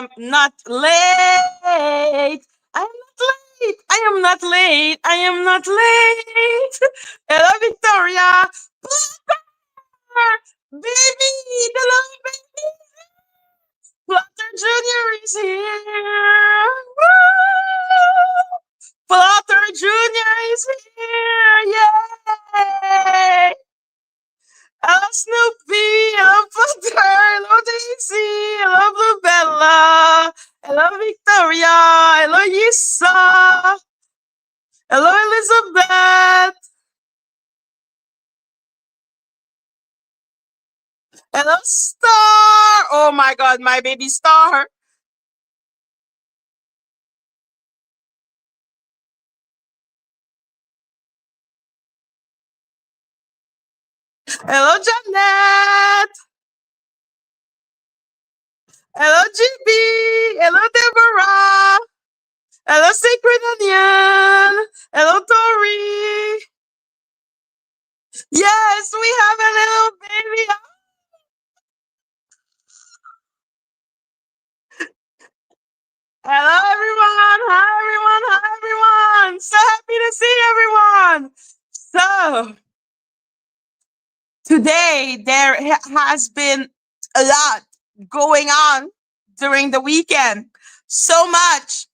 am not late. I am not late. I am not late. I am not late. Hello, Victoria. Baby, hello, baby. Flutter Junior is here. Woo! Flutter Junior is here. Yay! Hello, Snoopy. Hello, Flutter. Hello, Daisy. Hello, Bluebella. Hello, Victoria. Hello, Yisa. Hello, Elizabeth. Hello, Star. Oh my God, my baby Star. Hello, Janet. Hello, GB. Hello, Deborah. Hello, Sacred Onion. Hello, Tori. Yes, we have a little baby. Hello, everyone. Hi, everyone. Hi, everyone. So happy to see everyone. So, today there has been a lot going on during the weekend. So much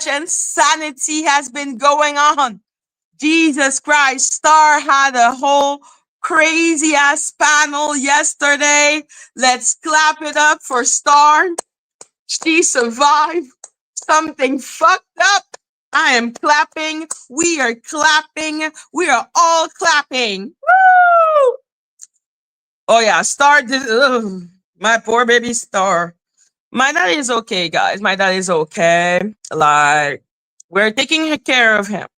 insanity has been going on. Jesus Christ, Star had a whole crazy ass panel yesterday. Let's clap it up for Star. She survived something fucked up. I am clapping. We are clapping. We are all clapping. Woo! Oh yeah, Star did. Ugh, my poor baby Star. My dad is okay, guys. My dad is okay. Like we're taking care of him.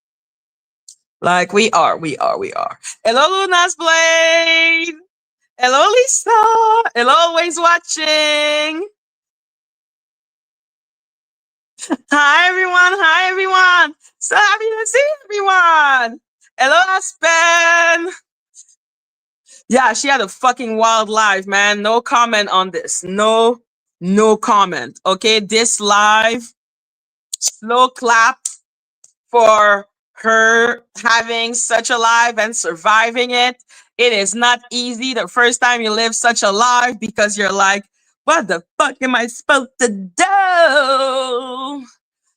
Like we are. Hello, Luna's Blade. Hello, Lisa. Hello, always watching. Hi, everyone. Hi, everyone. So happy to see everyone. Hello, Aspen. Yeah, she had a fucking wild life, man. No comment on this. No comment. Okay, this live, slow clap for her having such a life and surviving it. It is not easy the first time you live such a life because you're like, what the fuck am I supposed to do?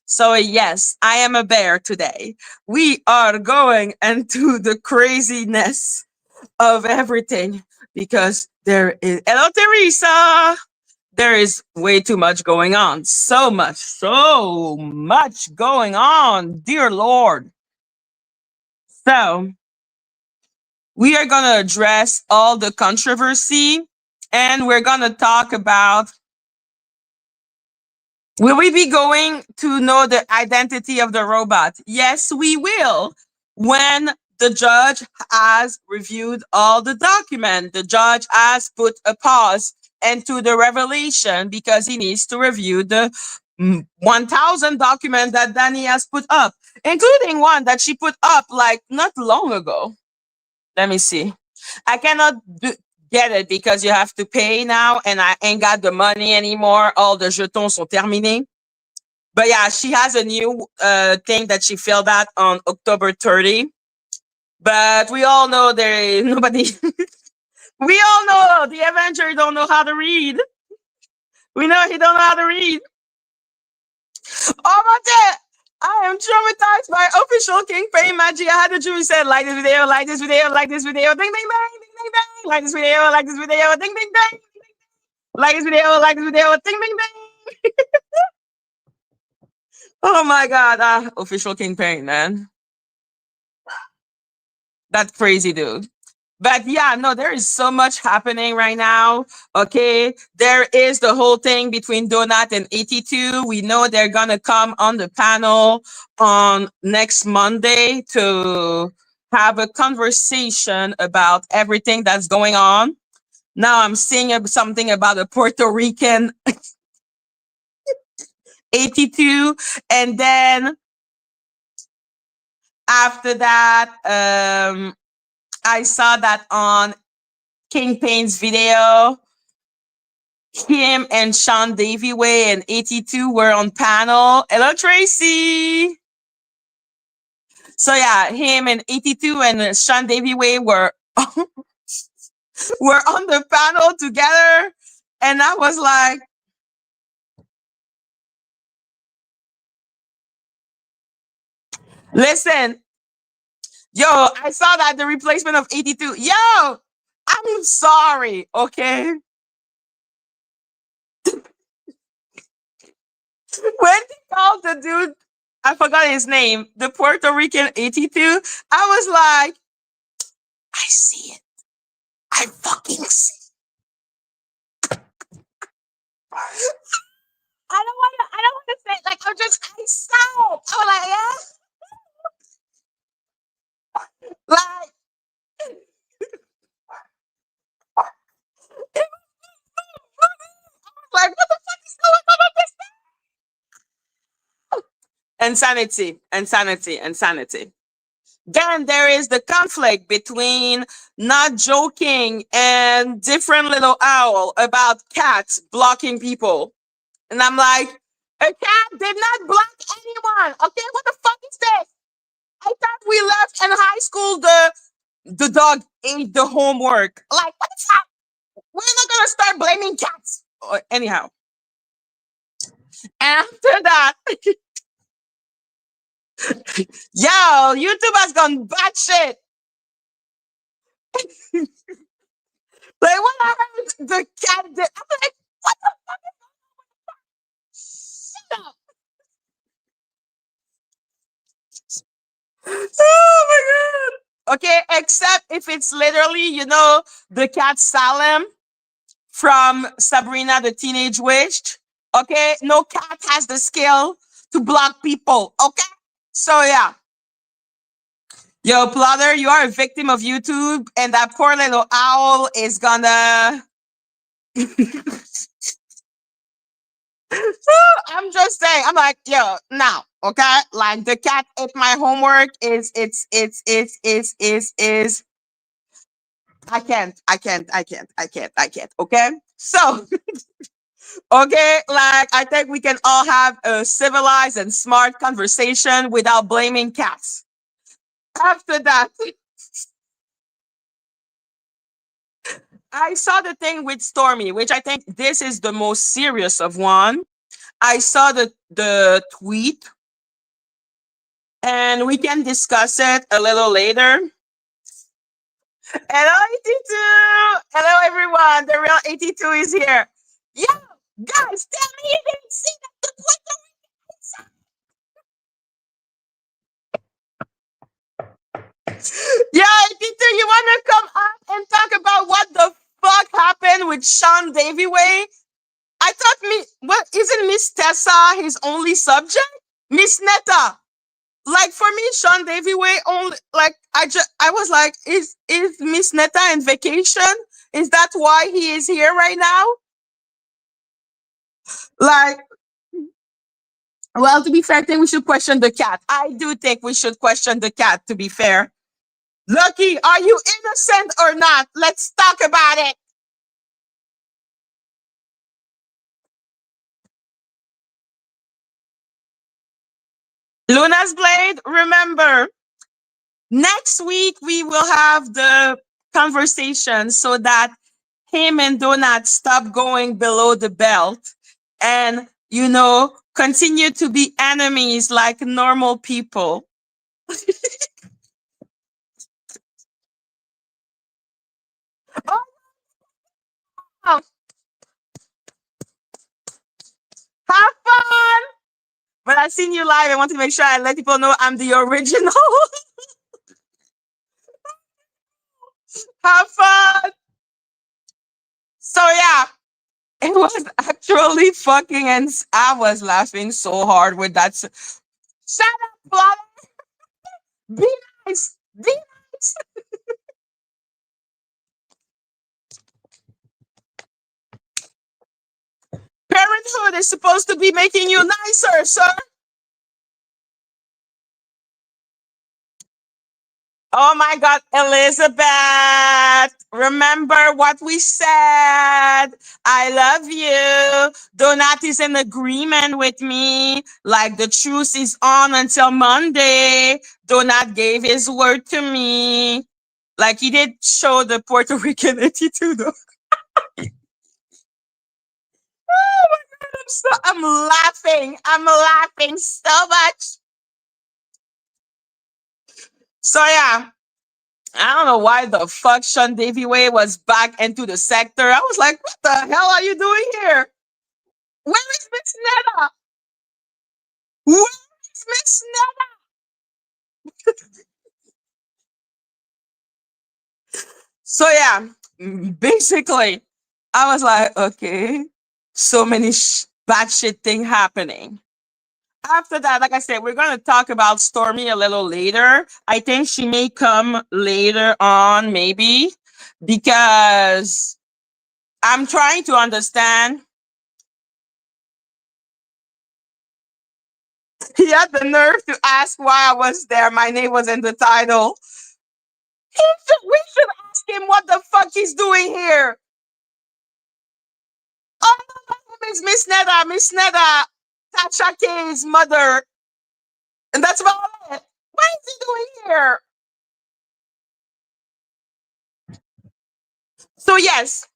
So, yes, I am a bear today. We are going into the craziness of everything because there is. Hello, Teresa. There is way too much going on. So much going on, dear Lord. So, we are going to address all the controversy and we're going to talk about will we be going to know the identity of the robot? Yes, we will. When the judge has reviewed all the document, the judge has put a pause into the revelation because he needs to review the 1,000 documents that Dani has put up, including one that she put up like not long ago. Let me see. I cannot get it because you have to pay now and I ain't got the money anymore. All the jetons sont terminés. But yeah, she has a new thing that she filled out on October 30. But we all know there is nobody. We all know the Avenger don't know how to read. We know he don't know how to read. Oh my god! I am traumatized by official King Pay Madgie. I had to do said like this video, like this video, like this video, ding ding ding, ding ding ding, like this video, like this video, ding ding ding, like this video, like this video, ding ding ding. Oh my god, official King Pain, man. That's crazy, dude. But yeah, no, there is so much happening right now. Okay. There is the whole thing between Donut and 82. We know they're going to come on the panel on next Monday to have a conversation about everything that's going on. Now I'm seeing something about a Puerto Rican 82. And then after that, I saw that on King Payne's video. Him and Sean Davy Way and 82 were on panel. Hello, Tracy. So yeah, him and 82 and Sean Davy Way were were on the panel together, and I was like, listen, yo, I saw that the replacement of 82. Yo, I'm sorry, okay? When they called the dude, I forgot his name, the Puerto Rican 82, I was like, I see it. I fucking see it. I don't wanna say it. Like I saw it. I was like, yeah. It was like, what the fuck is going on with this? Insanity, insanity, insanity. Then there is the conflict between Not Joking and Different Little Owl about cats blocking people. And I'm like, a cat did not block anyone. Okay, what the fuck is this? I thought we left in high school the dog ate the homework. Like, what the fuck? We're not gonna start blaming cats. Anyhow. After that, yo, YouTube has gone batshit. Like when I heard the cat did, I'm like, what the fuck is shut up? Oh my god. Okay, except if it's literally, the cat Salem from Sabrina the Teenage Witch. Okay, no cat has the skill to block people. Okay, so yeah. Yo, Plotter, you are a victim of YouTube, and that poor little owl is gonna. I'm just saying. I'm like, yo, now, okay? Like the cat ate my homework is. I can't. Okay, so okay, like I think we can all have a civilized and smart conversation without blaming cats. After that, I saw the thing with Stormy, which I think this is the most serious of one. I saw the tweet, and we can discuss it a little later. Hello, 82. Hello, everyone. The real 82 is here. Yo, guys, tell me you didn't see that the Puerto Rican. Yeah, 82, you want to come up and talk about what the fuck happened with Sean Davy Way? I thought what isn't Miss Tessa his only subject? Miss Netta. Like for me, Sean Davy Way only like I was like, is Miss Netta in vacation? Is that why he is here right now? Like, well, to be fair, I think we should question the cat. I do think we should question the cat, to be fair. Lucky, are you innocent or not? Let's talk about it. Luna's Blade, remember, next week we will have the conversation so that him and Donut stop going below the belt and, continue to be enemies like normal people. Oh, have fun! But I've seen you live. I want to make sure I let people know I'm the original. Have fun! So yeah, it was actually fucking, and I was laughing so hard with that. Shut up, Fluff. Be nice. Be nice. Parenthood is supposed to be making you nicer, sir. Oh my God, Elizabeth. Remember what we said. I love you. Donat is in agreement with me. Like the truce is on until Monday. Donat gave his word to me. Like he did show the Puerto Rican attitude. Oh my God, I'm laughing. I'm laughing so much. So yeah, I don't know why the fuck Sean Davy Way was back into the sector. I was like, what the hell are you doing here? Where is Miss Netta? Where is Miss Netta? So yeah, basically, I was like, okay, so many bad shit thing happening. After that, like I said, we're gonna talk about Stormy a little later. I think she may come later on, maybe, because I'm trying to understand. He had the nerve to ask why I was there. My name was in the title. We should ask him what the fuck he's doing here. Oh, no, is Miss Netta. Miss Netta, Tasha K's mother. And that's about it. What is he doing here? So, yes.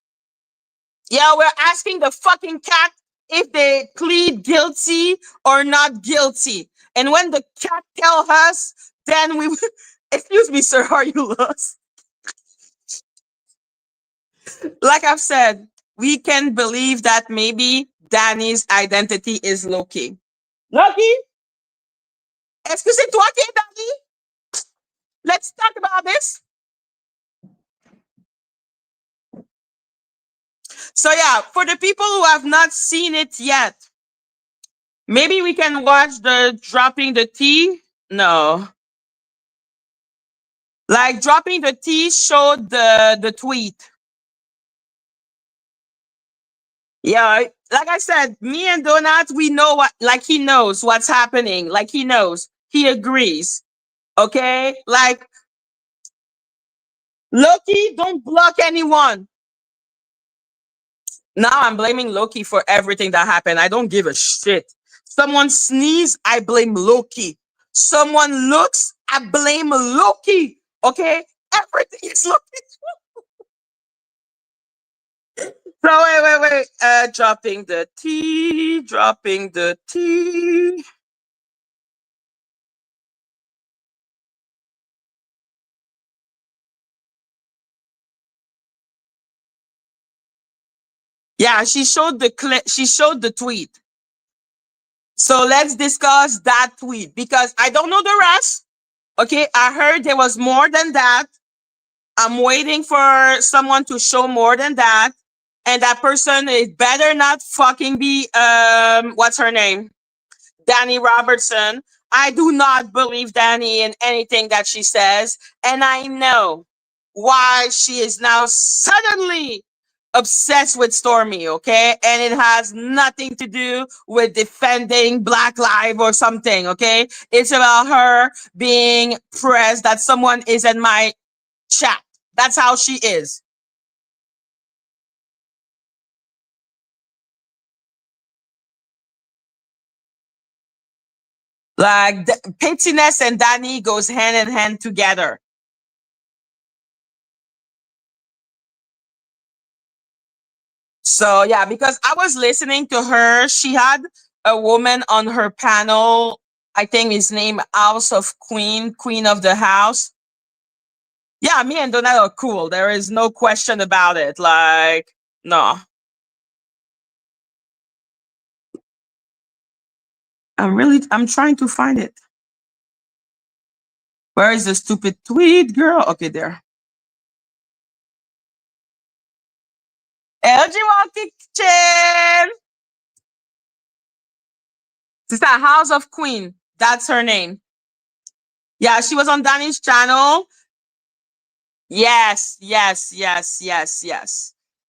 Yeah, we're asking the fucking cat if they plead guilty or not guilty. And when the cat tell us, then we... Excuse me, sir, are you lost? Like I've said, we can believe that maybe Dani's identity is Loki. Loki? Est-ce que c'est toi qui es Dani? Let's talk about this. So yeah, for the people who have not seen it yet, maybe we can watch the dropping the tea. No. Like dropping the tea showed the tweet. Yeah, like I said, me and Donut, we know what, like he knows what's happening. Like he knows. He agrees. Okay? Like Loki, don't block anyone. Now I'm blaming Loki for everything that happened. I don't give a shit. Someone sneeze, I blame Loki. Someone looks, I blame Loki. Okay? Everything is Loki. So wait. Dropping the tea, dropping the tea. Yeah, she showed the clip. She showed the tweet. So let's discuss that tweet because I don't know the rest. Okay, I heard there was more than that. I'm waiting for someone to show more than that. And that person, it better not fucking be what's her name? Dani Robertson. I do not believe Dani in anything that she says. And I know why she is now suddenly obsessed with Stormy, okay? And it has nothing to do with defending Black Lives or something, okay? It's about her being pressed that someone is in my chat. That's how she is. Like pettiness and Dani goes hand in hand together. So yeah, because I was listening to her, she had a woman on her panel. I think his name House of Queen, Queen of the House. Yeah, me and Donald are cool. There is no question about it. Like, no. I'm trying to find it. Where is the stupid tweet, girl? Okay, there. LG Kitchen. It's that House of Queen. That's her name. Yeah, she was on Dani's channel. Yes.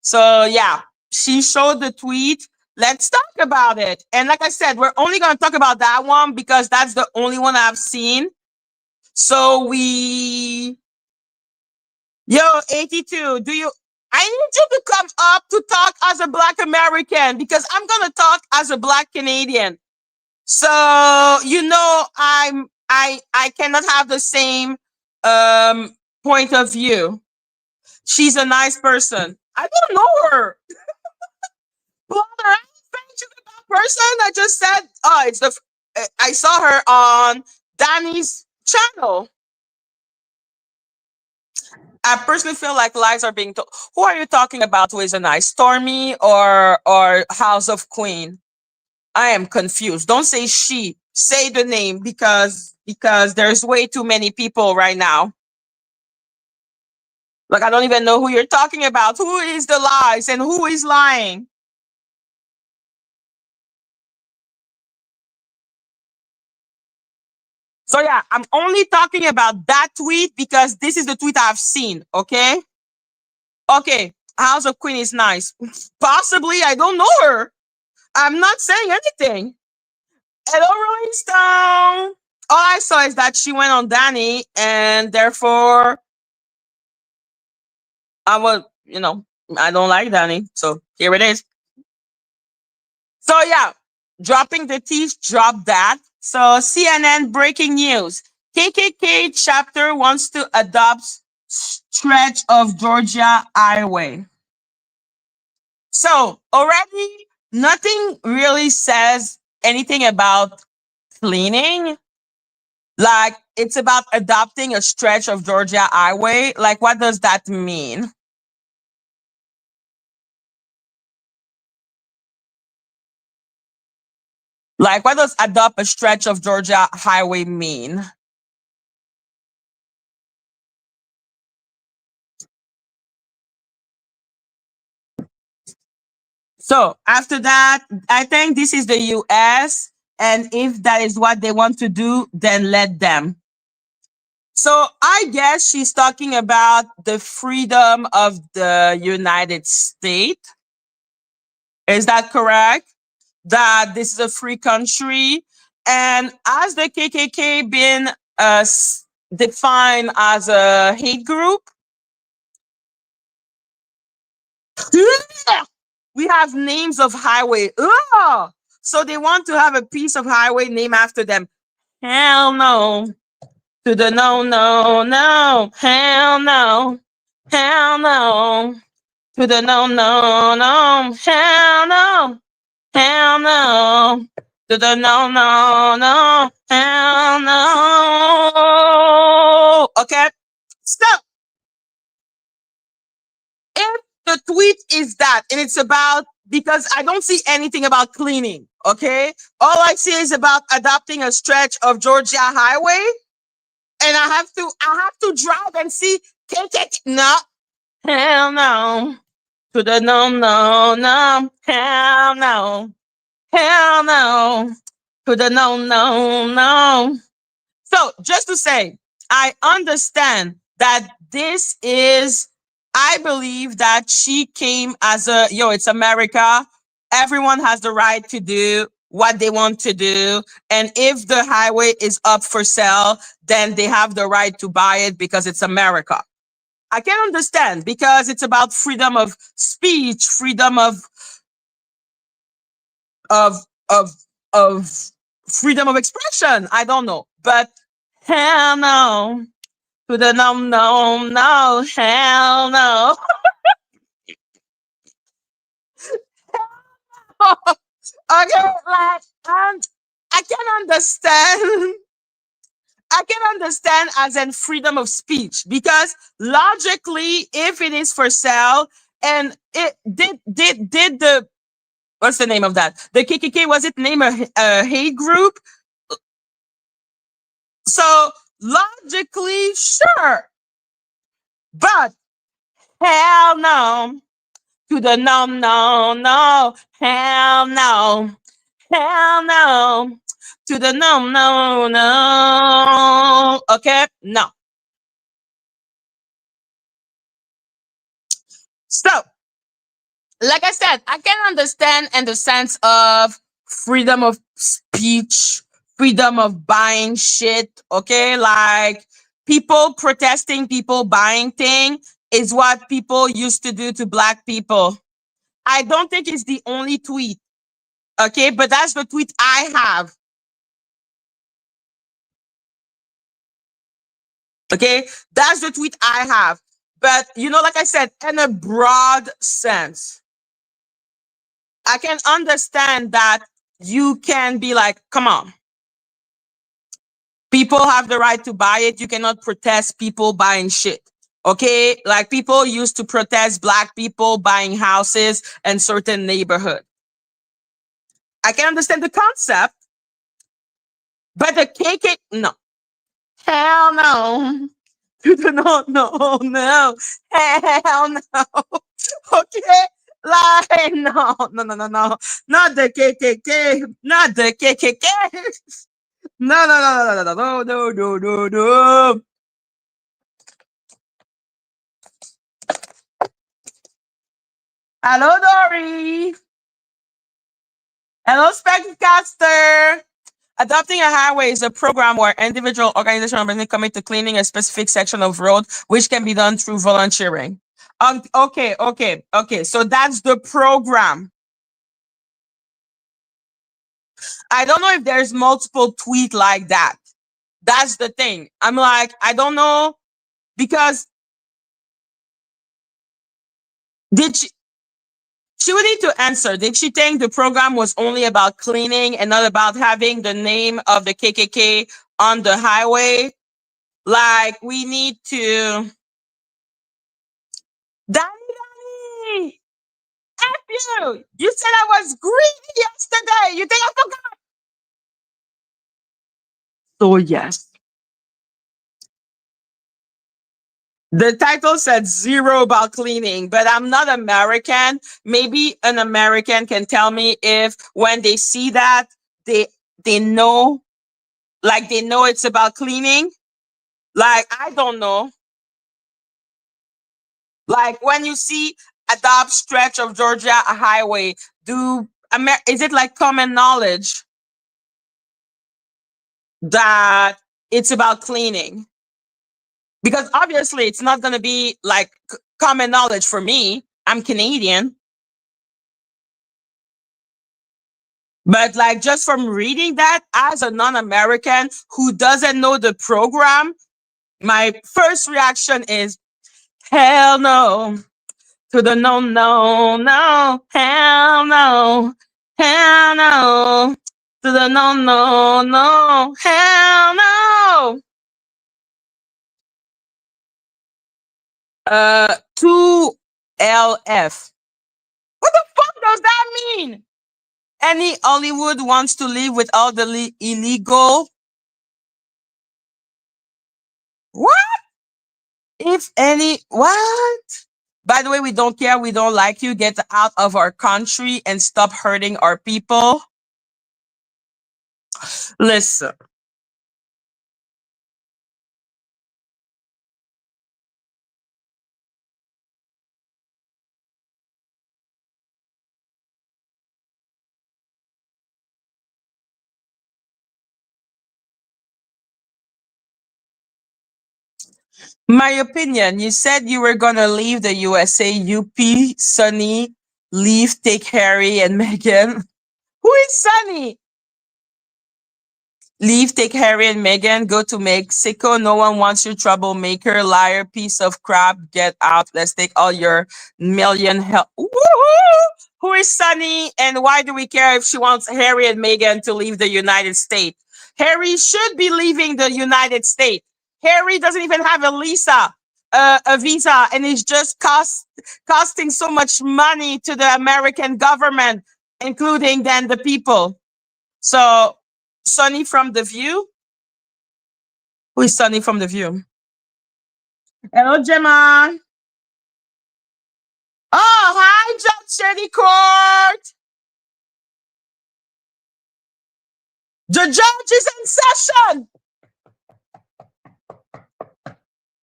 So yeah, she showed the tweet. Let's talk about it. And like I said, we're only going to talk about that one because that's the only one I've seen. So yo, 82, I need you to come up to talk as a Black American because I'm going to talk as a Black Canadian. So, I cannot have the same um point of view. She's a nice person. I don't know her. Brother, I'm friends with that person. I just said, oh, I saw her on Dani's channel. I personally feel like lies are being told. Who are you talking about? Who is a nice Stormy or House of Queen? I am confused. Don't say she. Say the name because there's way too many people right now. Like I don't even know who you're talking about. Who is the lies and who is lying? So yeah, I'm only talking about that tweet because this is the tweet I've seen. Okay. Okay. House of Queen is nice. Possibly. I don't know her. I'm not saying anything. Hello, Rolling Stone. All I saw is that she went on Danny, and therefore I was, I don't like Danny. So here it is. So yeah, dropping the teeth, drop that. So CNN breaking news. KKK chapter wants to adopt stretch of Georgia highway. So already nothing really says anything about cleaning. Like it's about adopting a stretch of Georgia highway. Like what does that mean? Like what does adopt a stretch of Georgia highway mean? So after that, I think this is the US. And if that is what they want to do, then let them. So I guess she's talking about the freedom of the United States. Is that correct? That this is a free country. And has the KKK been defined as a hate group? We have names of highway. Ugh! So they want to have a piece of highway named after them. Hell no. To the no, no, no. Hell no. Hell no. To the no, no, no. Hell no. Hell no. To the no, no, no. Hell no. Okay. Stop. If the tweet is that, and it's about, because I don't see anything about cleaning, okay? All I see is about adopting a stretch of Georgia highway, and I have to drive and see, can't get, no, hell no, to the no, no, no, hell no, hell no, to the no, no, no. So just to say, I understand that this is, I believe that she came as it's America. Everyone has the right to do what they want to do. And if the highway is up for sale, then they have the right to buy it because it's America. I can understand because it's about freedom of speech, freedom of of of freedom of expression. I don't know. But hell no. To the no, no, no, hell no. Okay, like I can understand. I can understand as in freedom of speech because logically, if it is for sale and it did the what's the name of that? The KKK, was it named a hate group? So logically, sure, but hell no. To the no, no, no, hell no, hell no, to the no, no, no. Okay, no. So, like I said, I can understand in the sense of freedom of speech, freedom of buying shit. Okay, like people protesting, people buying thing is what people used to do to black people. I don't think it's the only tweet. Okay, but that's the tweet I have. Okay, that's the tweet I have. But like I said, in a broad sense, I can understand that you can be like, come on, people have the right to buy it. You cannot protest people buying shit. Okay, like people used to protest black people buying houses in certain neighborhood. I can understand the concept, but the KK, no, hell no. No, no, no. Hell no. Okay? Like, no, no, no, no, no. Not the KKK. Not the KKK. No, no, no, no, no, no, no, no, no, no. Hello, Dory. Hello, Spectacaster. Adopting a highway is a program where individual organization or commit to cleaning a specific section of road, which can be done through volunteering. Okay. So that's the program. I don't know if there's multiple tweet like that. That's the thing. I'm like, I don't know because did she would need to answer. Did she think the program was only about cleaning and not about having the name of the KKK on the highway? Like we need to. Dani, F you. You said I was greedy yesterday. You think I forgot? So yes. The title said zero about cleaning, but I'm not American. Maybe an American can tell me if when they see that they they know, like they know it's about cleaning. Like I don't know. Like when you see adopt stretch of Georgia a highway, is it like common knowledge that it's about cleaning? Because obviously it's not going to be like common knowledge for me. I'm Canadian. But like just from reading that as a non-American who doesn't know the program, my first reaction is hell no to the no, no, no, hell no, hell no to the no, no, no, hell no. 2LF. What the fuck does that mean? Any Hollywood wants to live with all the illegal. What? If any, what? By the way, we don't care. We don't like you. Get out of our country and stop hurting our people. Listen. My opinion, you said you were going to leave the USA. UP, Sunny, leave, take Harry and Meghan. Who is Sunny? Leave, take Harry and Meghan, go to Mexico. No one wants you, troublemaker, liar, piece of crap. Get out. Let's take all your million help. Who is Sunny and why do we care if she wants Harry and Meghan to leave the United States? Harry should be leaving the United States. Harry doesn't even have a visa, and it's just costing so much money to the American government, including then the people. So Sunny from The View? Who is Sunny from The View? Hello, Gemma. Oh, hi, Judge Sherry Court. The judge is in session.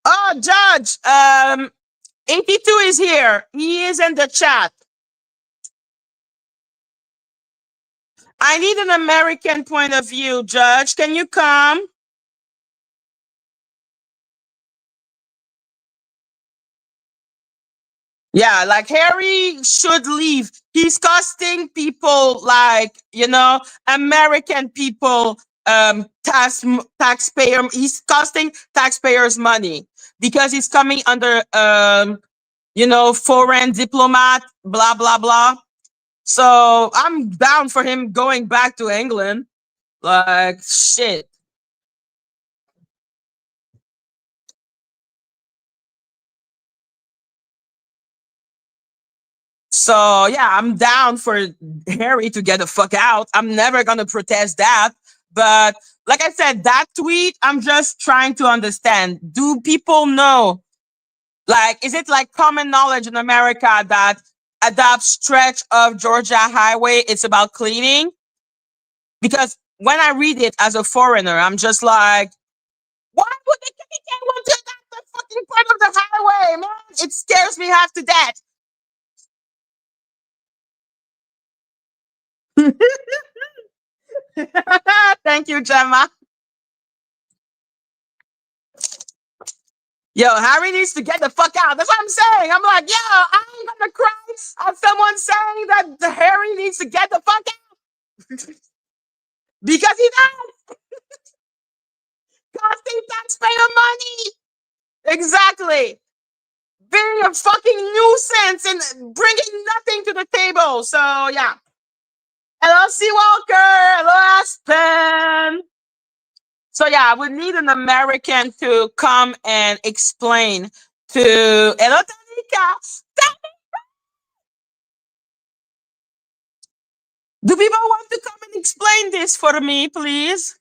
Oh, Judge, 82 is here. He is in the chat. I need an American point of view, Judge. Can you come? Yeah, like Harry should leave. He's costing people, like, American people, taxpayer. He's costing taxpayers money because he's coming under, foreign diplomat, blah blah blah. So I'm down for him going back to England. Like, shit. So yeah, I'm down for Harry to get the fuck out. I'm never gonna protest that. But like I said, that tweet, I'm just trying to understand. Do people know? Like, is it like common knowledge in America that at that stretch of Georgia highway, it's about cleaning? Because when I read it as a foreigner, I'm just like, why would they want to adopt the fucking part of the highway, man? It scares me half to death. Thank you, Gemma. Yo, Harry needs to get the fuck out. That's what I'm saying. I'm like, yo, I ain't gonna cry at someone saying that the Harry needs to get the fuck out. Because he does, costing taxpayer money. Exactly. Being a fucking nuisance and bringing nothing to the table. So, yeah. Hello, C. Walker. Hello, Aspen. So yeah, I would need an American to come and explain to Hello Tanika. Do people want to come and explain this for me, please?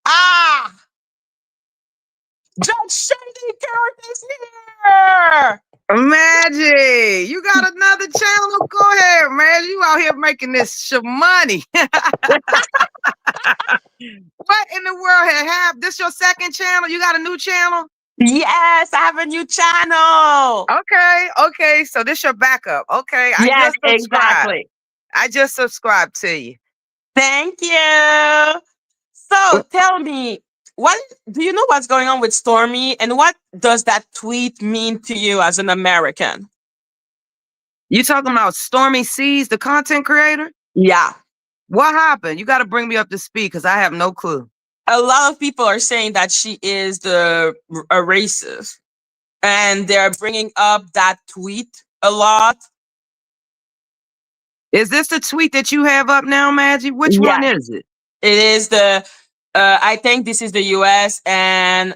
Ah, Judge Shady Curtis is here. Madgie, you got another channel? Go ahead, man. You out here making this money. What in the world have this your second channel? You got a new channel? Yes, I have a new channel. Okay. So this your backup. Okay, I Yes, just subscribed. exactly. I just subscribed to you. Thank you. So tell me, what do you know what's going on with Stormy, and what does that tweet mean to you as an American? You talking about Stormy Seas, the content creator? Yeah. What happened? You got to bring me up to speed because I have no clue. A lot of people are saying that she is a racist, and they're bringing up that tweet a lot. Is this the tweet that you have up now, Madgie? Which one is it? It is I think this is the US, and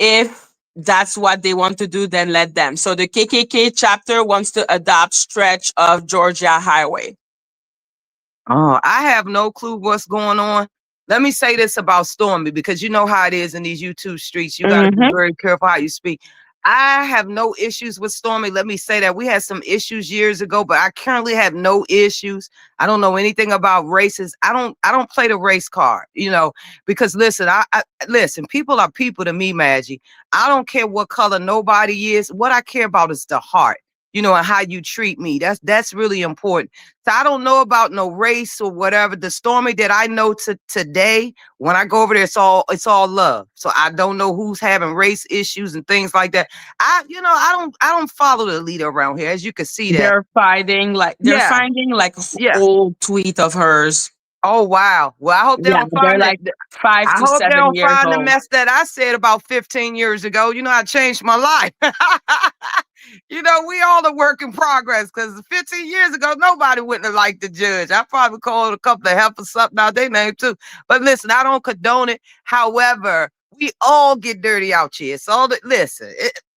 if that's what they want to do, then let them. So the KKK chapter wants to adopt stretch of Georgia highway. Oh, I have no clue what's going on. Let me say this about Stormy, because you know how it is in these YouTube streets. You got to be very careful how you speak. I have no issues with Stormy. Let me say that we had some issues years ago, but I currently have no issues. I don't know anything about races. I don't play the race card, because listen, listen, people are people to me, Madgie. I don't care what color nobody is. What I care about is the heart, and how you treat me. That's really important. So I don't know about no race or whatever. The Stormy that I know today, when I go over there, it's all love. So I don't know who's having race issues and things like that. I don't follow the leader around here, as you can see that they're finding old tweet of hers. Oh wow! Well, I hope they don't find like 5 to 7 years old. I hope they don't find the mess that I said about 15 years ago. I changed my life. We all a work in progress, because 15 years ago, nobody wouldn't have liked the judge. I probably called a couple of heifers something out their name too. But listen, I don't condone it. However, we all get dirty out here. So listen,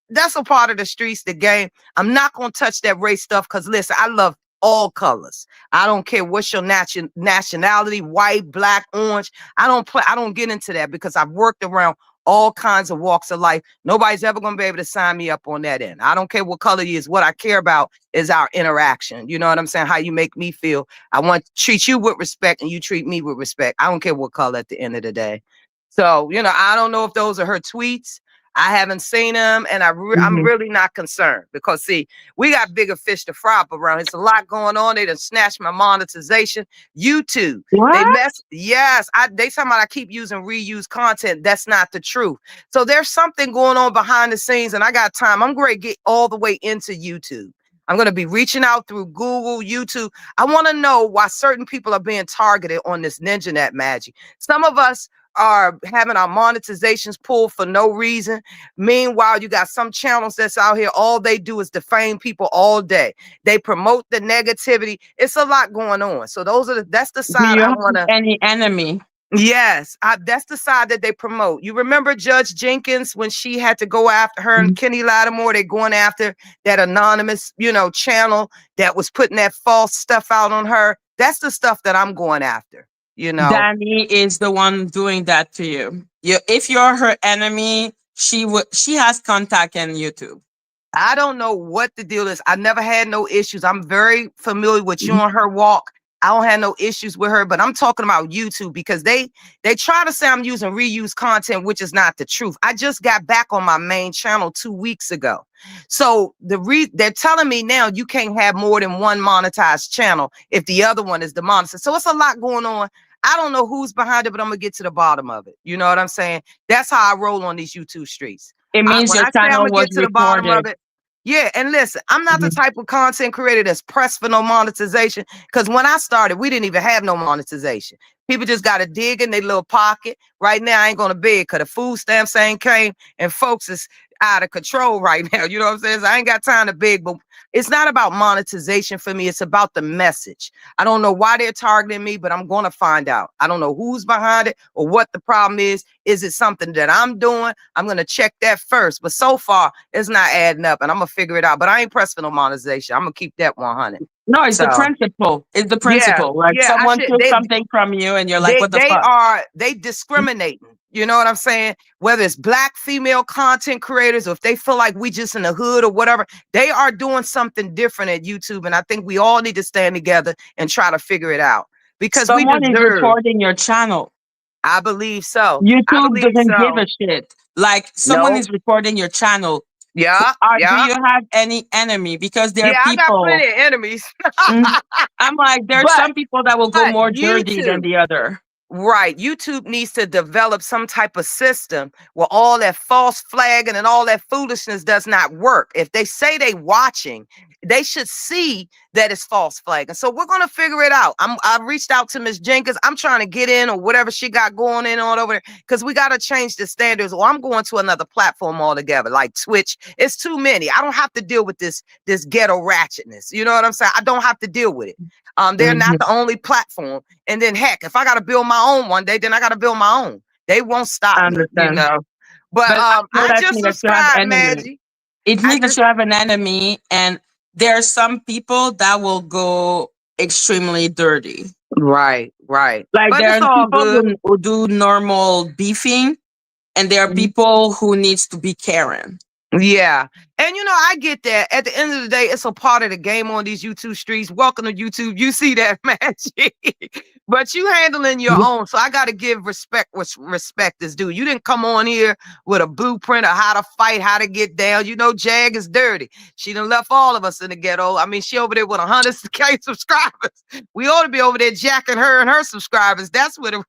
that's a part of the streets, the game. I'm not going to touch that race stuff because listen, I love all colors. I don't care what's your nationality, white, black, orange. I don't get into that because I've worked around all kinds of walks of life. Nobody's ever going to be able to sign me up on that end. I don't care what color you is. What I care about is our interaction. You know what I'm saying? How you make me feel. I want to treat you with respect and you treat me with respect. I don't care what color at the end of the day. So, I don't know if those are her tweets. I haven't seen them, and I'm Mhm. really not concerned because see, we got bigger fish to fry up around. It's a lot going on. They done snatched my monetization. YouTube, they What? mess. Yes, they talking about I keep using reused content. That's not the truth. So there's something going on behind the scenes, and I got time. I'm going to get all the way into YouTube. I'm going to be reaching out through Google, YouTube. I want to know why certain people are being targeted on this ninja net magic. Some of us are having our monetizations pulled for no reason. Meanwhile, you got some channels that's out here, all they do is defame people all day. They promote the negativity. It's a lot going on. So that's the Do side you I have want to. any enemy? Yes, that's the side that they promote. You remember Judge Jenkins when she had to go after her and Mhm. Kenny Lattimore? They're going after that anonymous, channel that was putting that false stuff out on her. That's the stuff that I'm going after. You know, Dani is the one doing that to you. If you're her enemy, she has contact in YouTube. I don't know what the deal is. I never had no issues. I'm very familiar with you and her walk. I don't have no issues with her, but I'm talking about YouTube because they try to say I'm using reused content, which is not the truth. I just got back on my main channel 2 weeks ago. So they're telling me now you can't have more than one monetized channel if the other one is demonetized. So it's a lot going on. I don't know who's behind it, but I'm gonna get to the bottom of it. You know what I'm saying? That's how I roll on these YouTube streets. It means When your I say I'm channel gonna was get to the bottom of recorded. it, yeah, and listen, I'm not the Mhm. type of content creator that's pressed for no monetization. Because when I started, we didn't even have no monetization. People just got to dig in their little pocket. Right now, I ain't gonna beg because the food stamps ain't came, and folks is out of control right now. You know what I'm saying? So I ain't got time to beg, but it's not about monetization for me. It's about the message. I don't know why they're targeting me, but I'm gonna find out. I don't know who's behind it or what the problem is. Is it something that I'm doing? I'm gonna check that first. But so far, it's not adding up, and I'm gonna figure it out. But I ain't pressed for no monetization. I'm gonna keep that 100. No, it's the So principle. It's the yeah, principle. Like yeah, I someone should. took something from you, and you're like, They "What the they fuck?" are they discriminating. You know what I'm saying? Whether it's black female content creators or if they feel like we just in the hood or whatever, they are doing something different at YouTube. And I think we all need to stand together and try to figure it out because we Someone is deserve. recording your channel. I believe so. I YouTube believe doesn't give so. a shit. Like someone No. is recording your channel. Yeah. Do Yeah. you have any enemy? Because there are Yeah. I got people. plenty of enemies. Mhm. I'm like, there's but some people that will go but more dirty than YouTube. the other. Right. YouTube needs to develop some type of system where all that false flagging and all that foolishness does not work. If they say they watching, they should see that it's false flagging. So we're gonna figure it out. I've reached out to Miss Jenkins. I'm trying to get in or whatever she got going in on over there because we gotta change the standards. Or I'm going to another platform altogether, like Twitch. It's too many. I don't have to deal with this ghetto ratchetness. You know what I'm saying? I don't have to deal with it. They're not Mhm. the only platform. And then heck, if I gotta build my own one day, then I gotta build my own. They won't stop I me, you understand. know. But But I feel I that just means that you have subscribed, enemy. Madgie. It I means that just you have an enemy, and there are some people that will go extremely dirty. right, right. Like But there it's are all people good. who do normal beefing, and there are Mhm. people who needs to be Karen. Yeah. And I get that. At the end of the day, it's a part of the game on these YouTube streets. Welcome to YouTube. You see that, Magic. But you handling your own. So I gotta give respect what respect is due. You didn't come on here with a blueprint of how to fight, how to get down. Jag is dirty. She done left all of us in the ghetto. I mean, she over there with 100K subscribers. We ought to be over there jacking her and her subscribers. That's what it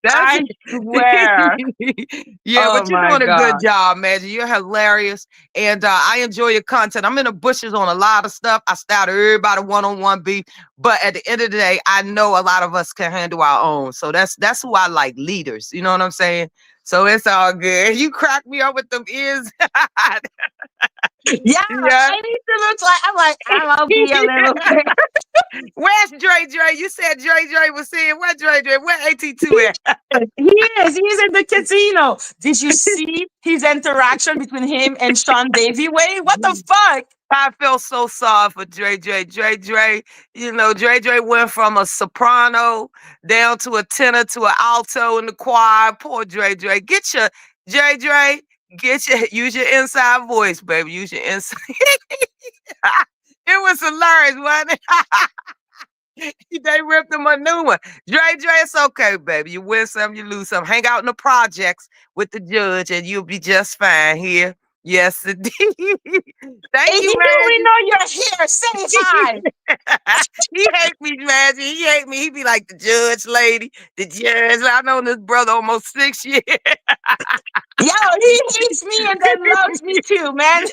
that's I swear. yeah, Oh but you're my doing a good god. job, Maggie. You're hilarious. And I enjoy your content. I'm in the bushes on a lot of stuff. I start everybody one-on-one beef. But at the end of the day, I know a lot of us can handle our own. So that's who I like, leaders. You know what I'm saying? So it's all good. You crack me up with them ears. Yeah, yeah. I need to look like I'll be a little bit. Where's Dre? You said Dre was saying, where Dre? Where AT2 at? He is. He's in the casino. Did you see his interaction between him and Sean Davy Way? What the fuck? I feel so sorry for Dre. Dre went from a soprano down to a tenor to an alto in the choir. Poor Dre. Dre, use your inside voice, baby. Use your inside. It was hilarious, wasn't it? They ripped him a new one. Dre, it's okay, baby. You win some, you lose some. Hang out in the projects with the judge, and you'll be just fine here. Yes, indeed. Thank you, 82, we Maggie. know you're here. Say hi. He hate me, Maggie. He hate me. He be like the judge lady, the judge. I known this brother almost 6 years. Yo, he hates me and then loves me too, man.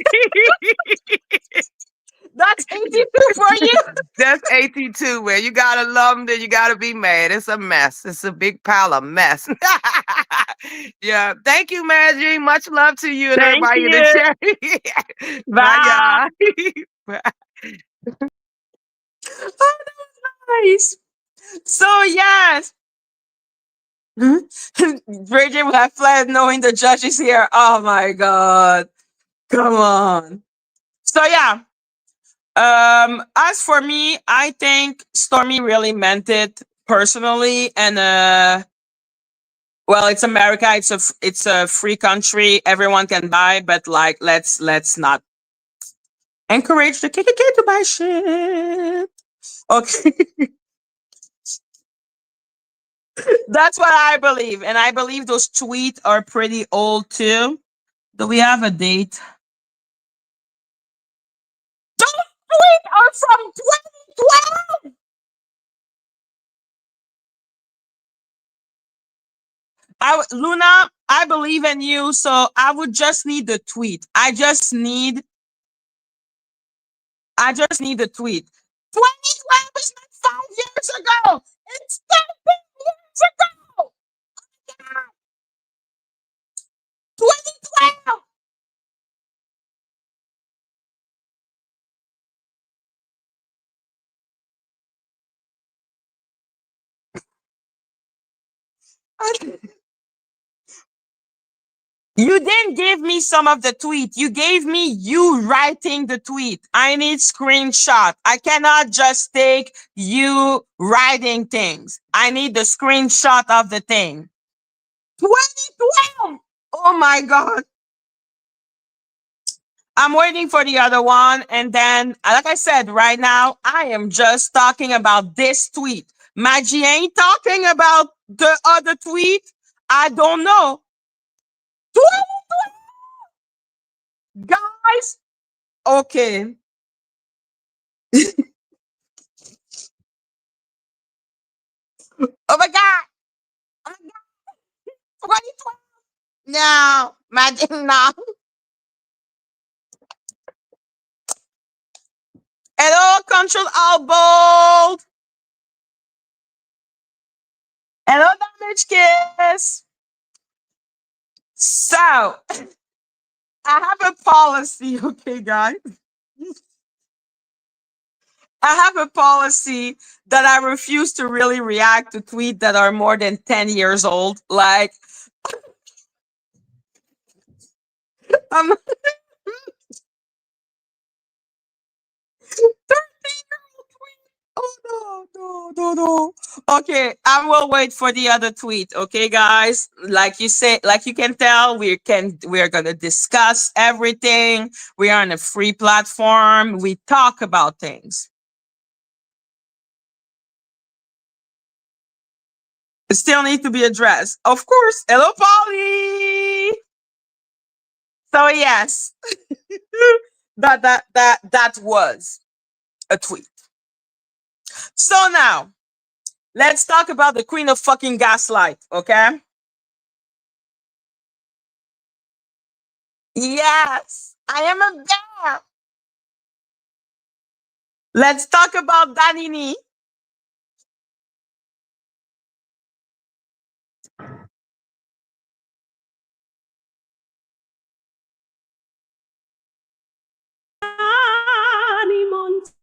That's 82 for you. That's 82, man. You gotta love them, then you gotta be mad. It's a mess. It's a big pile of mess. Yeah. Thank you, Madgie. Much love to you and Thank everybody in the you. chat. Bye, Bye. y'all. Bye. Oh, that was nice. So, yes. Bridget would have fled knowing the judge is here. Oh my God. Come on. So, yeah. As for me, I think Stormy really meant it personally, and well, it's America. It's a free country. Everyone can buy, but like, let's not encourage the KKK to buy shit. Okay, that's what I believe, and I believe those tweets are pretty old too. Do we have a date? Those tweets are from 2012. Luna, I believe in you, so I would just need the tweet. I just need the tweet. 2012 is not 5 years ago. It's 13 years ago. 2012. You didn't give me some of the tweet. You gave me you writing the tweet. I need screenshot. I cannot just take you writing things. I need the screenshot of the thing. 2012. Oh my God. I'm waiting for the other one. And then, like I said, right now, I am just talking about this tweet. Madgie ain't talking about the other tweet. I don't know. Guys, okay. Oh my God. Oh my God. 2012. No, Madgie, no. Hello, Control Alt Bold. Hello, Damage Kiss. So, I have a policy, okay, guys? I have a policy that I refuse to really react to tweets that are more than 10 years old. Like, I'm 13-year-old tweet. Oh no, no, no, no. Okay, I will wait for the other tweet. Okay, guys. Like you say, like you can tell, we're gonna discuss everything. We are on a free platform. We talk about things. It still need to be addressed. Of course. Hello, Polly. So yes. that was a tweet. So now let's talk about the queen of fucking gaslight, okay? Yes, I am a bear. Let's talk about Dani. Dani Montana.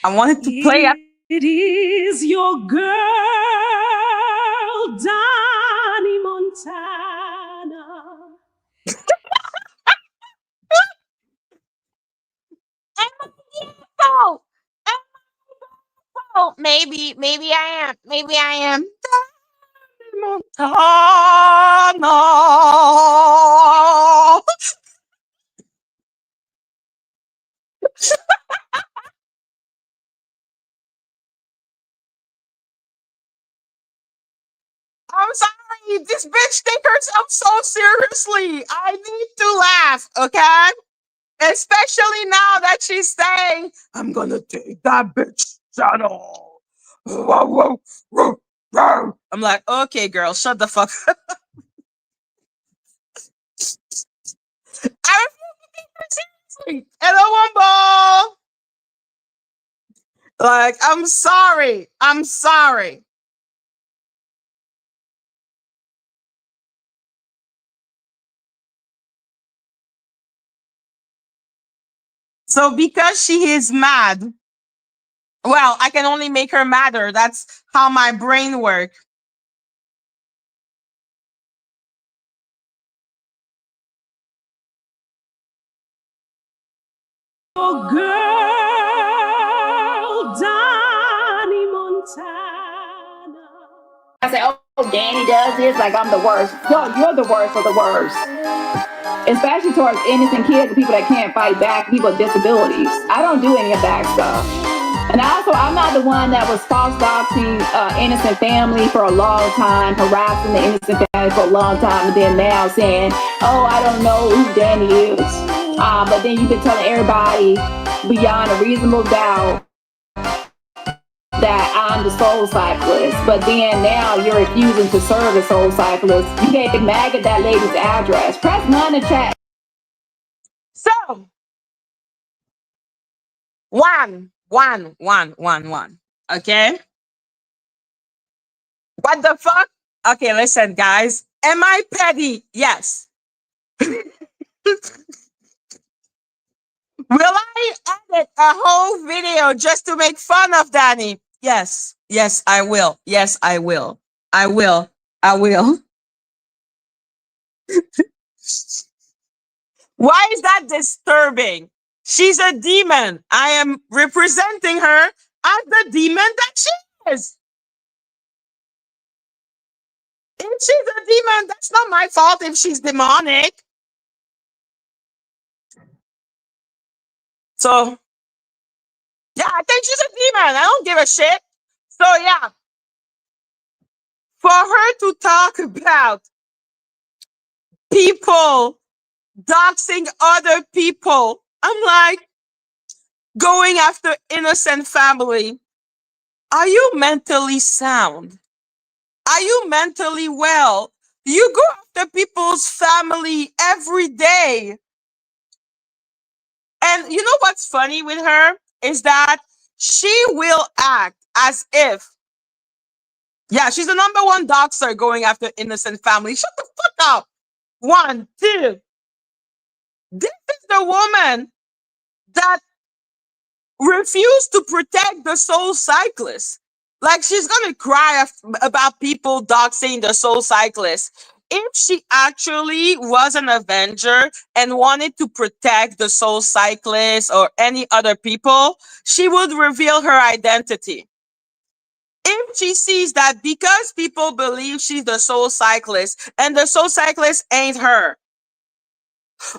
I wanted to play. It is your girl, Dani Montana. maybe I am. Maybe I am. Montana. I'm sorry. This bitch takes herself so seriously. I need to laugh, okay? Especially now that she's saying, I'm gonna take that bitch channel. Whoa, whoa, whoa, whoa. I'm like, okay, girl, shut the fuck up. I refuse to take her seriously. Hello, Wumbo. Like, I'm sorry. I'm sorry. So because she is mad, well, I can only make her madder. That's how my brain works. Oh, girl, Dani Montana. I say, oh, Dani does this like I'm the worst. No, you're the worst of the worst. Especially towards innocent kids and people that can't fight back, people with disabilities. I don't do any of that stuff. And also, I'm not the one that was false doxing innocent family for a long time, harassing the innocent family for a long time, and then now saying, oh, I don't know who Dani is. But then you've been telling everybody beyond a reasonable doubt that I'm the soul cyclist, but then now you're refusing to serve as soul cyclist. You gave Maggot that lady's address. Press 1 to chat. So, one. Okay? What the fuck? Okay, listen, guys. Am I petty? Yes. Will I edit a whole video just to make fun of Dani? Yes. Yes, I will. Yes, I will. I will. I will. Why is that disturbing? She's a demon. I am representing her as the demon that she is. If she's a demon, that's not my fault if she's demonic. So, yeah, I think she's a demon. I don't give a shit. So, yeah, for her to talk about people doxing other people, I'm like, going after innocent family. Are you mentally sound? Are you mentally well? You go after people's family every day. And you know what's funny with her is that she will act as if, yeah, she's the number one doxer going after innocent family. Shut the fuck up. 1, 2. This is the woman that refused to protect the soul cyclist. Like, she's gonna cry about people doxing the soul cyclist. If she actually was an Avenger and wanted to protect the soul cyclist or any other people, she would reveal her identity. If she sees that because people believe she's the soul cyclist and the soul cyclist ain't her,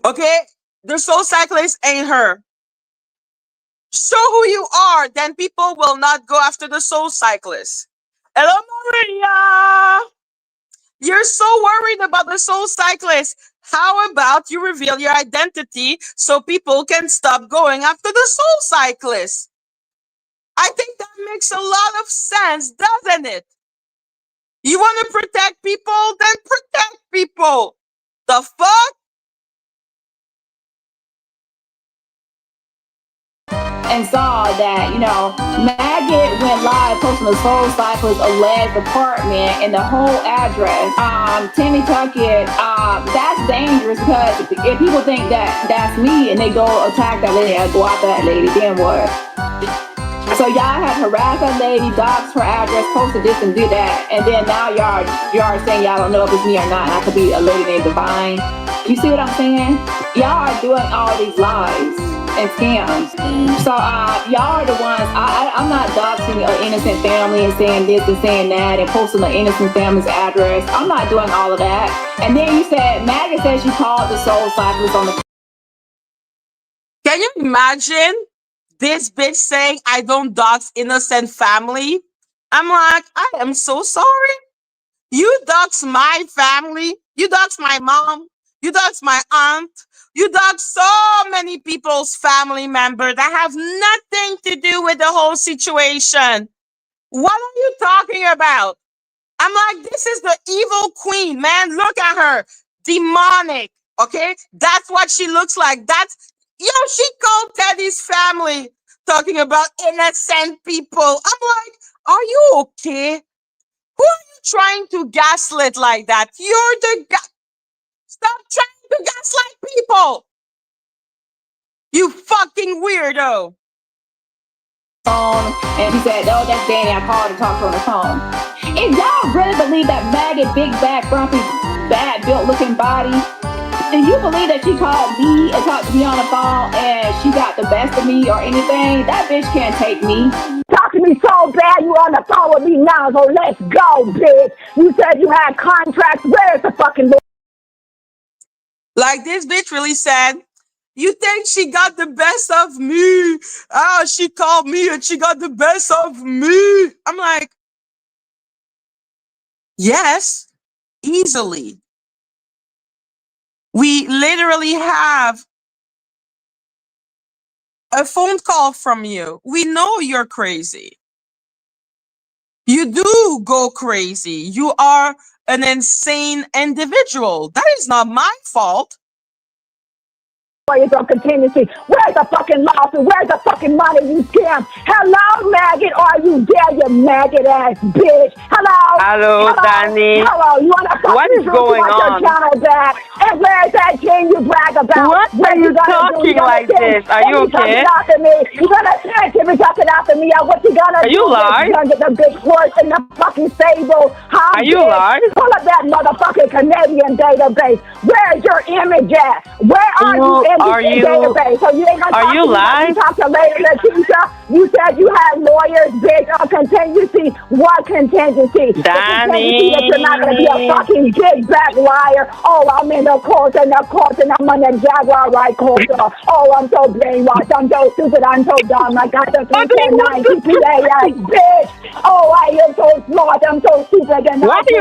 okay? The soul cyclist ain't her. Show who you are, then people will not go after the soul cyclist. Hello, Maria. You're so worried about the soul cyclist. How about you reveal your identity so people can stop going after the soul cyclist? I think that makes a lot of sense, doesn't it? You want to protect people? Then protect people. The fuck? And saw that, Maggot went live posting the Soul Cyclist alleged apartment and the whole address. Timmy Tuckett, that's dangerous because if people think that that's me and they go attack that lady, I go after that lady, then what? So y'all have harassed that lady, doxed her address, posted this and did that, and then now y'all are saying y'all don't know if it's me or not, and I could be a lady named Divine. You see what I'm saying? Y'all are doing all these lies and scams. So y'all are the ones. I'm not doxing an innocent family and saying this and saying that and posting an innocent family's address. I'm not doing all of that. And then you said, Maggie said she called the soul cyclist on the. Can you imagine this bitch saying I don't dox innocent family? I'm like, I am so sorry. You dox my family. You dox my mom. You dox my aunt. You dox so many people's family members that have nothing to do with the whole situation. What are you talking about? I'm like, this is the evil queen, man. Look at her. Demonic. Okay? That's what she looks like. She called Teddy's family talking about innocent people. I'm like, are you okay? Who are you trying to gaslight like that? You're the Stop trying to gaslight people. You fucking weirdo. Phone, and she said, "Oh, that's Dani. I called and talked to her on the phone." If y'all really believe that Maggie, big back, grumpy, bad built looking body, do you believe that she called me and talked to me on the phone and she got the best of me or anything? That bitch can't take me. Talk to me so bad you on the phone with me now, so let's go, bitch. You said you had contracts. Where's the fucking... Like this bitch really said, you think she got the best of me? She called me and she got the best of me. I'm like, yes, easily. We literally have a phone call from you. We know you're crazy. You do go crazy. You are an insane individual. That is not my fault. Lawyers on contingency. Where's the fucking lawsuit? Where's the fucking money you scam? Hello, maggot? Are you there, you maggot ass bitch? Hello? Hello, Dani. Hello, you wanna fucking What is going on? Your channel back? And where's that king you brag about? What are you talking like this? Are you okay? You're gonna be talking after me. What you gonna do? Are you live? You're gonna get the big horse in the fucking stable. Are you live? Pull up that motherfucking Canadian database. Where's your image at? Where are you in the database? So you ain't gonna are you live? Talk to later, Leticia. You said you had lawyers, bitch, on contingency. What contingency? Dani. That you're not gonna be a fucking big back liar. Oh, I'm in the court and I'm on the Jaguar right court. Oh, I'm so brainwashed. I'm so stupid. I'm so dumb. I got the 310 GPA, bitch. Oh, I am so smart. I'm so stupid. And why do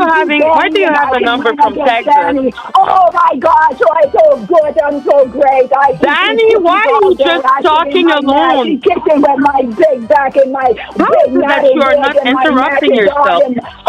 you have a number from Texas? Dani. Oh my gosh, I'm so good. I'm so great. Dani, why are you just talking alone? Kicking with my big back and my how is it that you are not interrupting yourself?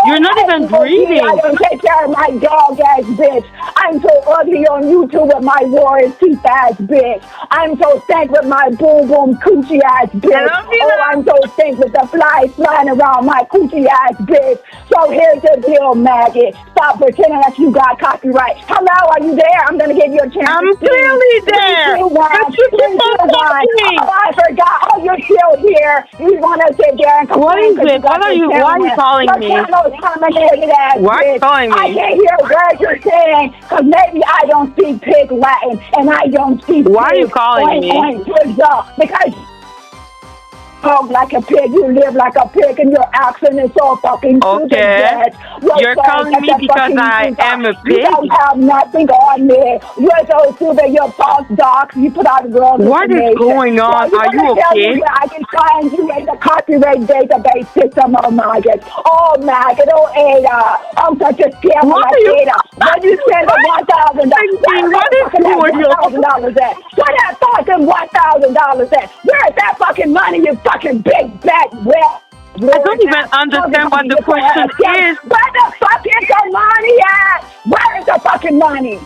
You're not even breathing. I don't take care of my dog ass bitch. I'm so ugly on YouTube with my Warren teeth ass bitch. I'm so stank with my boom boom coochie ass bitch. Oh, I'm so stank with the flies flying around my coochie ass bitch. So here's the deal, maggot. Stop pretending that you got copyright. Hello, are you there? I'm gonna give you a chance. I'm clearly there. But you keep on talking. Oh, I forgot. Oh, you're still here. You want to sit there and what is it? Why are you calling me? Why are you calling me? I can't hear words you're saying because maybe I don't speak pig Latin and I don't speak why are you calling me? Because talk like a pig, you live like a pig, and your accent is so fucking stupid. Okay. You're calling me because I am a pig? You don't have nothing on me. You're so stupid. You're false docs. You put out girls. What is going on? Are you okay? I can find you in the copyright database system, oh maggot. Oh maggot, oh Ada. I'm such a scammer like Ada. When you send the $1,000, what is going on? Where that fucking $1,000 at? Where's that fucking money, you fucking big bad well? I don't even understand what the question is. Where the fuck is the money at? Where is the fucking money?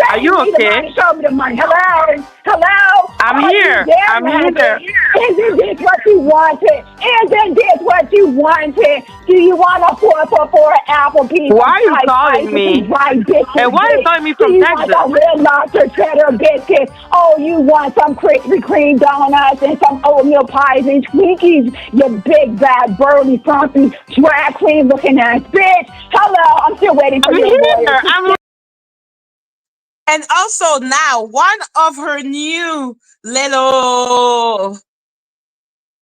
Are you okay? Show me the money. Hello? Hello? I'm here. I'm here. Isn't this what you wanted? Isn't this what you wanted? Do you want a 4 apple piece? Why are you calling me? And why are you calling me from Texas? You want a real lobster cheddar biscuit? Oh, you want some Krispy Kreme donuts and some oatmeal pies and Twinkies, you big, bad, burly, frumpy, drag queen looking ass bitch. Hello? I'm still waiting for your lawyer. And also now, one of her new little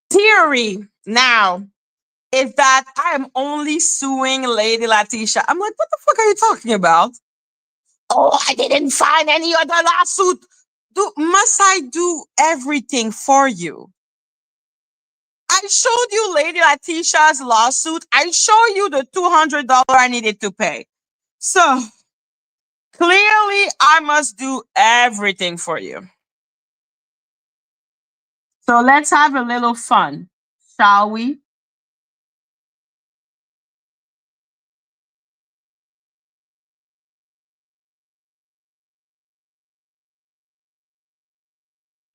theory now is that I am only suing Lady Letitia. I'm like, what the fuck are you talking about? Oh, I didn't find any other lawsuit. Must I do everything for you? I showed you Lady Letitia's lawsuit. I showed you the $200 I needed to pay. So clearly, I must do everything for you. So let's have a little fun, shall we?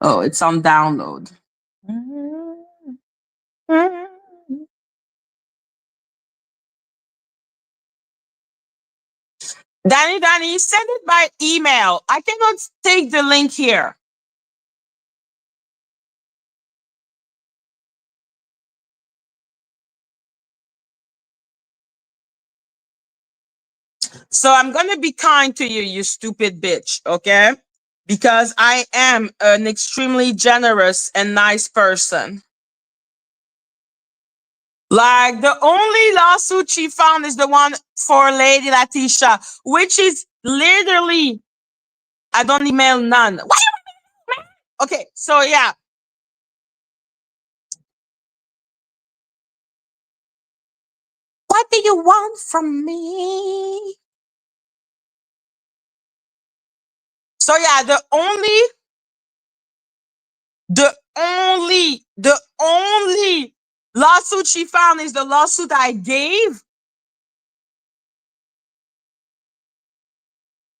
Oh, it's on download. Dani, send it by email. I cannot take the link here. So I'm going to be kind to you, you stupid bitch, okay? Because I am an extremely generous and nice person. Like, the only lawsuit she found is the one for Lady Letitia, which is literally, I don't email none. Okay, so yeah. What do you want from me? So yeah, the only lawsuit she found is the lawsuit I gave.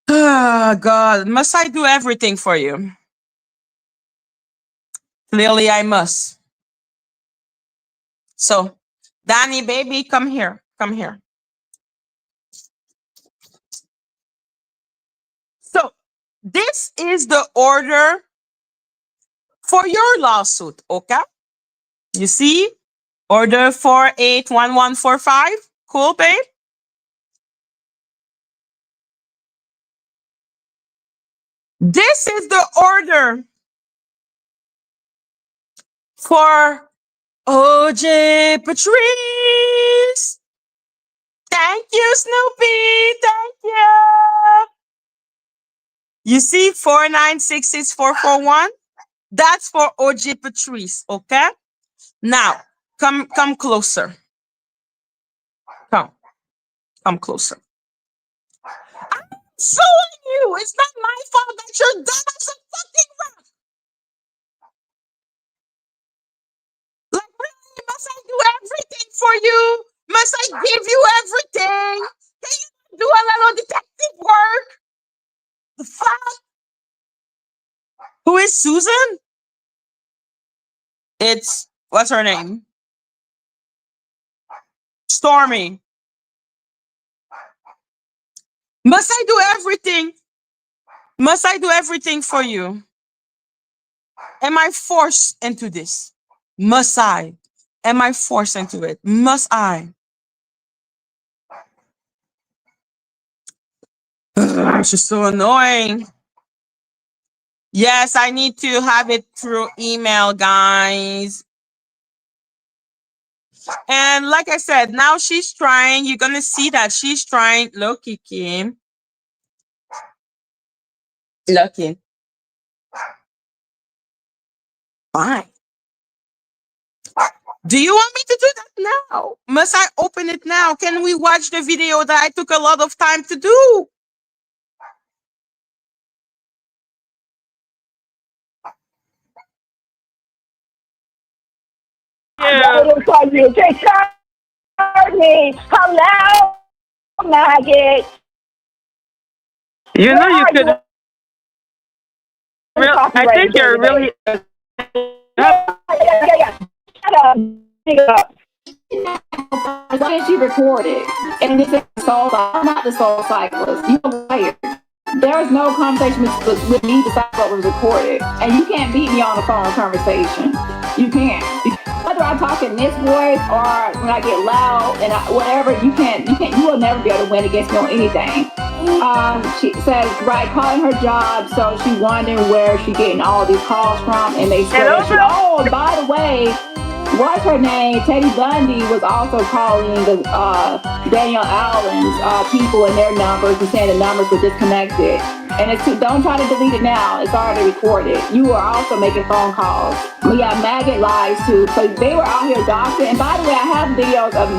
Oh, God, must I do everything for you? Clearly, I must. So, Dani, baby, come here. Come here. So, this is the order for your lawsuit, okay? You see? Order 481145. Cool, babe? This is the order for OJ Patrice. Thank you, Snoopy. Thank you. You see 4966441? That's for OJ Patrice, okay? Now, come closer. Come closer. I'm suing you. It's not my fault that you're dumb as a fucking rock. Like, really? Must I do everything for you? Must I give you everything? Can you do a little detective work? The fuck? Who is Susan? It's, what's her name? Stormy. Must I do everything? Must I do everything for you? Am I forced into this? Must I? Am I forced into it? Must I? She's so annoying. Yes, I need to have it through email, guys. And like I said, now she's trying. You're going to see that she's trying. Look, Kiki. Lucky. Fine. Do you want me to do that now? Must I open it now? Can we watch the video that I took a lot of time to do? I'm for you. Take me. Hello, Maggie. You know you could. I think you're really. Yeah. Shut up. Why didn't she record it? And this is I'm not the soul cyclist. You're a liar. There is no conversation with me besides what was recorded. And you can't beat me on a phone conversation. You can't. Whether I talk in this voice or when I get loud and whatever, you will never be able to win against me on anything. She says, right, calling her job, so she's wondering where she's getting all these calls from, and they said, oh, by the way, what's her name? Teddy Bundy was also calling the Daniel Allen's people and their numbers and saying the numbers were disconnected. And don't try to delete it now. It's already recorded. You are also making phone calls. Yeah, maggot lies too. So they were out here doxing. And by the way, I have videos of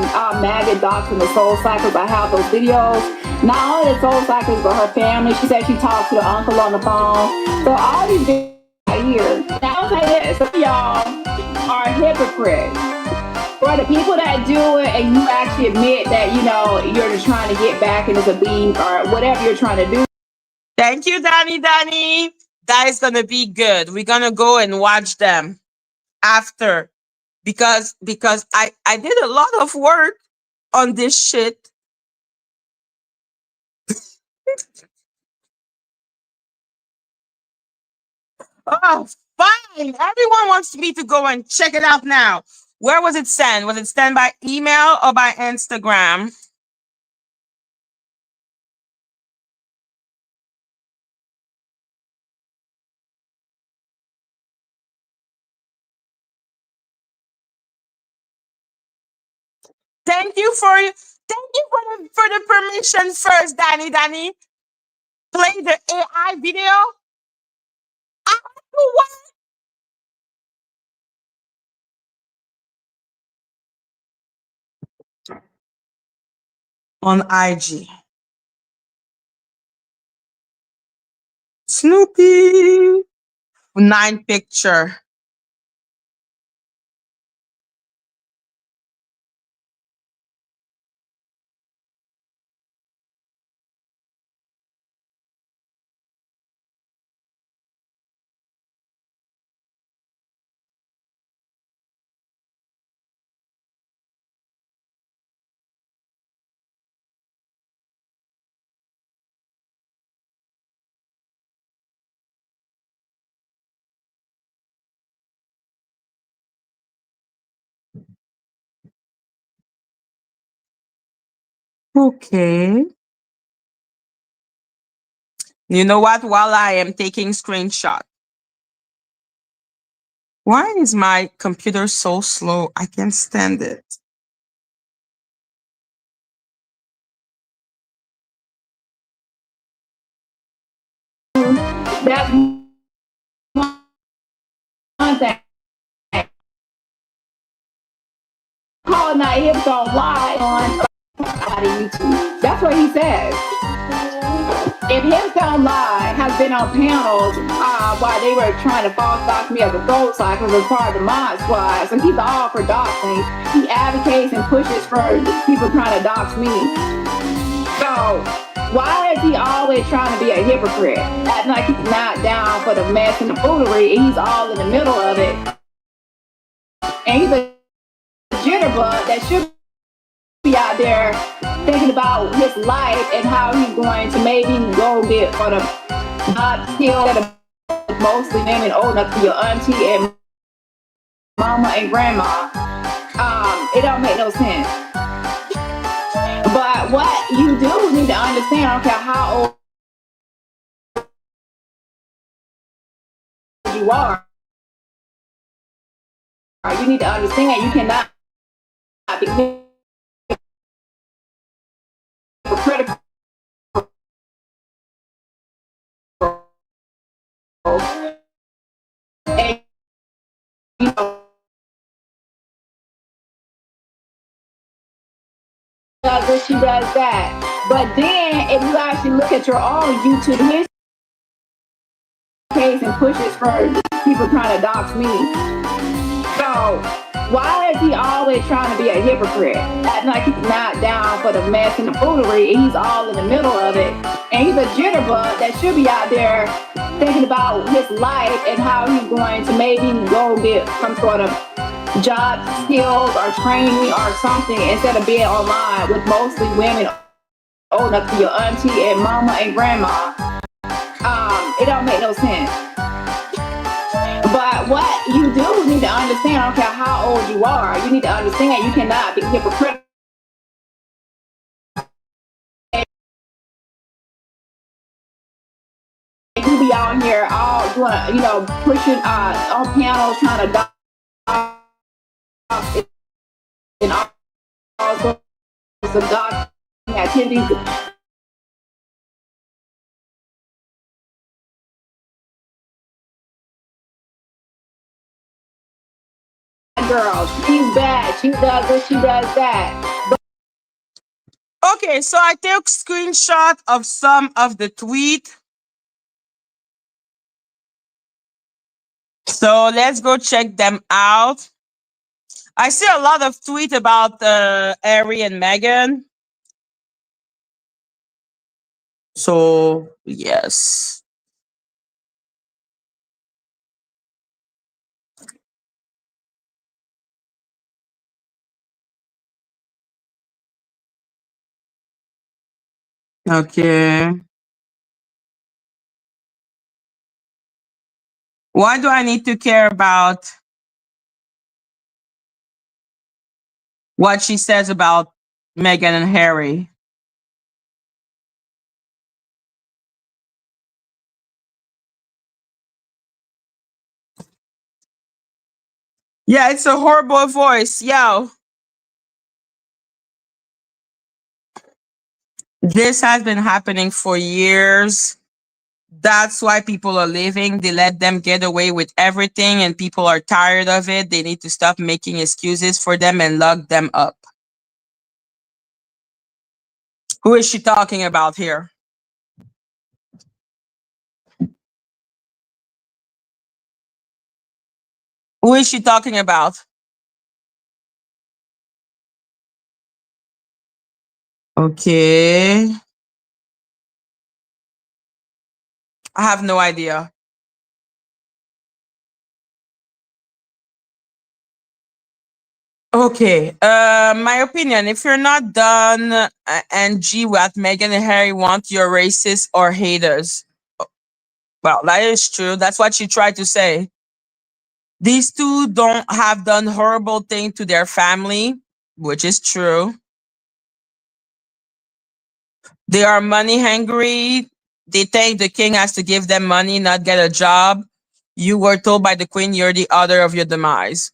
maggot doxing the Soul Cycles. I have those videos. Not only the Soul Cycles, but her family. She said she talked to the uncle on the phone. So all these videos right here. Now I'll say this. Some of y'all are hypocrites. For the people that do it and you actually admit that, you know, you're just trying to get back and it's a beam or whatever you're trying to do. Thank you, Dani. That is going to be good. We're going to go and watch them after because I did a lot of work on this shit. Oh, fine. Everyone wants me to go and check it out now. Where was it sent? Was it sent by email or by Instagram? Thank you for the permission first, Dani. Play the AI video. I do what? On IG. Snoopy. 9 picture. Okay. You know what? While I am taking screenshot. Why is my computer so slow? I can't stand it. That's one thing. Calling out hips don't lie on YouTube. That's what he says. If Hips Don't Lie has been on panels while they were trying to false dox me as a Soul Cycle as part of the Mod Squad, so he's all for doxing. He advocates and pushes for people trying to dox me. So why is he always trying to be a hypocrite? Acting like he's not down for the mess and the foolery, and he's all in the middle of it. And he's a jitterbug that should be out there thinking about his life and how he's going to maybe go get for the not skills that are mostly women old enough to be your auntie and mama and grandma. It don't make no sense. But what you do need to understand, I don't care how old you are, you need to understand you cannot be critical. And, you know, does this, she does that. But then, if you actually look at your own YouTube history case and pushes for people trying to dox me. So, why is he always trying to be a hypocrite? Acting like he's not down for the mess and the foolery, and he's all in the middle of it. And he's a jitterbug that should be out there thinking about his life and how he's going to maybe go get some sort of job skills or training or something instead of being online with mostly women old enough to be your auntie and mama and grandma. It don't make no sense. But what you do need to understand, I don't care how old you are, you need to understand you cannot be hypocritical down here all doing, pushing on pianos, trying to dance and all sorts of dog activities. Girl, she's bad. She does this, she does that. Okay, so I took screenshot of some of the tweet. So let's go check them out. I see a lot of tweet about Harry and Meghan. So yes. Okay. Why do I need to care about what she says about Meghan and Harry? Yeah, it's a horrible voice. Yo. This has been happening for years. That's why people are leaving. They let them get away with everything and people are tired of it. They need to stop making excuses for them and lock them up. Who is she talking about here? Who is she talking about? Okay. I have no idea. Okay. My opinion, if you're not done and G what Meghan and Harry want, you're racist or haters. Well, that is true. That's what she tried to say. These two don't have done horrible thing to their family, which is true. They are money hungry. They think the king has to give them money, not get a job. You were told by the queen you're the author of your demise.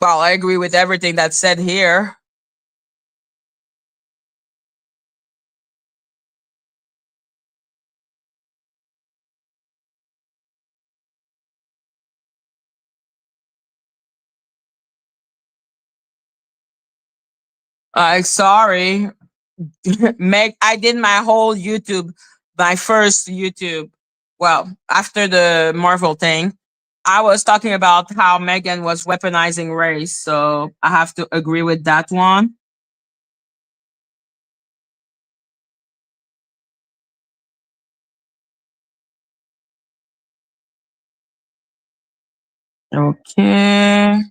Well, I agree with everything that's said here. Sorry. Meg, I did my whole YouTube, my first YouTube. Well, after the Marvel thing, I was talking about how Megan was weaponizing race. So I have to agree with that one. Okay.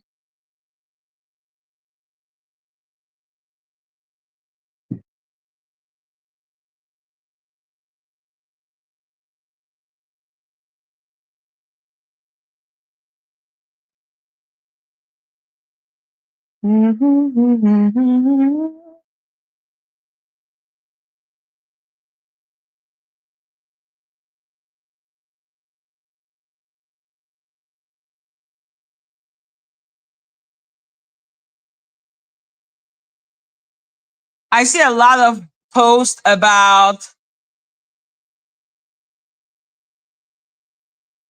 I see a lot of posts about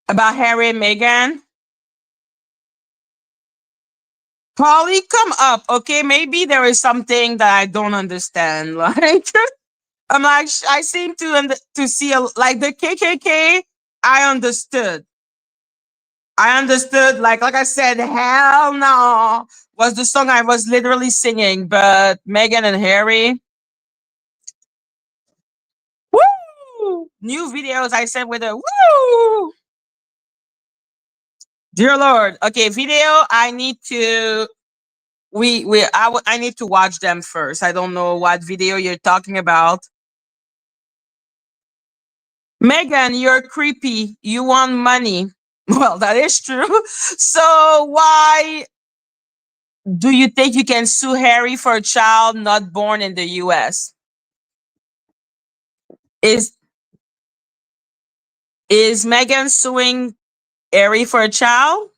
Harry and Meghan. Polly, come up, okay? Maybe there is something that I don't understand. Like, I'm like, I seem to see like the KKK. I understood. Like I said, hell no was the song I was literally singing. But Meghan and Harry, woo! New videos I sent with a woo. Dear Lord, okay, video. I need to. I need to watch them first. I don't know what video you're talking about. Megan, you're creepy. You want money. Well, that is true. So why do you think you can sue Harry for a child not born in the US? Is Is Megan suing Harry for a child?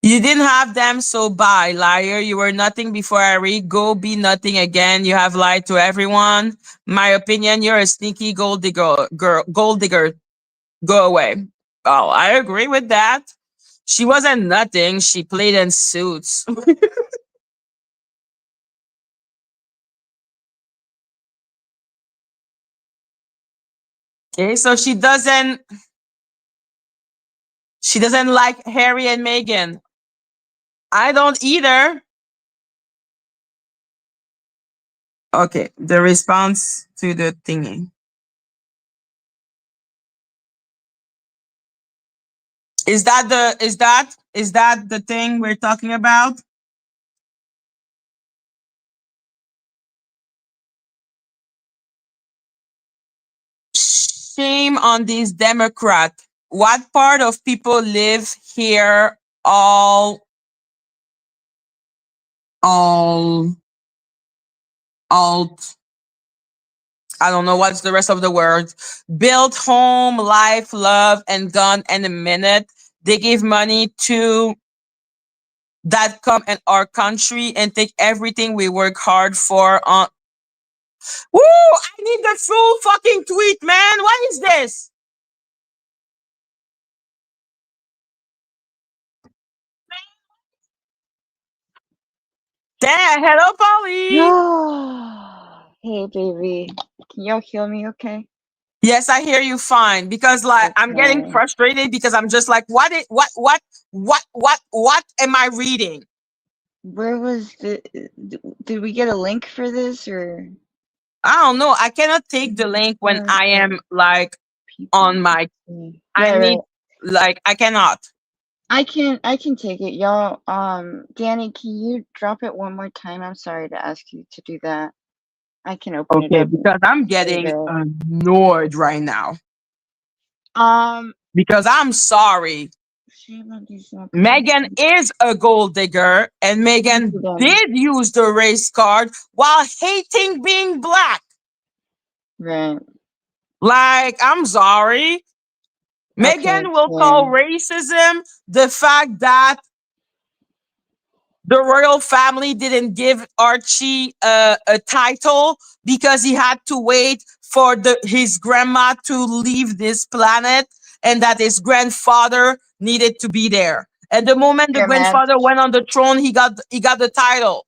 You didn't have them, so bye, liar. You were nothing before Harry. Go be nothing again. You have lied to everyone. My opinion, you're a sneaky gold digger. Gold digger. Go away. Oh, I agree with that. She wasn't nothing. She played in Suits. Okay, so she doesn't like Harry and Meghan. I don't either. Okay, the response to the thingy. Is that the thing we're talking about? Shame on these Democrats. What part of people live here all alt I don't know what's the rest of the word. Build home, life, love, and gone in a minute. They give money to that come in our country and take everything we work hard for on. Woo! I need the full fucking tweet, man. What is this? Damn, hello, Polly. Hey, baby. Can y'all hear me okay? Yes, I hear you fine because like I'm getting Okay. frustrated because I'm just like, what am I reading? Where was did we get a link for this or I don't know. I cannot take the link when part I of am like on people? my. I Right, need right. like I cannot. I can take it. Y'all, Danny, can you drop it one more time? I'm sorry to ask you to do that. I can open it Okay, up and because I'm save getting it. annoyed right now. Um, Because I'm sorry. shame on these Democrats. Megan is a gold digger, and Thank Megan you, Danny. did use the race card while hating being black. Right. Like, I'm sorry. Okay, Megan will call Tim. racism the fact that the royal family didn't give Archie a title because he had to wait for his grandma to leave this planet and that his grandfather needed to be there. And the moment the You're mad. grandfather went on the throne, he got the title.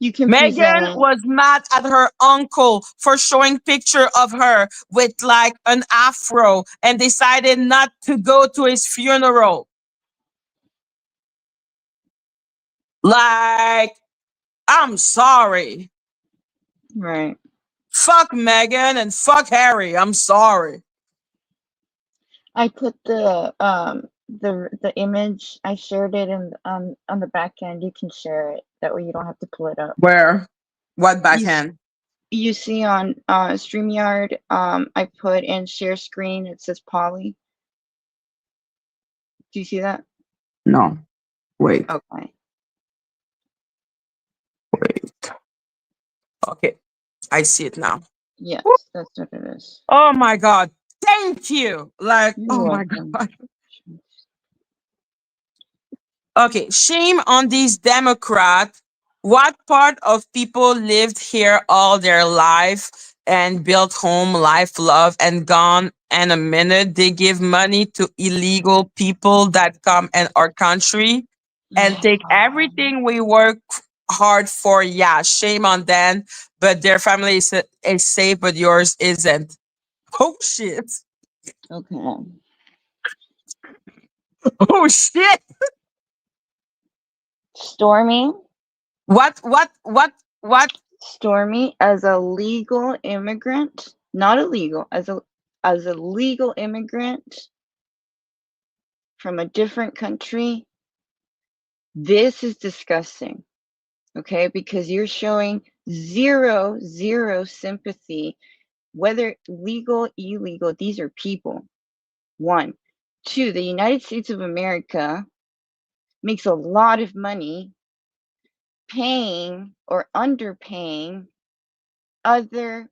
You can present Megan it. was mad at her uncle for showing picture of her with like an afro and decided not to go to his funeral. Like, I'm sorry. Right. Fuck Megan and fuck Harry. I'm sorry. I put the image. I shared it in on the back end. You can share it. That way you don't have to pull it up. Where? What You s- backhand? you see on StreamYard. I put in share screen. It says Polly. Do you see that? No. Wait. Okay. Wait. Okay. I see it now. Yes, that's what it is. Oh my God. Thank you. Like, You're oh my welcome. God. Okay. Shame on these Democrats. What part of people lived here all their life and built home, life, love, and gone in a minute? They give money to illegal people that come in our country and take everything we work hard for. Yeah, shame on them, but their family is safe, but yours isn't. Oh shit. Okay. Oh shit. Stormy. What? Stormy as a legal immigrant, not illegal, as a legal immigrant from a different country. This is disgusting. Okay, because you're showing zero sympathy, whether legal, illegal, these are people. One. Two, the United States of America makes a lot of money paying or underpaying other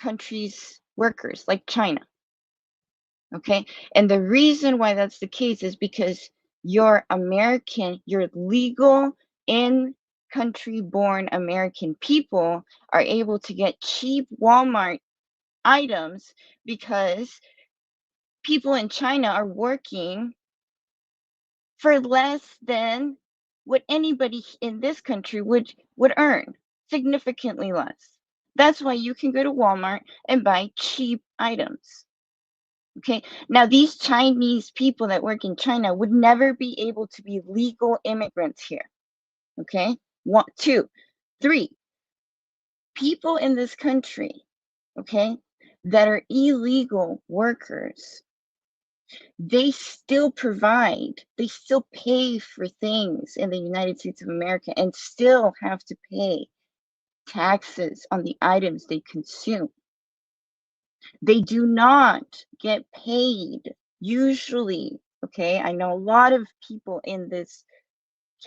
country's workers, like China. Okay, and the reason why that's the case is because you're American, you're legal in country born American people are able to get cheap Walmart items because people in China are working for less than what anybody in this country would earn, significantly less. That's why you can go to Walmart and buy cheap items. Okay, now these Chinese people that work in China would never be able to be legal immigrants here. Okay, 1, 2, 3. People in this country, okay, that are illegal workers, they still provide, they still pay for things in the United States of America and still have to pay taxes on the items they consume. They do not get paid usually. Okay, I know a lot of people in this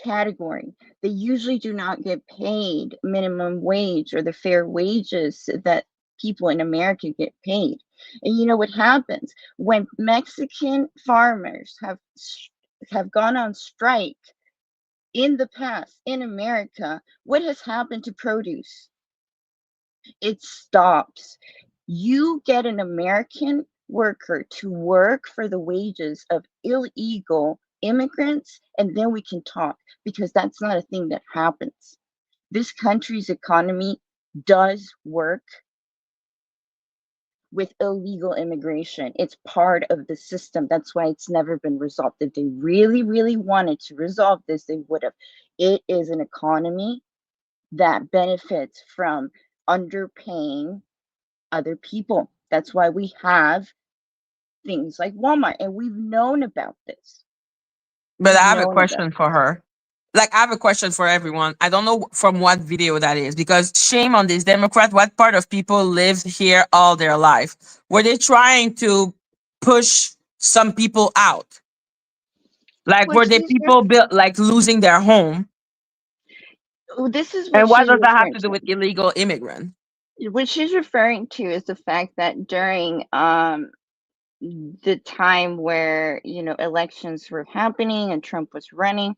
category. They usually do not get paid minimum wage or the fair wages that people in America get paid. And you know what happens when Mexican farmers have gone on strike in the past in America? What has happened to produce? It stops. You get an American worker to work for the wages of illegal immigrants, and then we can talk, because that's not a thing that happens. This country's economy does work with illegal immigration. It's part of the system. That's why it's never been resolved. If they really, really wanted to resolve this, they would have. It is an economy that benefits from underpaying other people. That's why we have things like Walmart, and we've known about this. But I have a question for her. Like, I have a question for everyone. I don't know from what video that is, because shame on this Democrat. What part of people lived here all their life? Were they trying to push some people out? Like, were they people built like losing their home? This is And what what she's does that have referring to do to. with illegal immigrant? What she's referring to is the fact that during the time where, you know, elections were happening and Trump was running,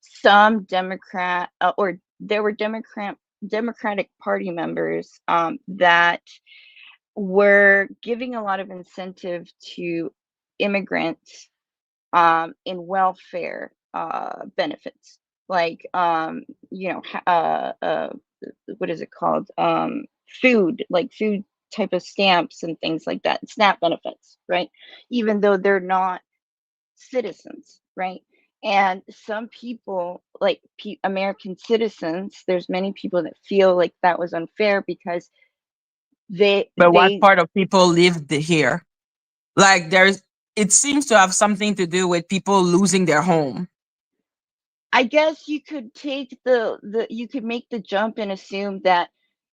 some Democrat or there were Democratic Party members that were giving a lot of incentive to immigrants in welfare benefits, like you know, what is it called? Food, like food type of stamps and things like that, SNAP benefits, right? Even though they're not citizens, right? And some people, like American citizens, there's many people that feel like that was unfair because But what they part of people lived here? Like, it seems to have something to do with people losing their home. I guess you could take you could make the jump and assume that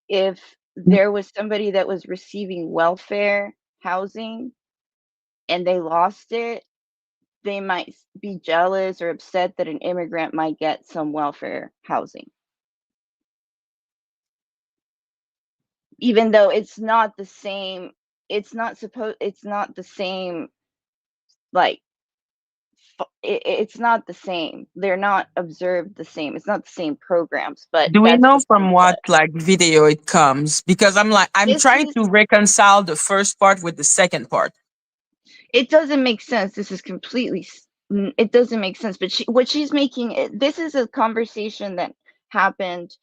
if there was somebody that was receiving welfare housing and they lost it, they might be jealous or upset that an immigrant might get some welfare housing. Even though it's not the same, it's not the same, like it's not the same. They're not observed the same. It's not the same programs, but Do we that's know just from what like video it comes? Because I'm this trying is to reconcile the first part with the second part. it doesn't make sense. This is completely it doesn't make sense. But what she's making, this is a conversation that happened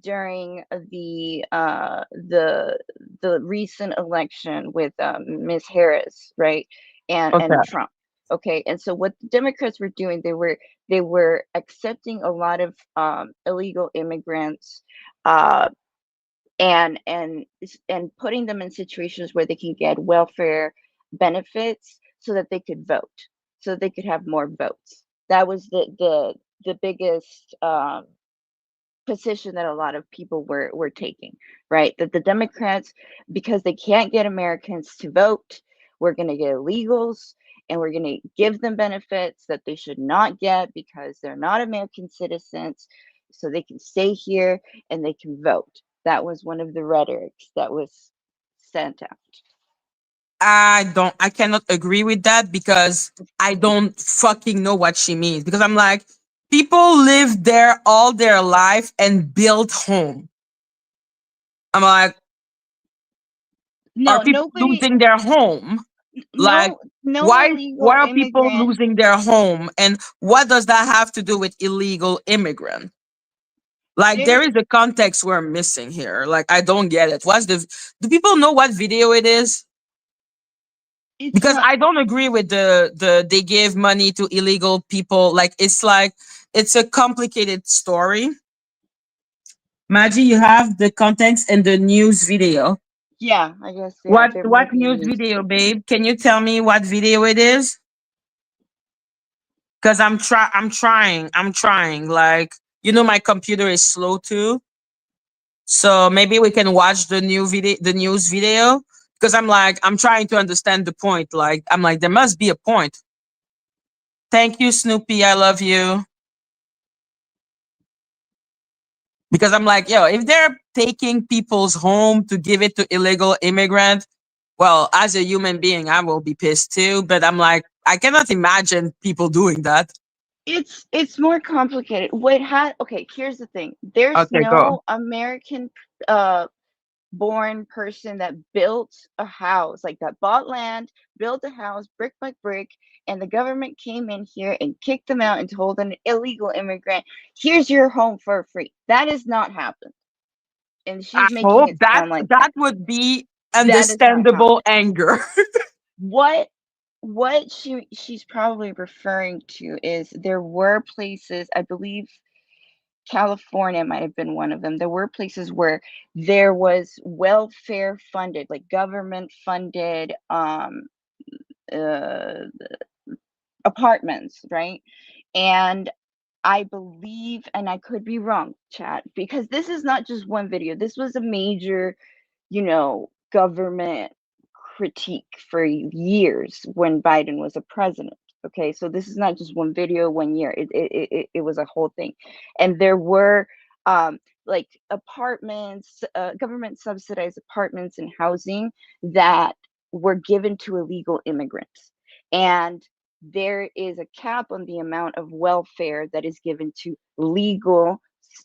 during the recent election with Ms. Harris, right, Okay. and Trump. Okay, and so what the Democrats were doing, they were accepting a lot of illegal immigrants, uh, and putting them in situations where they can get welfare benefits so that they could vote, so they could have more votes. That was the biggest position that a lot of people were taking, right? That the Democrats, because they can't get Americans to vote, we're going to get illegals and we're going to give them benefits that they should not get because they're not American citizens, so they can stay here and they can vote. That was one of the rhetorics that was sent out. I cannot agree with that because I don't fucking know what she means. Because I'm like, people live there all their life and build home. I'm like, No, are people nobody, losing their home? Like, no why illegal are people immigrant. losing their home? And what does that have to do with illegal immigrant? Like, there There, is a context we're missing here. Like, I don't get it. Do people know what video it is? it's Because not. I don't agree with the they give money to illegal people. Like, it's a complicated story. Maggie, you have the context and the news video. Yeah, I guess. Yeah, What there may what be a news news video, video. babe? Can you tell me what video it is? Because I'm trying. Like, my computer is slow too. So maybe we can watch the news video. Because I'm trying to understand the point. Like, I'm like, there must be a point. Thank you, Snoopy. I love you. Because I'm like, yo, if they're taking people's home to give it to illegal immigrants, well, as a human being, I will be pissed too. But I'm like, I cannot imagine people doing that. It's more complicated. Okay, here's the thing. There's Okay, go. no American uh born person that built a house, like that bought land, built a house brick by brick, and the government came in here and kicked them out and told an illegal immigrant, here's your home for free. That has not happened. And I she's making hope it that sound like that. that would be That has not understandable happened. anger. What she's probably referring to is there were places, I believe California might have been one of them. There were places where there was welfare funded, like government funded uh, apartments, right? And I believe, and I could be wrong, chat, because this is not just one video. This was a major, government critique for years when Biden was a president. Okay, so this is not just one video, 1 year. It was a whole thing, and there were like apartments, government subsidized apartments and housing that were given to illegal immigrants, and there is a cap on the amount of welfare that is given to legal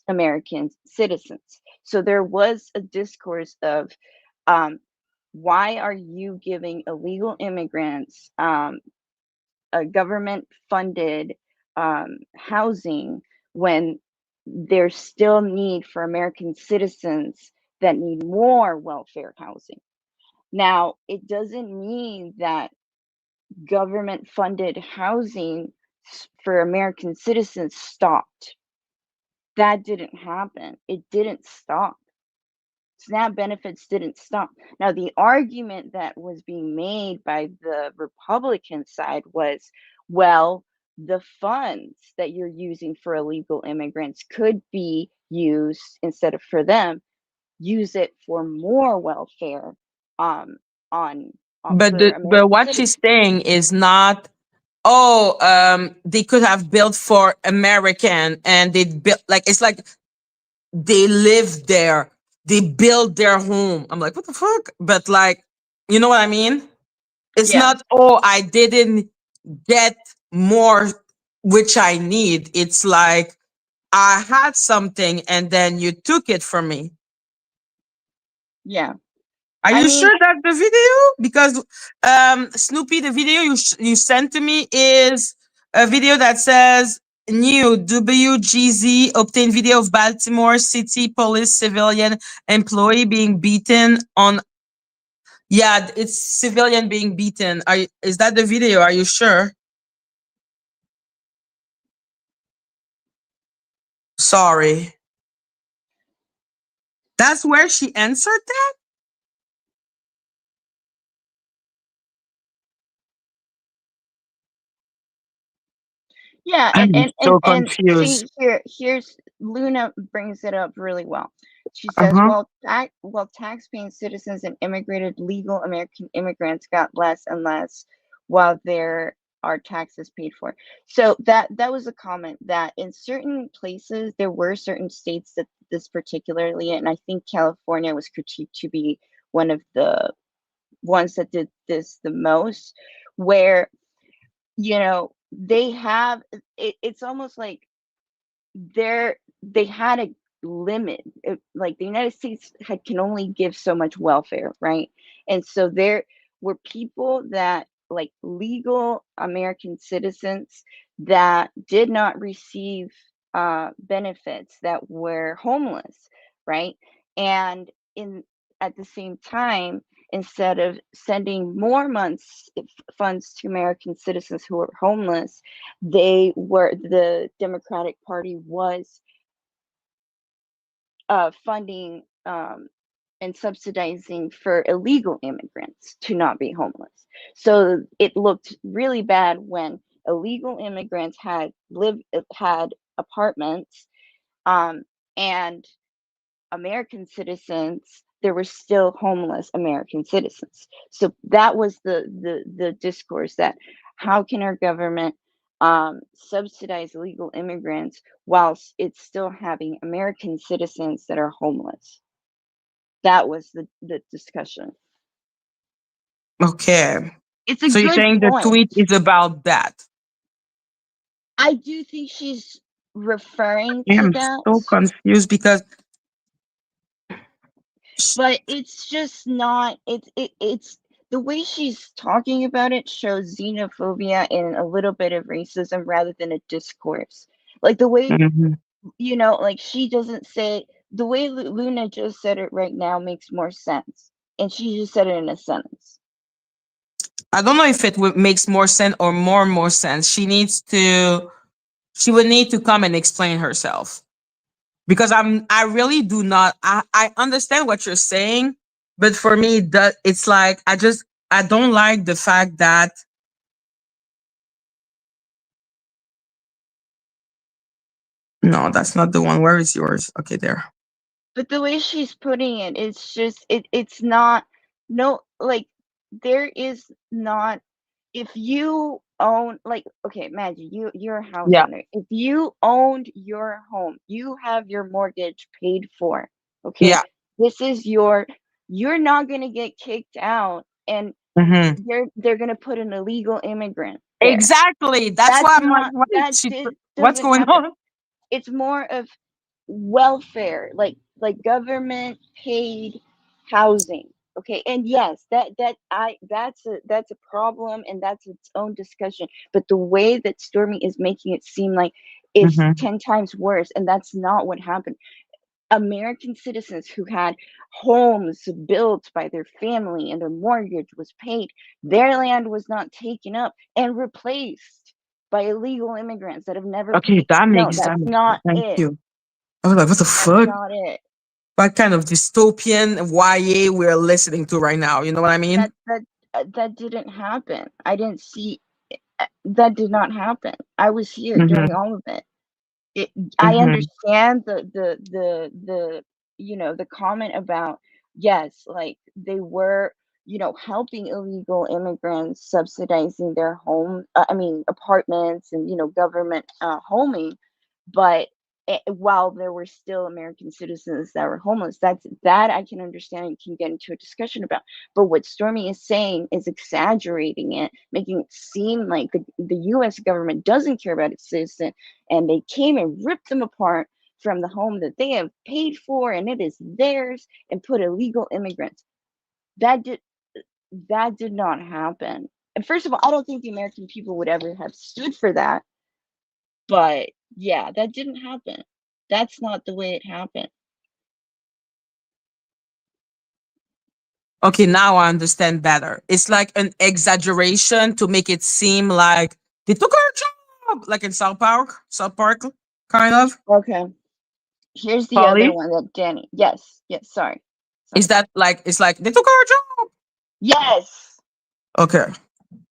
American citizens. So there was a discourse of why are you giving illegal immigrants a government funded housing when there's still need for American citizens that need more welfare housing? Now, it doesn't mean that government funded housing for American citizens stopped. That didn't happen. It didn't stop. SNAP benefits didn't stop. Now, the argument that was being made by the Republican side was, well, the funds that you're using for illegal immigrants could be used, instead of for them, use it for more welfare on for But American what she's citizens. saying is not, they could have built for American and they built, like, it's like they live there, they build their home. I'm like, what the fuck? But like, you know what I mean? It's Yeah. not, oh, I didn't get more which I need. It's like I had something and then you took it from me. Yeah. Are I you mean, sure that's the video? Because Snoopy, the video you sent to me is a video that says new WGZ obtained video of Baltimore City police civilian employee being beaten on. Yeah, it's civilian being beaten. Is that the video? Are you sure? Sorry. That's where she answered that? yeah, I'm so and confused. see, here's Luna brings it up really well. She says, Uh-huh. while tax-paying citizens and immigrated legal American immigrants got less and less while there are taxes paid for. So that was a comment that in certain places there were certain states that this particularly, and I think California was critiqued to be one of the ones that did this the most, where they have it's almost like they had a limit. Like the United States can only give so much welfare, right? And so there were people that, like legal American citizens, that did not receive benefits, that were homeless, right? And in at the same time, instead of sending more months funds to American citizens who were homeless, the Democratic Party was funding and subsidizing for illegal immigrants to not be homeless. So it looked really bad when illegal immigrants had apartments, and American citizens, there were still homeless American citizens. So that was the discourse, that how can our government subsidize illegal immigrants whilst it's still having American citizens that are homeless? That was the discussion. Okay. It's a So you're good saying the point. tweet is about that? I do think she's referring to I'm that, so confused because but it's just not. It's the way she's talking about it shows xenophobia and a little bit of racism rather than a discourse. Like the way Mhm. like she doesn't say the way Luna just said it right now makes more sense, and she just said it in a sentence. I don't know if it makes more sense or more sense. She would need to come and explain herself, because I really do not, I understand what you're saying, but for me that it's like I don't like the fact that no, that's not the one. Where is yours? Okay, there. But the way she's putting it, it's just it's not, no, like there is not, if you own, like, okay, Maggie, you're a house Yeah. owner. If you owned your home, you have your mortgage paid for, okay? Yeah. This is you're not gonna get kicked out, and Hmm. they're gonna put an illegal immigrant there. Exactly. That's That's why I'm like, not, what is that she? What's doesn't going happen. on? It's more of welfare, like government paid housing. Okay, and yes, that's a problem, and that's its own discussion. But the way that Stormy is making it seem like it's Hmm. 10 times worse, and that's not what happened. American citizens who had homes built by their family and their mortgage was paid, their land was not taken up and replaced by illegal immigrants that have never Okay, paid. No, that that's makes not thank it. you. I was like, what the That's fuck? not it. What kind of dystopian YA we're listening to right now? You know what I mean? That didn't happen. I didn't see that did not happen. I was here during Hmm. all of it. I Hmm. understand the the comment about, yes, like they were helping illegal immigrants, subsidizing their home, I mean apartments, and government homing, but while there were still American citizens that were homeless, that I can understand and can get into a discussion about. But what Stormy is saying is exaggerating it, making it seem like the U.S. government doesn't care about its citizens, and they came and ripped them apart from the home that they have paid for and it is theirs, and put illegal immigrants. That did that did not happen. And first of all, I don't think the American people would ever have stood for that. But yeah, that didn't happen. That's not the way it happened. Okay, now I understand better. It's like an exaggeration to make it seem like they took our job, like in South Park, kind of. Okay. Here's the other Polly, one that Danny. Yes, yes, sorry. is Sorry. that like it's like they took our job? Yes, Okay,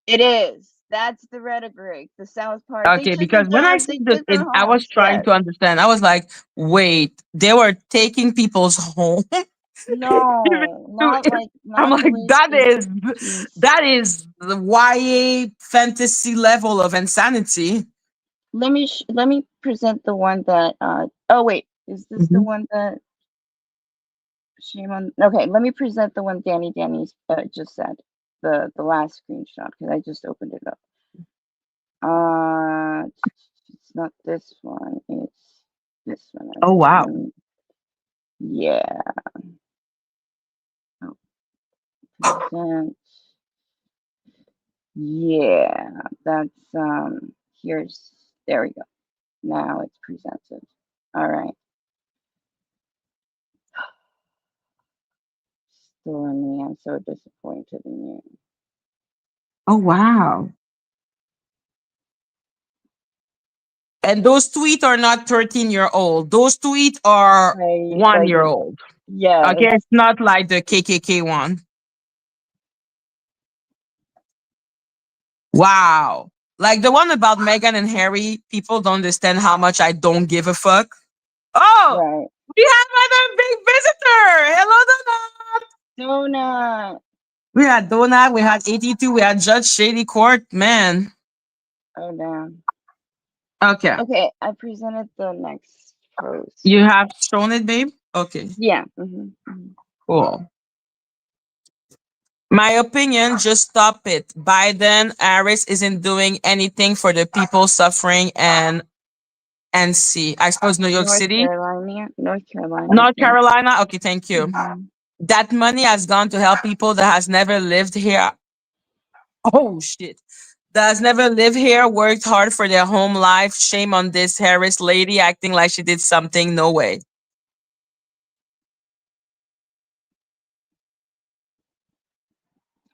it is. That's the rhetoric. The South Park. They okay. took our Because when I jobs, see they this, took our I was homes. trying Yes. to understand. I was like, wait, they were taking people's home. No, I'm not like, the way she's that is the YA fantasy level of insanity. let me present the one that oh wait, is this the Mhm. one that Shame on. Okay, let me present the one Danny just said. The last screenshot because I just opened it up. It's not this one. It's this one. Oh wow. Yeah. Oh, present. Yeah, that's there we go. Now it's presented. All right. Stormy, I'm so disappointed in you. Oh wow. And those tweets are not 13-year-old. Those tweets are Like 1-year-old. yeah. Okay, it's not like the KKK one. Wow. Like the one about Meghan and Harry, people don't understand how much I don't give a fuck. Oh, Right. we have another big visitor. Hello, Donut. Donut. We had Donut, we had 82, we had Judge Shady Court. Man. Oh damn. Okay. Okay, I presented the next post. You have shown it, babe? Okay. Yeah. Cool. My opinion, just stop it. Biden, Harris isn't doing anything for the people suffering and NC. I suppose New York City. North Carolina. North Carolina. Okay, thank you. Mm-hmm. That money has gone to help people that has never lived here. Oh shit. That has never lived here, worked hard for their home life. Shame on this Harris lady acting like she did something. No way.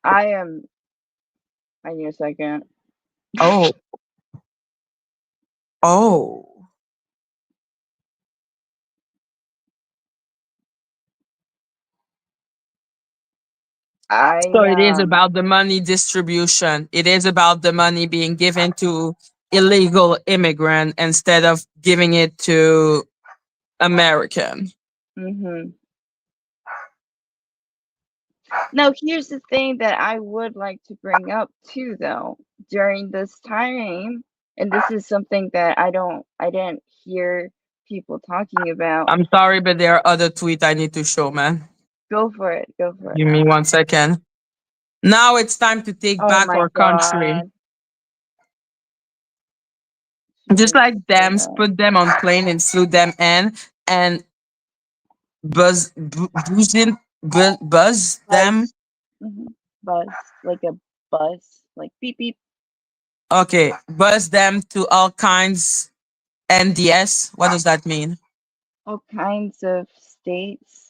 I need a second. Oh. Oh. So it is about the money distribution. It is about the money being given to illegal immigrant instead of giving it to American. Mm-hmm. Now, here's the thing that I would like to bring up too, though, during this time, and this is something that I didn't hear people talking about. I'm sorry, but there are other tweets I need to show, man. Go for it. Go for it. Give me 1 second. Now it's time to take back our country. Just like them, put them on plane and flew them in and buzz them. Mm-hmm. Buzz, like a buzz, like beep beep. Okay, buzz them to all kinds. NDS. What does that mean? All kinds of states.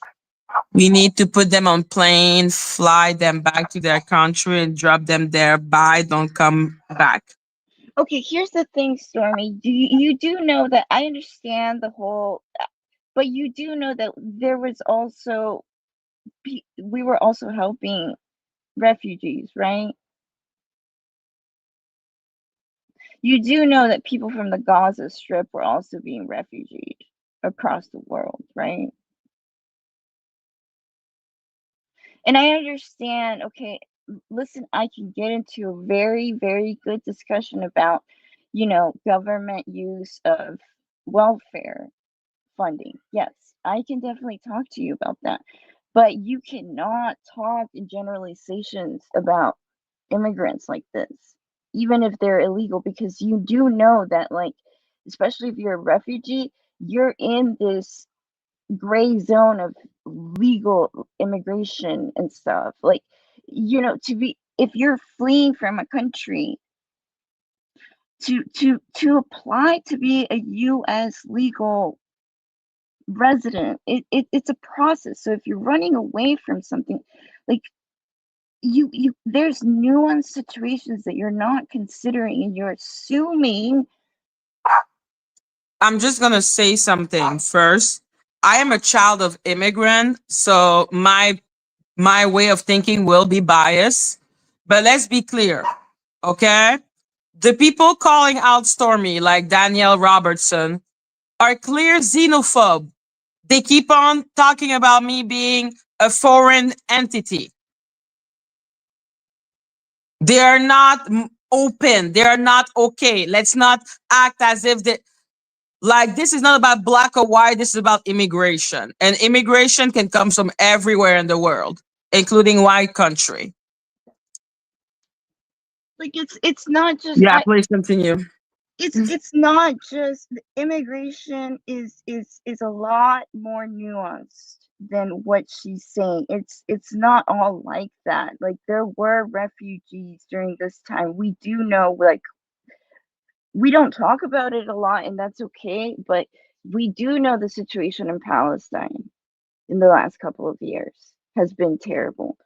We need to put them on plane, fly them back to their country, and drop them there. Bye, don't come back. Okay, here's the thing, Stormy. You do know that I understand the whole, but you do know that there was also we were also helping refugees, right? You do know that people from the Gaza Strip were also being refugeed across the world, right? And I understand, okay, listen, I can get into a very, very good discussion about, government use of welfare funding. Yes, I can definitely talk to you about that. But you cannot talk in generalizations about immigrants like this, even if they're illegal, because you do know that, like, especially if you're a refugee, you're in this gray zone of legal immigration and stuff. Like, if you're fleeing from a country to apply to be a US legal resident, it's a process. So if you're running away from something, like, you there's nuanced situations that you're not considering and you're assuming. I'm just gonna say something first. I am a child of immigrant, so my way of thinking will be biased. But let's be clear, okay? The people calling out Stormy, like Dani Robertson, are clear xenophobe. They keep on talking about me being a foreign entity. They are not open. They are not okay. Let's not act as if they Like, this is not about black or white. This is about immigration. And immigration can come from everywhere in the world, including white country. Like it's not just Yeah, please continue. it's not just immigration is a lot more nuanced than what she's saying. It's not all like that. Like, there were refugees during this time. We do know, like, we don't talk about it a lot, and that's okay, but we do know the situation in Palestine in the last couple of years has been terrible,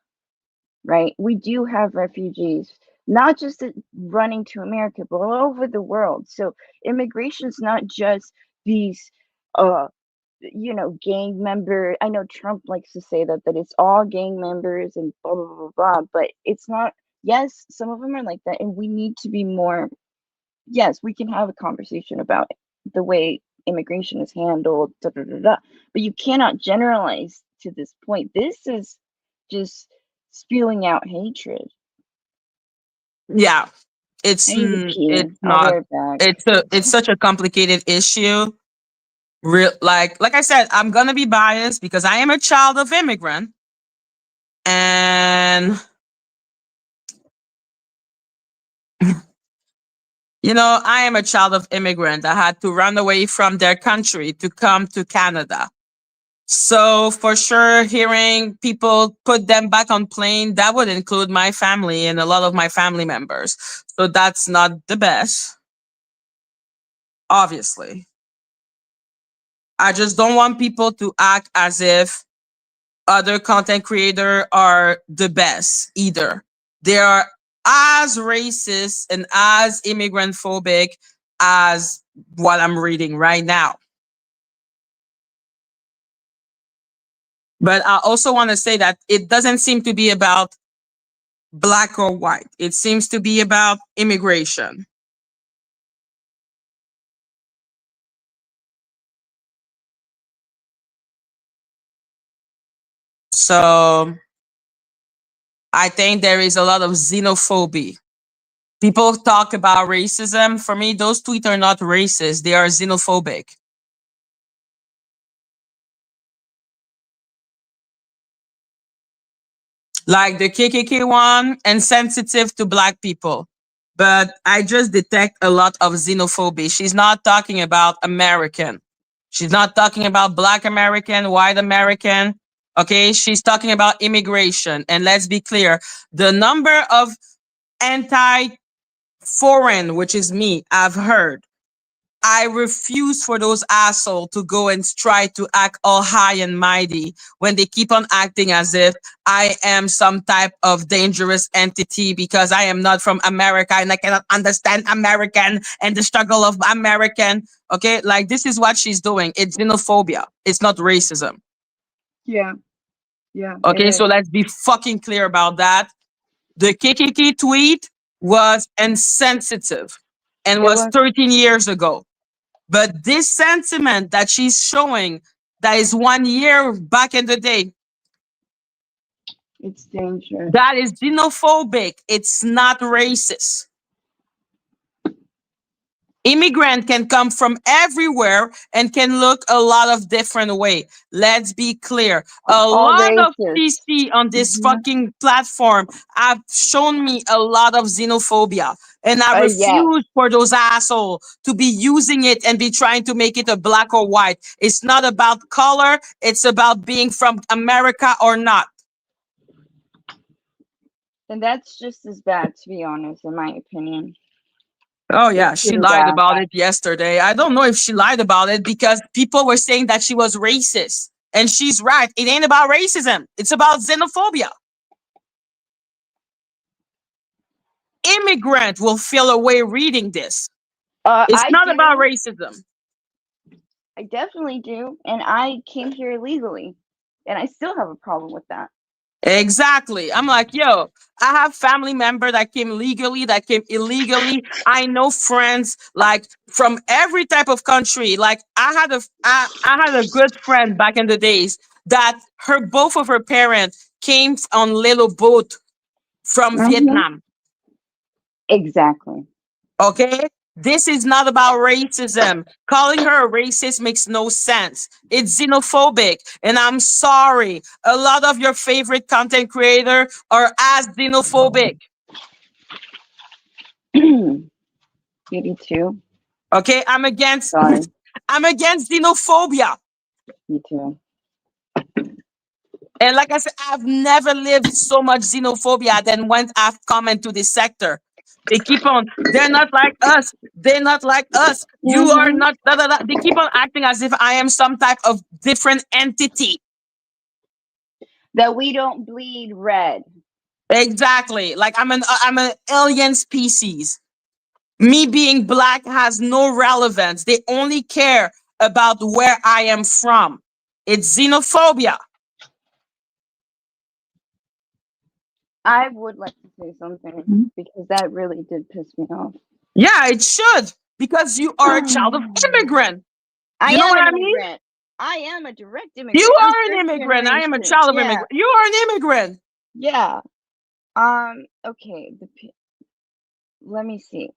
right? We do have refugees, not just running to America, but all over the world. So immigration's not just these, gang member. I know Trump likes to say that it's all gang members and blah blah blah blah, but it's not. Yes, some of them are like that, and we need to be more. Yes, we can have a conversation about the way immigration is handled, da, da, da, da, but you cannot generalize to this point. This is just spewing out hatred. Yeah, I need to pee. it's I'll be not. right back. It's such a complicated issue. Like I said, I'm gonna be biased because I am a child of immigrant, and I am a child of immigrant. I had to run away from their country to come to Canada. So for sure, hearing people put them back on plane, that would include my family and a lot of my family members. So that's not the best, obviously. I just don't want people to act as if other content creators are the best either. They are as racist and as immigrant phobic as what I'm reading right now. But I also want to say that it doesn't seem to be about black or white. It seems to be about immigration. So I think there is a lot of xenophobia. People talk about racism. For me, those tweets are not racist. They are xenophobic. Like the KKK one, and sensitive to black people. But I just detect a lot of xenophobia. She's not talking about American. She's not talking about black American, white American. Okay, she's talking about immigration. And let's be clear, the number of anti-foreign, which is me, I've heard. I refuse for those assholes to go and try to act all high and mighty when they keep on acting as if I am some type of dangerous entity because I am not from America and I cannot understand American and the struggle of American. Okay, like this is what she's doing. It's xenophobia. It's not racism. Yeah. Yeah. Okay, so let's be fucking clear about that. The KKK tweet was insensitive and was 13 years ago. But this sentiment that she's showing, that is 1 year back in the day, it's dangerous. That is xenophobic. It's not racist. Immigrant can come from everywhere and can look a lot of different way. Let's be clear. A lot of CC on this fucking platform have shown me a lot of xenophobia. And I refuse for those assholes to be using it and be trying to make it a black or white. It's not about color. It's about being from America or not. And that's just as bad, to be honest, in my opinion. Oh, yeah. She lied about it yesterday. I don't know if she lied about it because people were saying that she was racist. And she's right. It ain't about racism. It's about xenophobia. Immigrant will feel a way reading this. It's not about racism. I definitely do. And I came here illegally. And I still have a problem with that. Exactly. I'm like, yo, I have family member that came legally, that came illegally. I know friends like from every type of country. Like I had a good friend back in the days that both of her parents came on little boat from Vietnam. Exactly. Okay. This is not about racism. Calling her a racist makes no sense. It's xenophobic. And I'm sorry. A lot of your favorite content creators are as xenophobic. Beauty too. Okay? I'm against Sorry. I'm against xenophobia. Me too. And like I said, I've never lived so much xenophobia than when I've come into this sector. They keep on, they're not like us. They're not like us. You are not, da, da, da. They keep on acting as if I am some type of different entity. That we don't bleed red. Exactly. Like I'm an alien species. Me being black has no relevance. They only care about where I am from. It's xenophobia. I would like to say something because that really did piss me off. Yeah, it should. Because you are a child of immigrant. I You know am what an I mean? immigrant. I am a direct immigrant. You I'm are an first immigrant. I am a generation. child of Yeah. immigrant. You are an immigrant. Yeah. Okay. Let me see.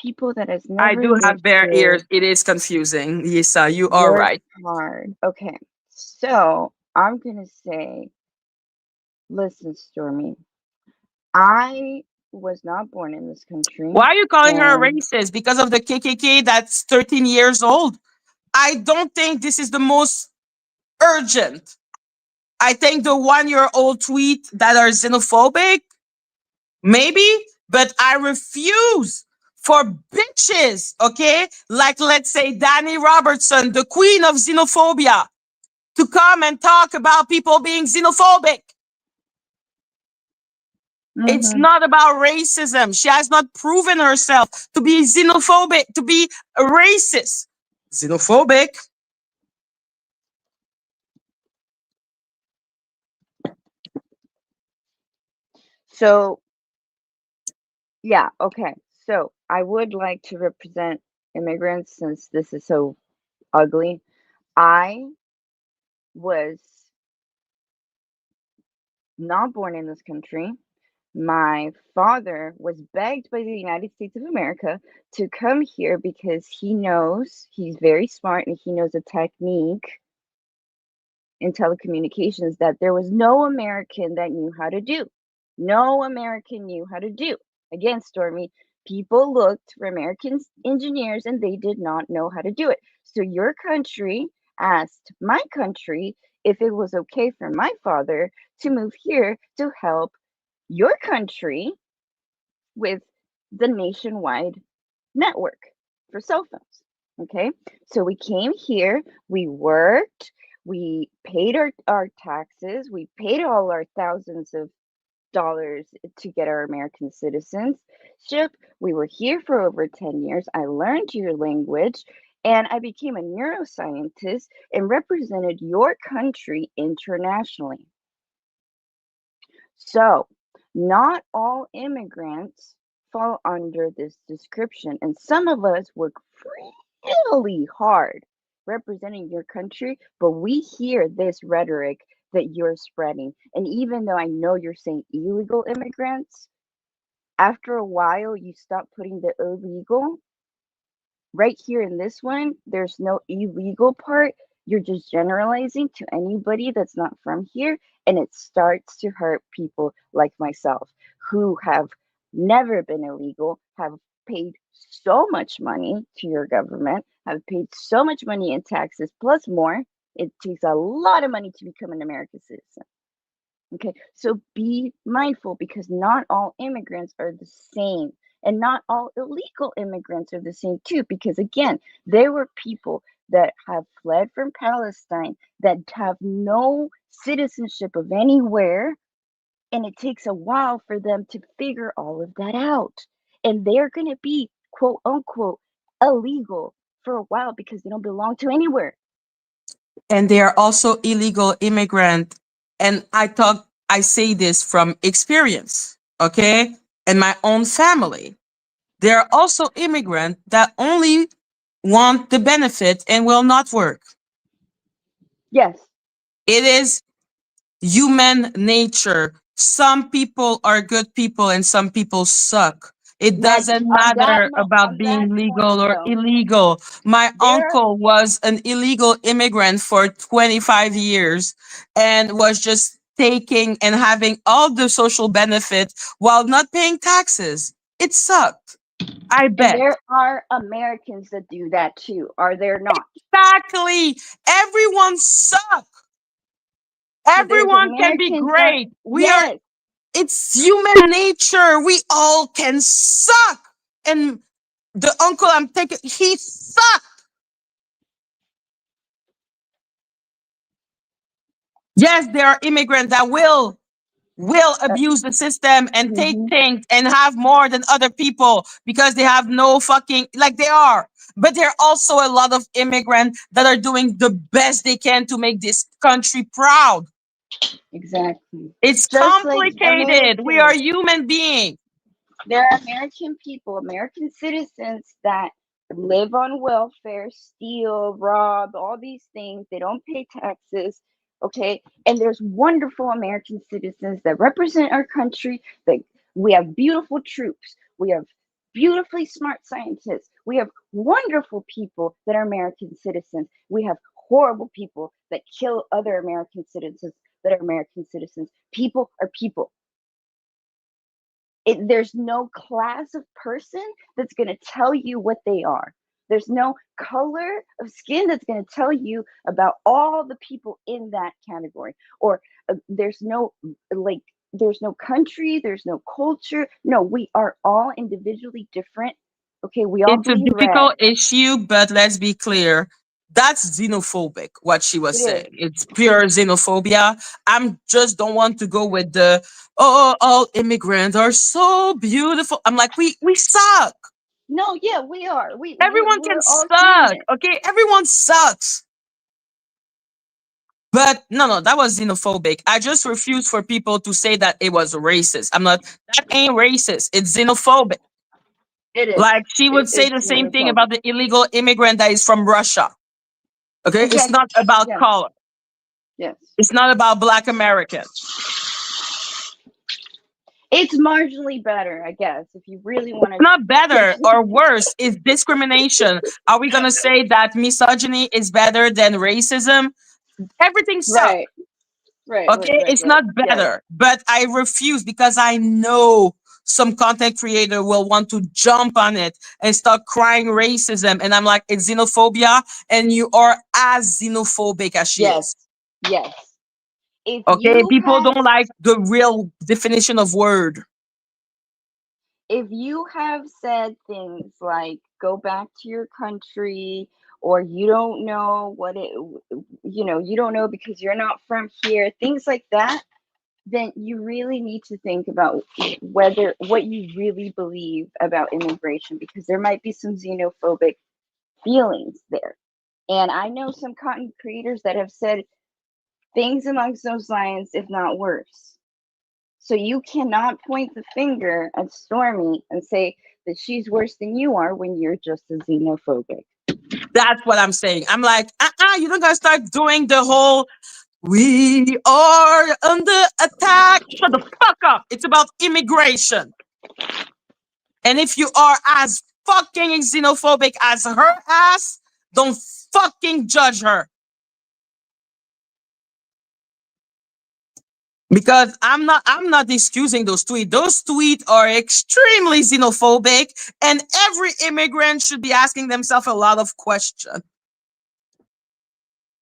People that has never I do have lived bare here. ears. It is confusing. Lisa, you are Work right. hard. Okay. So I'm gonna say, listen, Stormy. I was not born in this country. Why are you calling her a and racist? Because of the KKK that's 13 years old? I don't think this is the most urgent. I think the 1-year-old tweet that are xenophobic, maybe, but I refuse for bitches, okay? Like, let's say, Dani Robertson, the queen of xenophobia, to come and talk about people being xenophobic. It's not about racism. She has not proven herself to be xenophobic, to be a racist. Xenophobic. So, yeah, okay. So I would like to represent immigrants since this is so ugly. I was not born in this country. My father was begged by the United States of America to come here because he knows he's very smart and he knows a technique in telecommunications that there was no American that knew how to do. No American knew how to do. Again, Stormy, people looked for American engineers and they did not know how to do it. So your country asked my country if it was okay for my father to move here to help your country with the nationwide network for cell phones. Okay, so we came here, we worked, we paid our taxes, we paid all our thousands of dollars to get our American citizenship. We were here for over 10 years. I learned your language and I became a neuroscientist and represented your country internationally. So, not all immigrants fall under this description, and some of us work really hard representing your country, but we hear this rhetoric that you're spreading. And even though I know you're saying illegal immigrants, after a while you stop putting the illegal. Right here in this one, there's no illegal part. You're just generalizing to anybody that's not from here, and it starts to hurt people like myself who have never been illegal, have paid so much money to your government, have paid so much money in taxes plus more. It takes a lot of money to become an American citizen. Okay, so be mindful because not all immigrants are the same, and not all illegal immigrants are the same too. Because again, there were people that have fled from Palestine that have no citizenship of anywhere, and it takes a while for them to figure all of that out. And they're going to be quote unquote illegal for a while because they don't belong to anywhere. And they are also illegal immigrant. And I say this from experience, okay? And my own family. There are also immigrants that only want the benefit and will not work. Yes. It is human nature. Some people are good people and some people suck. It doesn't matter about being legal or illegal. My uncle was an illegal immigrant for 25 years and was just taking and having all the social benefits while not paying taxes. It sucked. I And bet. there are Americans that do that too, are there not? Exactly. Everyone sucks. So there's Everyone can be Americans that, great. yes, It's human nature. We all can suck. And the uncle I'm taking, he sucked. Yes, there are immigrants that will abuse the system and take things and have more than other people because they have no fucking, like they are. But there are also a lot of immigrants that are doing the best they can to make this country proud. exactly. It's Just like complicated. We are human beings. There are American people, American citizens that live on welfare, steal, rob, all these things. They don't pay taxes. Okay. And there's wonderful American citizens that represent our country. That we have beautiful troops. We have beautifully smart scientists. We have wonderful people that are American citizens. We have horrible people that kill other American citizens that are American citizens. People are people. There's no class of person that's going to tell you what they are. There's no color of skin that's going to tell you about all the people in that category. Or there's no country, there's no culture. No, we are all individually different. Okay, we all It's a bleed red. difficult issue, but let's be clear. That's xenophobic, what she was saying. It's pure xenophobia. I'm just don't want to go with the, oh, all immigrants are so beautiful. I'm like, we suck. No, yeah, we are. Everyone can We're all suck. human. Okay, everyone sucks. But no, that was xenophobic. I just refuse for people to say that it was racist. I'm not, that ain't racist. It's xenophobic. It is. Like she would say It's the same thing xenophobic. about the illegal immigrant that is from Russia. Okay, it's Exactly. not about Yes. color. Yes. It's not about Black American. It's marginally better, I guess, if you really want to. It's not better or worse. It's discrimination. Are we gonna say that misogyny is better than racism? Everything sucks. Right. Okay, it's not better, but I refuse because I know some content creator will want to jump on it and start crying racism. And I'm like, it's xenophobia, and you are as xenophobic as she is. Yes. Okay, people don't like the real definition of word. If you have said things like go back to your country, or you don't know what it, you don't know because you're not from here, things like that, then you really need to think about what you really believe about immigration, because there might be some xenophobic feelings there. And I know some content creators that have said things amongst those lines, if not worse. So you cannot point the finger at Stormy and say that she's worse than you are when you're just as xenophobic. That's what I'm saying. I'm like, you don't gotta start doing the whole we are under attack. Shut the fuck up. It's about immigration. And if you are as fucking xenophobic as her ass, don't fucking judge her. Because I'm not excusing those tweets. Those tweets are extremely xenophobic, and every immigrant should be asking themselves a lot of questions.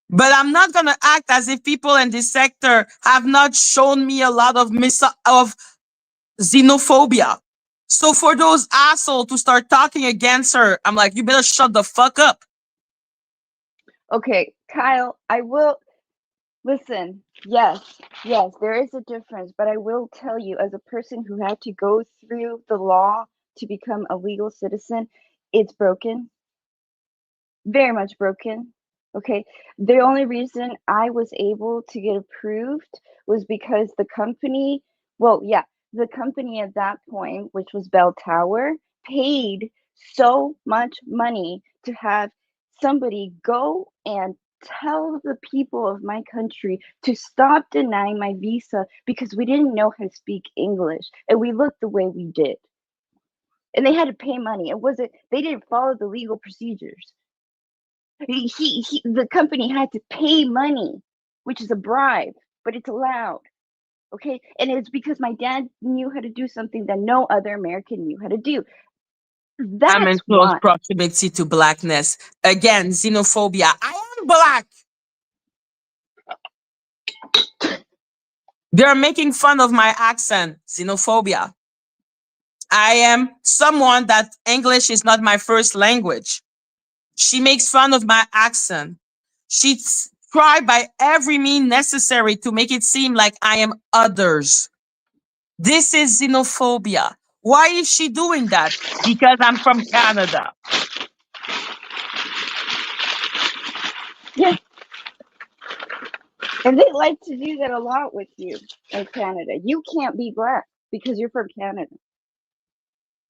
But I'm not gonna act as if people in this sector have not shown me a lot of xenophobia. So for those assholes to start talking against her, I'm like, you better shut the fuck up. Okay, Kyle, I will listen. Yes, there is a difference, but I will tell you, as a person who had to go through the law to become a legal citizen, it's broken. Very much broken. Okay. The only reason I was able to get approved was because the company, the company at that point, which was Bell Tower, paid so much money to have somebody go and tell the people of my country to stop denying my visa because we didn't know how to speak English and we looked the way we did. and they had to pay money. They didn't follow the legal procedures. The company had to pay money, which is a bribe, but it's allowed. Okay, and it's because my dad knew how to do something that no other American knew how to do. I'm in That's close why. proximity to blackness. Again, xenophobia. I am black. They're making fun of my accent. Xenophobia. I am someone that English is not my first language. She makes fun of my accent. She tried by every means necessary to make it seem like I am others. This is xenophobia. Why is she doing that? Because I'm from Canada. Yeah. And they like to do that a lot with you in Canada. You can't be black because you're from Canada.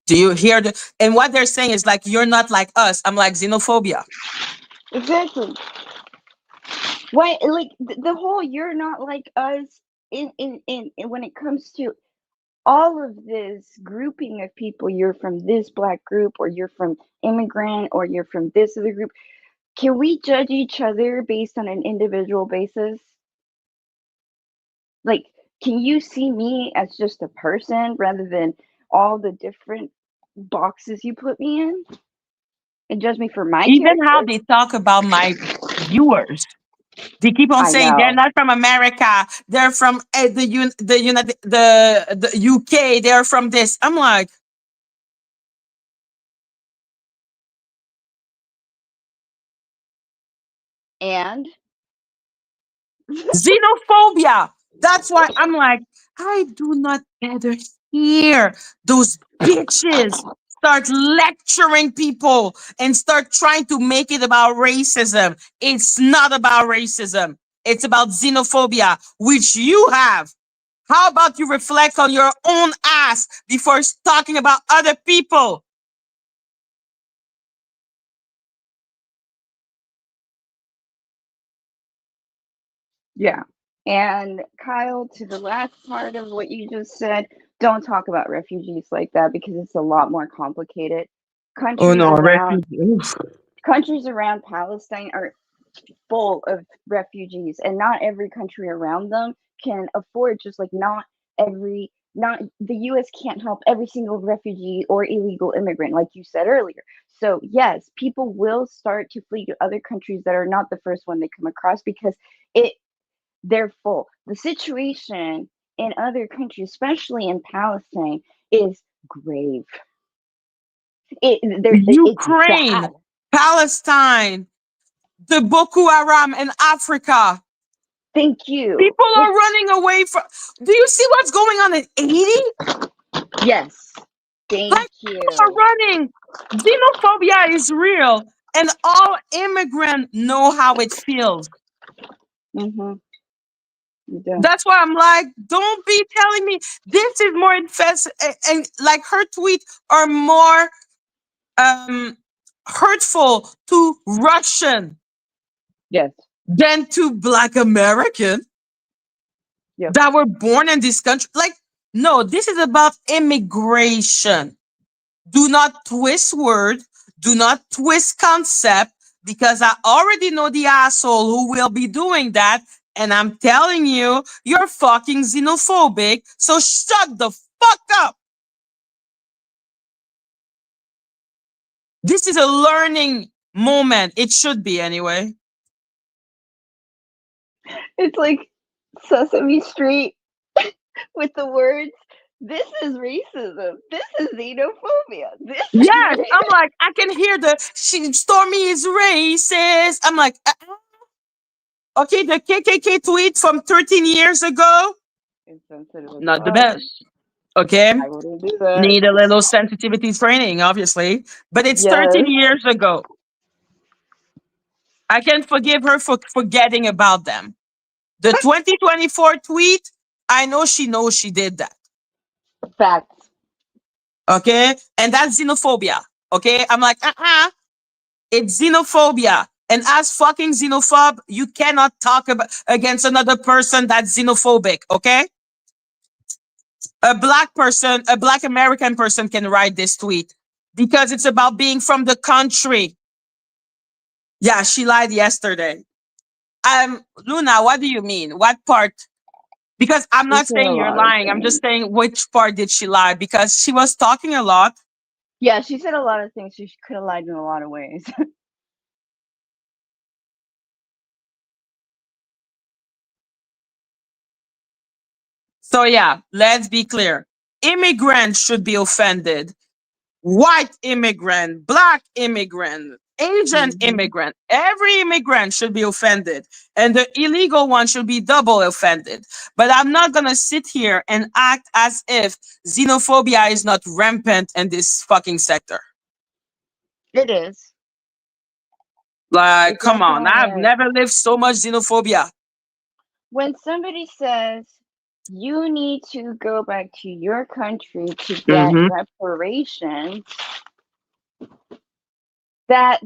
Do you hear and what they're saying is like, you're not like us. I'm like, xenophobia. Exactly. Why, like the whole "you're not like us" in when it comes to all of this grouping of people, you're from this black group, or you're from immigrant, or you're from this other group. Can we judge each other based on an individual basis? Like, can you see me as just a person rather than all the different boxes you put me in, and judge me for my Even how character? they talk about my viewers. They keep on I saying they're know. not from America. They're from the UK. They're from this. I'm like, And xenophobia. That's why I'm like, I do not ever hear those bitches start lecturing people and start trying to make it about racism. It's not about racism. It's about xenophobia, which you have. How about you reflect on your own ass before talking about other people? yeah. And Kyle, to the last part of what you just said, don't talk about refugees like that because it's a lot more complicated. Oh Countries no, around refugees. countries around Palestine are full of refugees, and not every country around them can afford, just like not the US can't help every single refugee or illegal immigrant, like you said earlier. So yes, people will start to flee to other countries that are not the first one they come across because it they're full. The situation in other countries, especially in Palestine, is grave. It's Ukraine, bad. Palestine, the Boko Haram in Africa. Thank you. People are running away from. Do you see what's going on in Haiti? Yes. Thank Like, you. people are running. Xenophobia is real, and all immigrants know how it feels. Mm-hmm. That's why I'm like, don't be telling me this is more infest and like her tweets are more hurtful to Russian Yes. than to Black American Yep. that were born in this country. Like, no, this is about immigration. Do not twist word. Do not twist concept because I already know the asshole who will be doing that. And I'm telling you, you're fucking xenophobic. So shut the fuck up. This is a learning moment. It should be anyway. It's like Sesame Street with the words, "This is racism. This is xenophobia. This is Yes, I'm like, I can hear Stormy is racist. I'm like, okay, the KKK tweet from 13 years ago, insensitive as not the fuck. best. Okay, I wouldn't do that. need a little sensitivity training, obviously, but it's 13 Yes. years ago. I can forgive her for forgetting about them. The 2024 tweet, I know she knows she did that. Facts. Okay, and that's xenophobia. Okay, I'm like, it's xenophobia. And as fucking xenophobe, you cannot talk about against another person that's xenophobic. Okay. a black person, a black American person can write this tweet because it's about being from the country. Yeah, she lied yesterday. Luna, what do you mean? What part? Because I'm She not said a saying you're lot of lying. I'm just things. saying which part did she lie? Because she was talking a lot. Yeah, she said a lot of things. She could have lied in a lot of ways. So yeah, let's be clear. Immigrants should be offended. White immigrant, black immigrant, Asian immigrant, every immigrant should be offended. And the illegal one should be double offended. But I'm not going to sit here and act as if xenophobia is not rampant in this fucking sector. It is. Like, It come on. I've definitely is. never lived so much xenophobia. When somebody says you need to go back to your country to get Mm-hmm. reparations, that's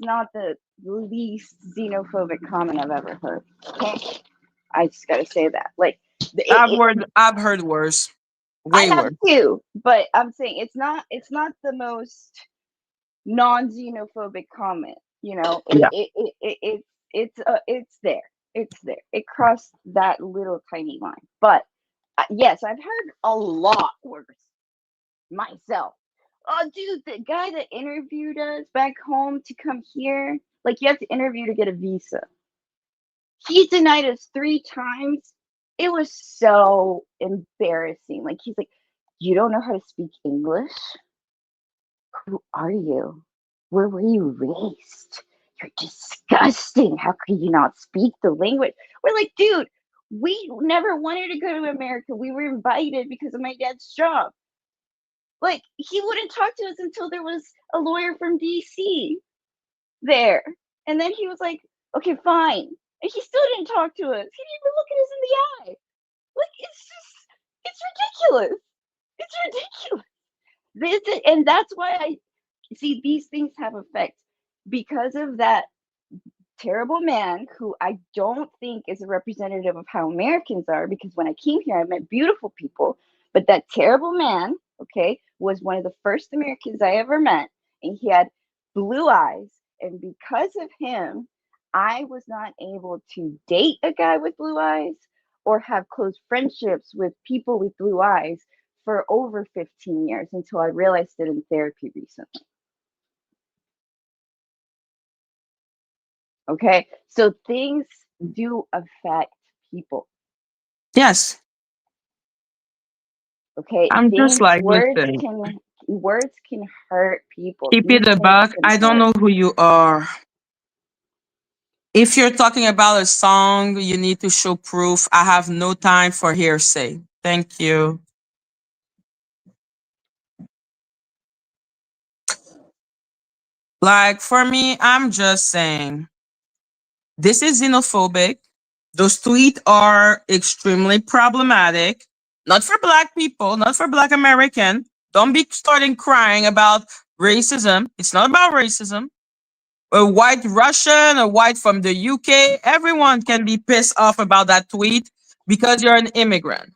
not the least xenophobic comment I've ever heard. Okay, I just gotta say that. Like, I've heard worse. I Way have worse. too, but I'm saying it's not the most non-xenophobic comment. You know, Yeah. it's there. It's there. It crossed that little tiny line. But yes, I've heard a lot worse myself. Oh, dude, the guy that interviewed us back home to come here, like you have to interview to get a visa. He denied us 3 times. It was so embarrassing. Like he's like, you don't know how to speak English? Who are you? Where were you raised? You're disgusting. How could you not speak the language? We're like, dude, we never wanted to go to America. We were invited because of my dad's job. Like, he wouldn't talk to us until there was a lawyer from DC there. And then he was like, okay, fine. And he still didn't talk to us. He didn't even look at us in the eye. Like, it's ridiculous. It's ridiculous. And that's why I see these things have effect because of that terrible man who I don't think is a representative of how Americans are, because when I came here, I met beautiful people, but that terrible man, okay, was one of the first Americans I ever met, and he had blue eyes. And because of him, I was not able to date a guy with blue eyes or have close friendships with people with blue eyes for over 15 years until I realized it in therapy recently. Okay, so things do affect people. Yes. Okay, I'm just like, words listen, can hurt people. keep These it a things buck. can I don't hurt. know who you are. If you're talking about a song, you need to show proof. I have no time for hearsay. Thank you. Like, for me, I'm just saying this is xenophobic. Those tweets are extremely problematic. Not for black people, not for black American. Don't be starting crying about racism. It's not about racism. A white Russian, a white from the UK, everyone can be pissed off about that tweet because you're an immigrant.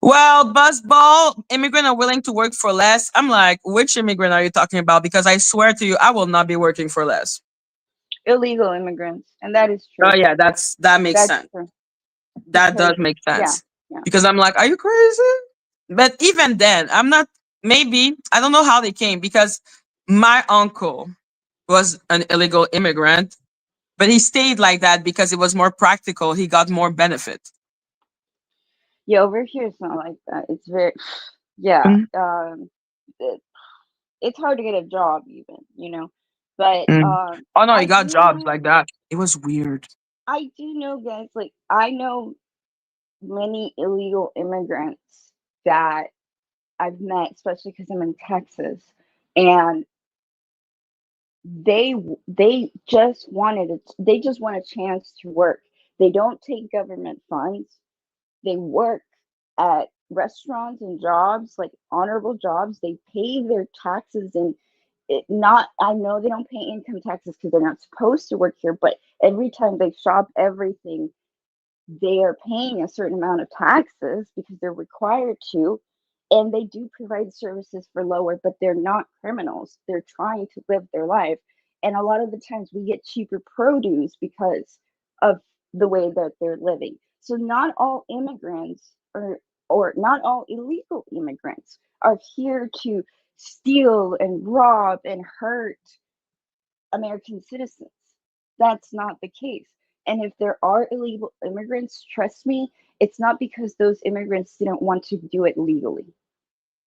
Well, buzzball, immigrant are willing to work for less. I'm like, which immigrant are you talking about? Because I swear to you, I will not be working for less. Illegal immigrants, and that is Oh true. yeah, that makes That's sense. true. That Because, does make yeah, sense. yeah. Because I'm like, are you crazy? But even then, I'm not. Maybe I don't know how they came because my uncle was an illegal immigrant, but he stayed like that because it was more practical. He got more benefit. Yeah, over here it's not like that. It's very, yeah. Mm, It, it's hard to get a job, even, you know. But mm. Oh no, he I got do jobs know, like that. It was weird. guys. Like, I know many illegal immigrants that I've met, especially because I'm in Texas, and they just they just want a chance to work. They don't take government funds. They work at restaurants and jobs, like honorable jobs. They pay their taxes, and not I know they don't pay income taxes because they're not supposed to work here, but every time they shop everything, they are paying a certain amount of taxes because they're required to, and they do provide services for lower, but they're not criminals. They're trying to live their life. And a lot of the times we get cheaper produce because of the way that they're living. So not all immigrants or not all illegal immigrants are here to steal and rob and hurt American citizens. That's not the case. And if there are illegal immigrants, trust me, it's not because those immigrants didn't want to do it legally.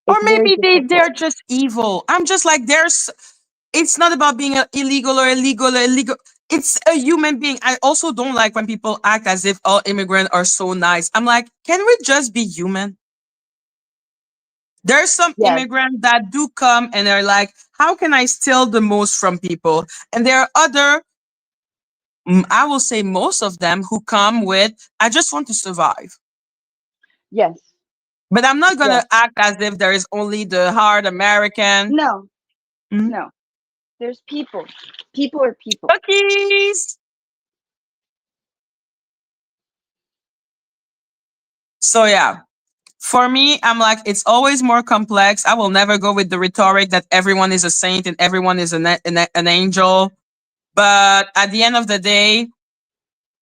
Or It's very maybe they're difficult. just evil. I'm just like, it's not about being illegal or illegal. It's a human being. I also don't like when people act as if all immigrants are so nice. I'm like, can we just be human? There's some Yes, immigrants that do come and they're like, how can I steal the most from people? And there are other, I will say most of them who come with, I just want to survive. yes, But I'm not going yes. to act as if there is only the hard American. No, Mhm. no. There's people. People are people. Cookies. So yeah, for me, I'm like, it's always more complex. I will never go with the rhetoric that everyone is a saint and everyone is an angel. But at the end of the day,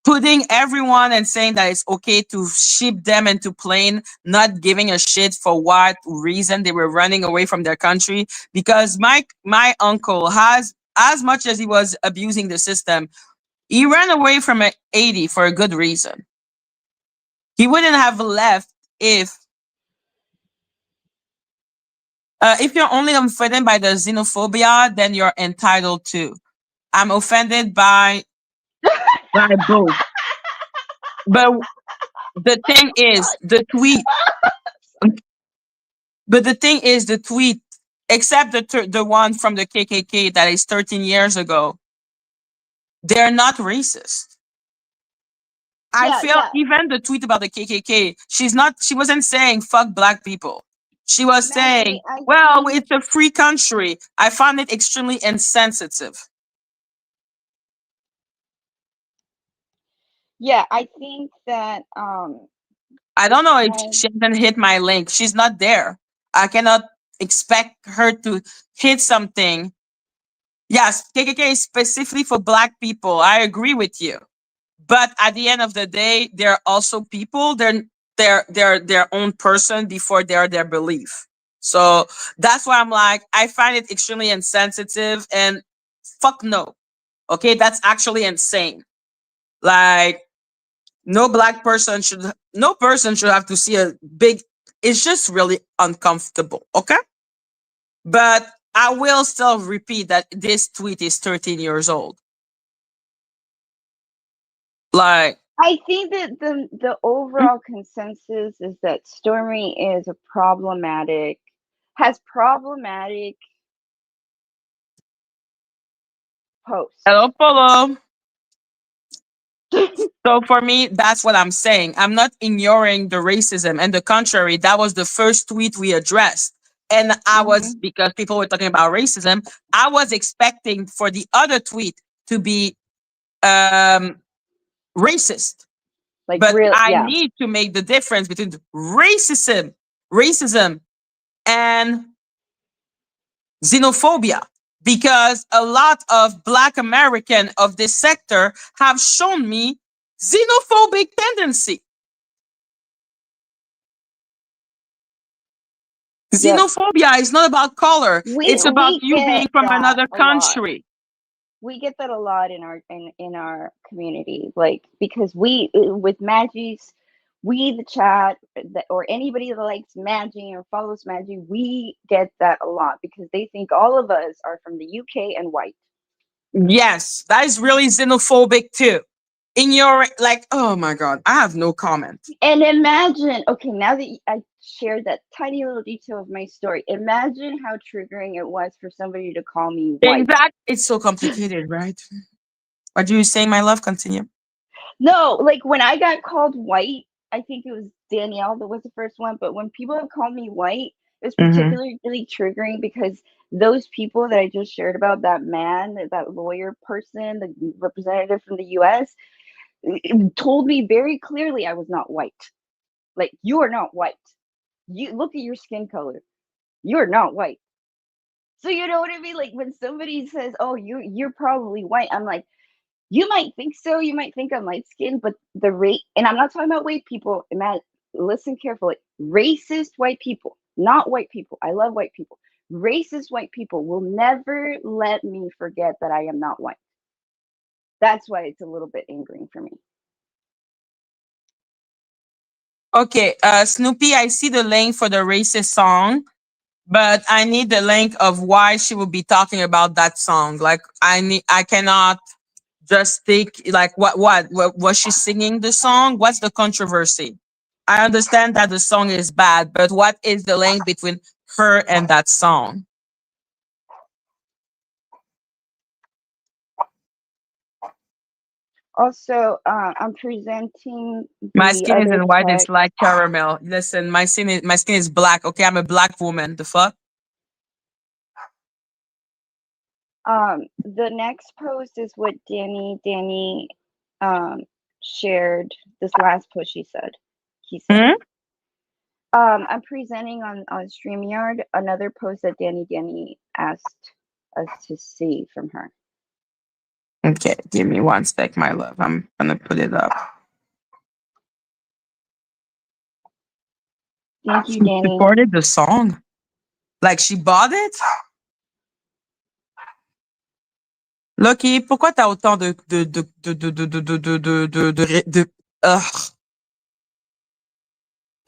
putting everyone and saying that it's okay to ship them into plane, not giving a shit for what reason they were running away from their country. Because my uncle has, as much as he was abusing the system, he ran away from Haiti for a good reason. He wouldn't have left if you're only offended by the xenophobia, then you're entitled to. I'm offended by both. But the thing is, the tweet. But the thing is, the tweet, except the one from the KKK that is 13 years ago, they're not racist. I Yeah, feel yeah. even the tweet about the KKK, she wasn't saying fuck black people. She was saying, Maggie, I well, think, it's a free country. I found it extremely insensitive. yeah, I think that I don't know if because she hasn't hit my link. She's not there. I cannot expect her to hit something. Yes, KKK is specifically for black people. I agree with you. But at the end of the day, they're also people. They're their own person before they're their belief. So that's why I'm like, I find it extremely insensitive and fuck no. Okay, that's actually insane. Like no person should have to see a big, it's just really uncomfortable. Okay. But I will still repeat that this tweet is 13 years old. Like, I think that the overall consensus is that Stormy is has problematic posts. hello, Polo. So for me, that's what I'm saying. I'm not ignoring the racism. And the contrary, that was the first tweet we addressed. And Hmm. because people were talking about racism, I was expecting for the other tweet to be um, racist. Like But real, I yeah, need to make the difference between racism, and xenophobia. Because a lot of Black American of this sector have shown me xenophobic tendency. yep. Xenophobia is not about color. It's about We you being get from that another a lot. country. We get that a lot in our community, like because we with Maggie's, we the chat that, or anybody that likes Maggie or follows Maggie, we get that a lot because they think all of us are from the UK and white. Yes, that is really xenophobic too. In your, like, oh my God, I have no comment. And imagine, okay, now that I shared that tiny little detail of my story, imagine how triggering it was for somebody to call me white. Exactly. It's so complicated, right? What do you say, my love? Continue. No, like when I got called white, I think it was Danielle that was the first one, but when people have called me white, it was Mm-hmm. particularly really triggering because those people that I just shared about, that man, that lawyer person, the representative from the US, told me very clearly I was not white. Like, you are not white. You look at your skin color. You're not white. So you know what I mean? Like when somebody says, "Oh, you're probably white," I'm like, you might think so. You might think I'm light skinned, but the rate, and I'm not talking about white people. Listen carefully. Racist white people, not white people. I love white people. Racist white people will never let me forget that I am not white. That's why it's a little bit angering for me. Okay, Snoopy, I see the link for the racist song, but I need the link of why she will be talking about that song. Like, I cannot just think like what was she singing the song? What's the controversy? I understand that the song is bad, but what is the link between her and that song? Also, I'm presenting My the skin other isn't white, it's text. like caramel. Listen, my skin is black. Okay, I'm a black woman. The fuck? The next post is what Danny shared. This last post he said. Hmm? I'm presenting on StreamYard another post that Danny asked us to see from her. Okay, give me one sec, my love. I'm gonna put it up. Thank you, She Danny. supported the song. Like she bought it? Lucky, pourquoi t'as autant de ugh.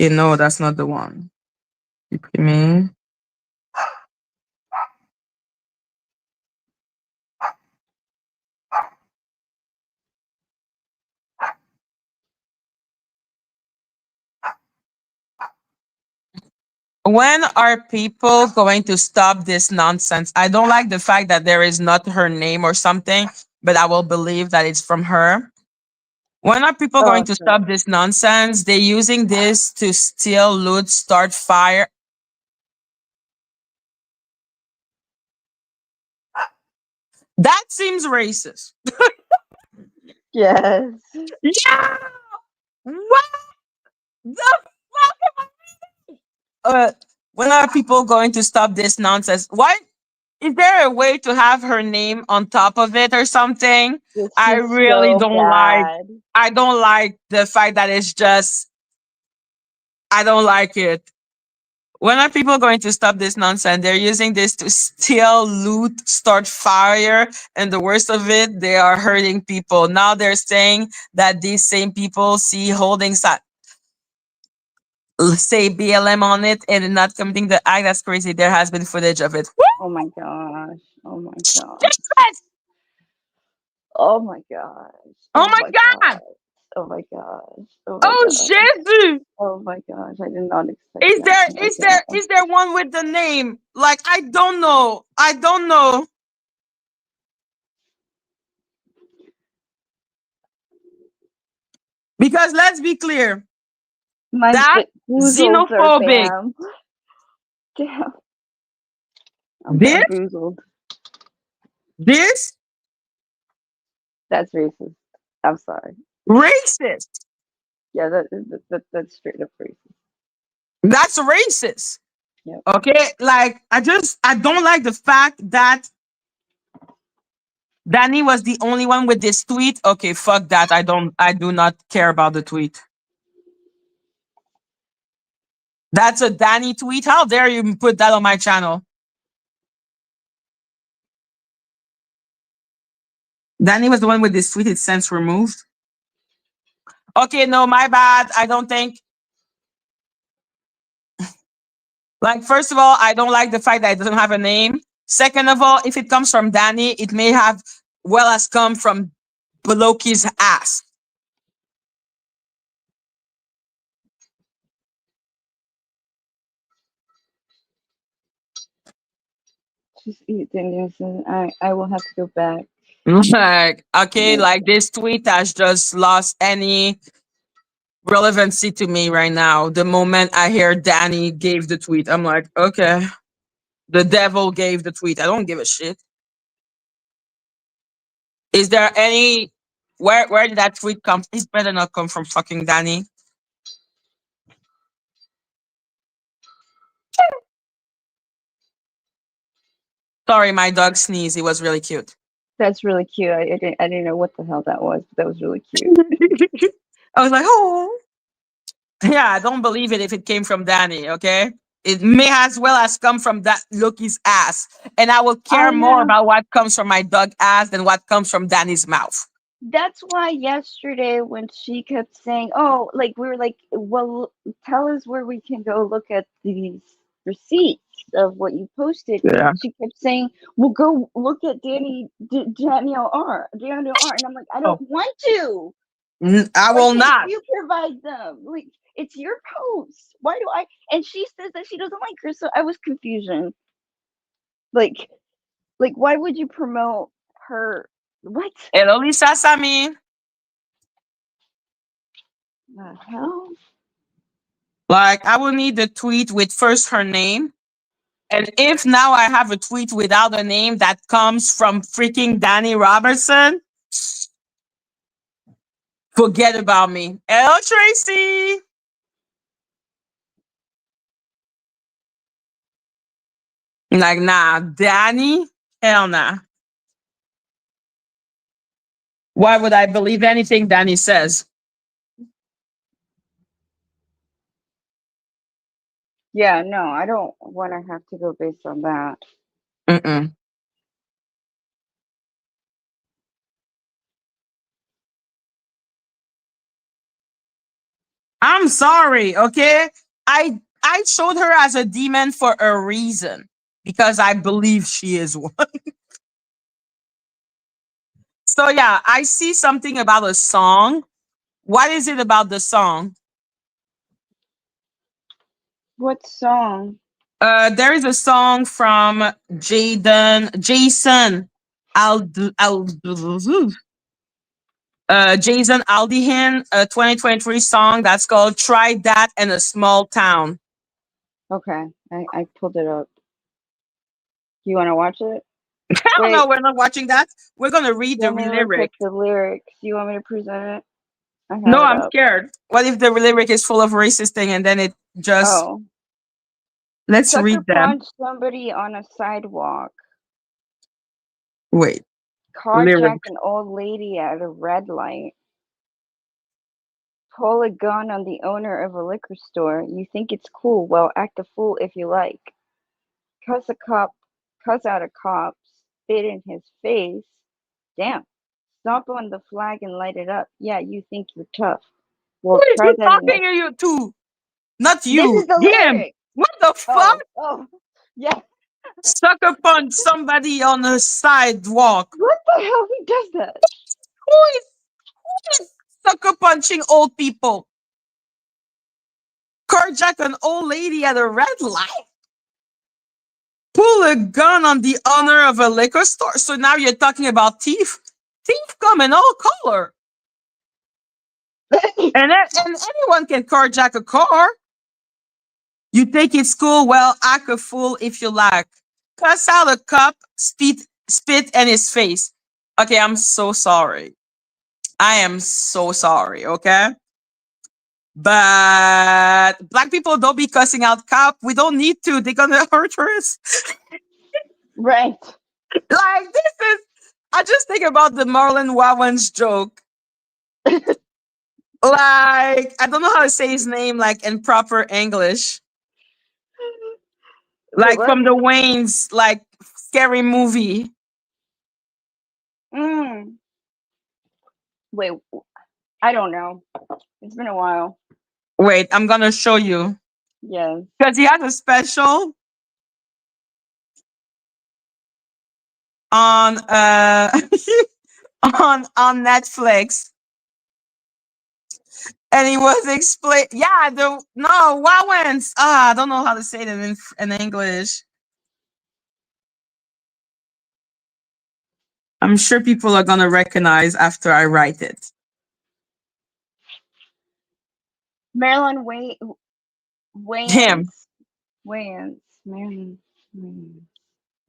Okay, no, that's not the one. Supprimer. When are people going to stop this nonsense? I don't like the fact that there is not her name or something, but I will believe that it's from her. When are people going to stop this nonsense? They're using this to steal, loot, start fire. That seems racist. Yes. Yeah. What the fuck? When are people going to stop this nonsense? Why is there a way to have her name on top of it or something? This I is really so don't like. bad. I don't like the fact that it's just. I don't like it. When are people going to stop this nonsense? They're using this to steal, loot, start fire, and the worst of it, they are hurting people. Now they're saying that these same people see holding say BLM on it and not committing the act. That's crazy. There has been footage of it. Oh my gosh. Oh my gosh. Jesus! Oh my gosh. Oh Oh my my God! gosh. Oh my gosh. Oh my Oh gosh. Jesus! Oh my gosh. I did not expect that. Oh my gosh. Is there one with the name? Like I don't know. I don't know. Because let's be clear. My That boozled her, xenophobic. fam. Damn. I'm This bamboozled. this That's racist. I'm sorry. racist. Yeah, that's straight up racist. That's racist. Yep. Okay? Like I don't like the fact that Dani was the only one with this tweet. Okay, fuck that. I do not care about the tweet. That's a Dani tweet. How dare you put that on my channel? Dani was the one with this tweet. It's since removed. Okay, no, my bad. I don't think. Like, first of all, I don't like the fact that it doesn't have a name. Second of all, if it comes from Dani, it may have well as come from Beloki's ass. Just eat Danielson. I will have to go back. Like, okay, Yeah. like this tweet has just lost any relevancy to me right now. The moment I hear Dani gave the tweet, I'm like, okay, the devil gave the tweet. I don't give a shit. Is there any Where did that tweet come? It better not come from fucking Dani. Sorry, my dog sneezed. It was really cute. That's really cute. I didn't know what the hell that was, but that was really cute. I was like, oh. Yeah, I don't believe it if it came from Dani, okay? It may as well as come from that Loki's ass. And I will care more about what comes from my dog ass than what comes from Dani's mouth. That's why yesterday when she kept saying, "Oh, like we were like, well, tell us where we can go look at these receipts of what you posted." Yeah. She kept saying, "Well, go look at Daniel R. Daniel R." And I'm like, I don't want to. I will not. You provide them. Like, it's your post. Why do I? And she says that she doesn't like her, so I was confusion. Like, why would you promote her? What? Hello, Lisa Sami. The hell? Like, I will need the tweet with first her name. And if now I have a tweet without a name that comes from freaking Dani Robertson, forget about me. Hello, Tracy. Like, nah, Dani? Hell nah. Why would I believe anything Dani says? Yeah, no, I don't want to have to go based on that. Mm-mm. I'm sorry, okay? I showed her as a demon for a reason because I believe she is one. So yeah, I see something about a song. What is it about the song? What song? There is a song from Jason Jason Aldean, a 2023 song that's called "Try That in a Small Town." Okay, I pulled it up. You want to watch it? Hell no, we're not watching that. We're gonna read the Let me look lyric. at the lyrics. You want me to present it? I have No, it I'm up. scared. What if the lyric is full of racist thing and then it just Oh. let's Sucker read them. punch somebody on a sidewalk. Wait. Carjack an old lady at a red light. Pull a gun on the owner of a liquor store. You think it's cool? Well, act a fool if you like. Cuss out a cop. Spit in his face. Damn. Stomp on the flag and light it up. Yeah, you think you're tough. Well, Who is try you that. talking to you to? Not you. This is the Him. lyric. What the fuck? Oh, yeah. Sucker punch somebody on a sidewalk. What the hell? Who does that? Who is sucker punching old people? Carjack an old lady at a red light. Pull a gun on the owner of a liquor store. So now you're talking about thief. Thief come in all color. and anyone can carjack a car. You think it's cool? Well, act a fool if you like. Cuss out a cop, spit in his face. Okay, I'm so sorry. I am so sorry, okay? But black people don't be cussing out cop. We don't need to. They're gonna hurt us. Right. Like, this is, I just think about the Marlon Wawens joke. Like, I don't know how to say his name like in proper English. Like from the Waynes, like scary movie. Wait, I don't know. It's been a while. Wait, I'm gonna show you. Yes. Because he has a special on on Netflix. And he was explain. Yeah, Wowens. I don't know how to say it in English. I'm sure people are gonna recognize after I write it. Marilyn Him. Wayans.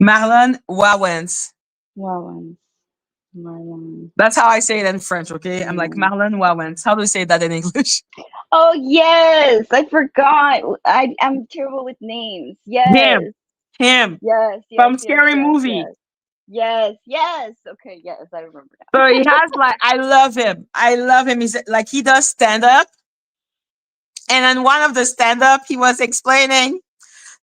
Marlon Wowens. Wowens. That's how I say it in French, okay? I'm like, Marlon Wawens. How do you say that in English? Oh, yes. I forgot. I'm terrible with names. Yes. Him. Yes. From Scary Movie. Yes. Okay, yes, I remember now. So he has like, I love him. He's like, he does stand up. And in one of the stand up, he was explaining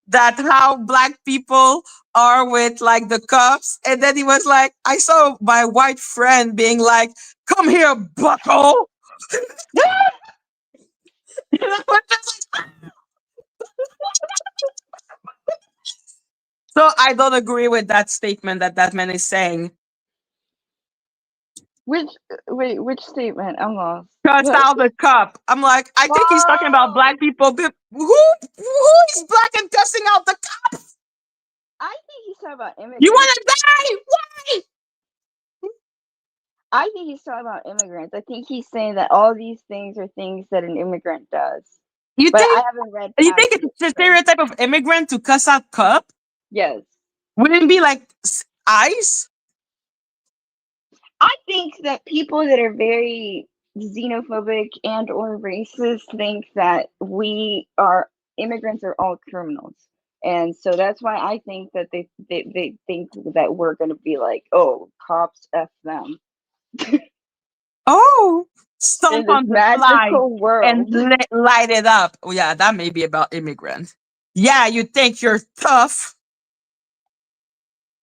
that how black people are with like the cops. And then he was like, I saw my white friend being like, come here, bucko. So I don't agree with that statement that man is saying. Which statement? I'm lost. Cuss out the cop. I'm like, I think he's talking about black people. Who is black and cussing out the cop? I think he's talking about immigrants. You want to die? Why? I think he's talking about immigrants. I think he's saying that all these things are things that an immigrant does. I haven't read. You think it's a stereotype of immigrant to cuss out cop? Yes. Wouldn't it be like ICE? I think that people that are very xenophobic and or racist think that immigrants are all criminals. And so that's why I think that they think that we're going to be like, oh, cops F them. Oh, stomp on the magical world and light it up. Oh, yeah, that may be about immigrants. Yeah, you think you're tough?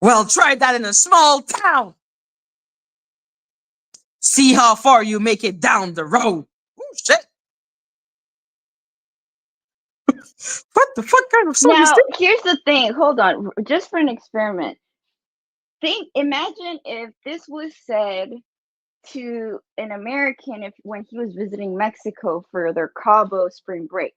Well, try that in a small town. See how far you make it down the road. Oh, shit. What the fuck kind of song is this? Here's the thing. Hold on. Just for an experiment. Imagine if this was said to an American when he was visiting Mexico for their Cabo spring break.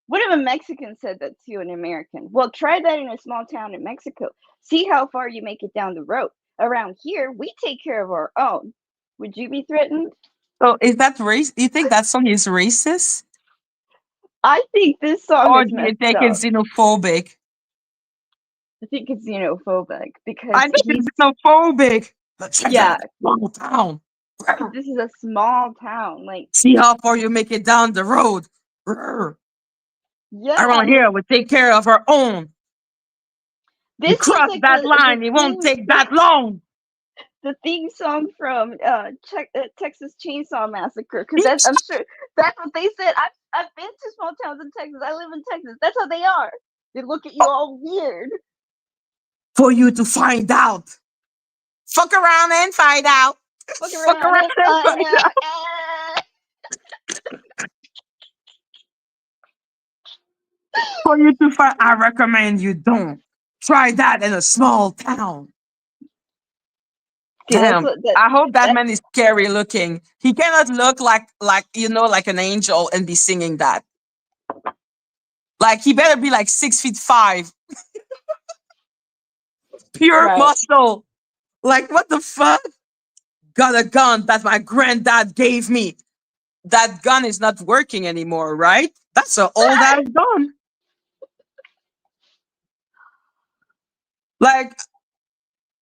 What if a Mexican said that to an American? Well, try that in a small town in Mexico. See how far you make it down the road. Around here, we take care of our own. Would you be threatened? So is that race? You think that song is racist? I think this song or is do you think it's xenophobic? I think it's xenophobic because I think it's xenophobic. Yeah, small town. This is a small town. Like, see how far you make it down the road. Yeah, around here, we take care of our own. You cross like that line, it won't take that long. The theme song from Texas Chainsaw Massacre, because I'm sure that's what they said. I've been to small towns in Texas. I live in Texas. That's how they are. They look at you all weird. For you to find out. Fuck around and find out. Fuck around and find out. For you to find, I recommend you don't. Try that in a small town. Damn. I hope that man is scary looking. He cannot look like an angel and be singing that. Like he better be like 6'5". Pure muscle. Like what the fuck? Got a gun that my granddad gave me. That gun is not working anymore, right? That's an old ass gun. Like,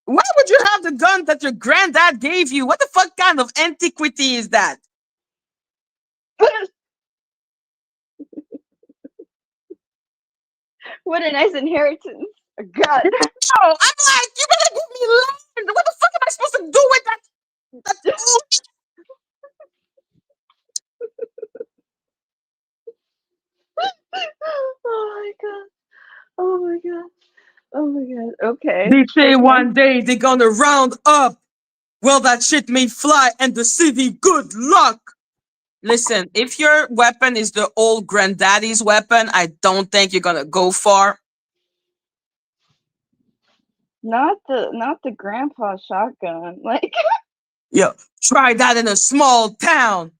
why would you have the gun that your granddad gave you? What the fuck kind of antiquity is that? What a nice inheritance. A gun. No, I'm like, you better give me land. What the fuck am I supposed to do with that? Oh my god. Oh my god. Oh my god. Okay. They say one day they're gonna round up. Well, that shit may fly and the city, good luck. Listen, if your weapon is the old granddaddy's weapon, I don't think you're gonna go far. Not the grandpa shotgun. Like yo, try that in a small town.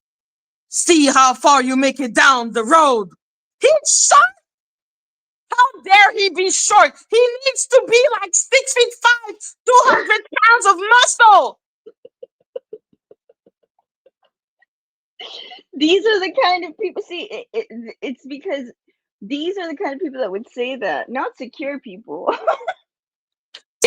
See how far you make it down the road. He's short. How dare he be short? He needs to be like 6'5", 200 pounds of muscle. These are the kind of people. See, it's because these are the kind of people that would say that, not secure people.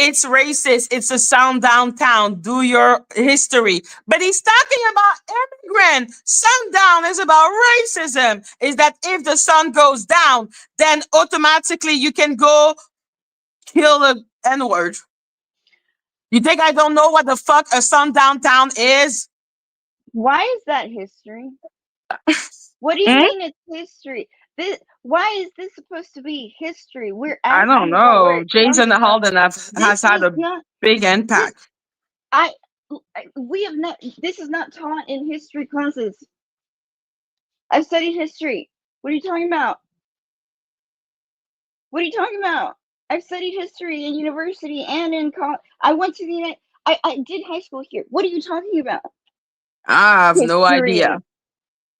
It's racist. It's a sundown town. Do your history. But he's talking about immigrant. Sundown is about racism. Is that if the sun goes down, then automatically you can go kill the N-word. You think I don't know what the fuck a sundown town is? Why is that history? What do you mean it's history? Why is this supposed to be history? We're I asking don't about where know. it Jason comes from. Holden has had a big impact. We have not. This is not taught in history classes. I've studied history. What are you talking about? What are you talking about? I've studied history in university and in college. I went to the I did high school here. What are you talking about? I have no History. idea.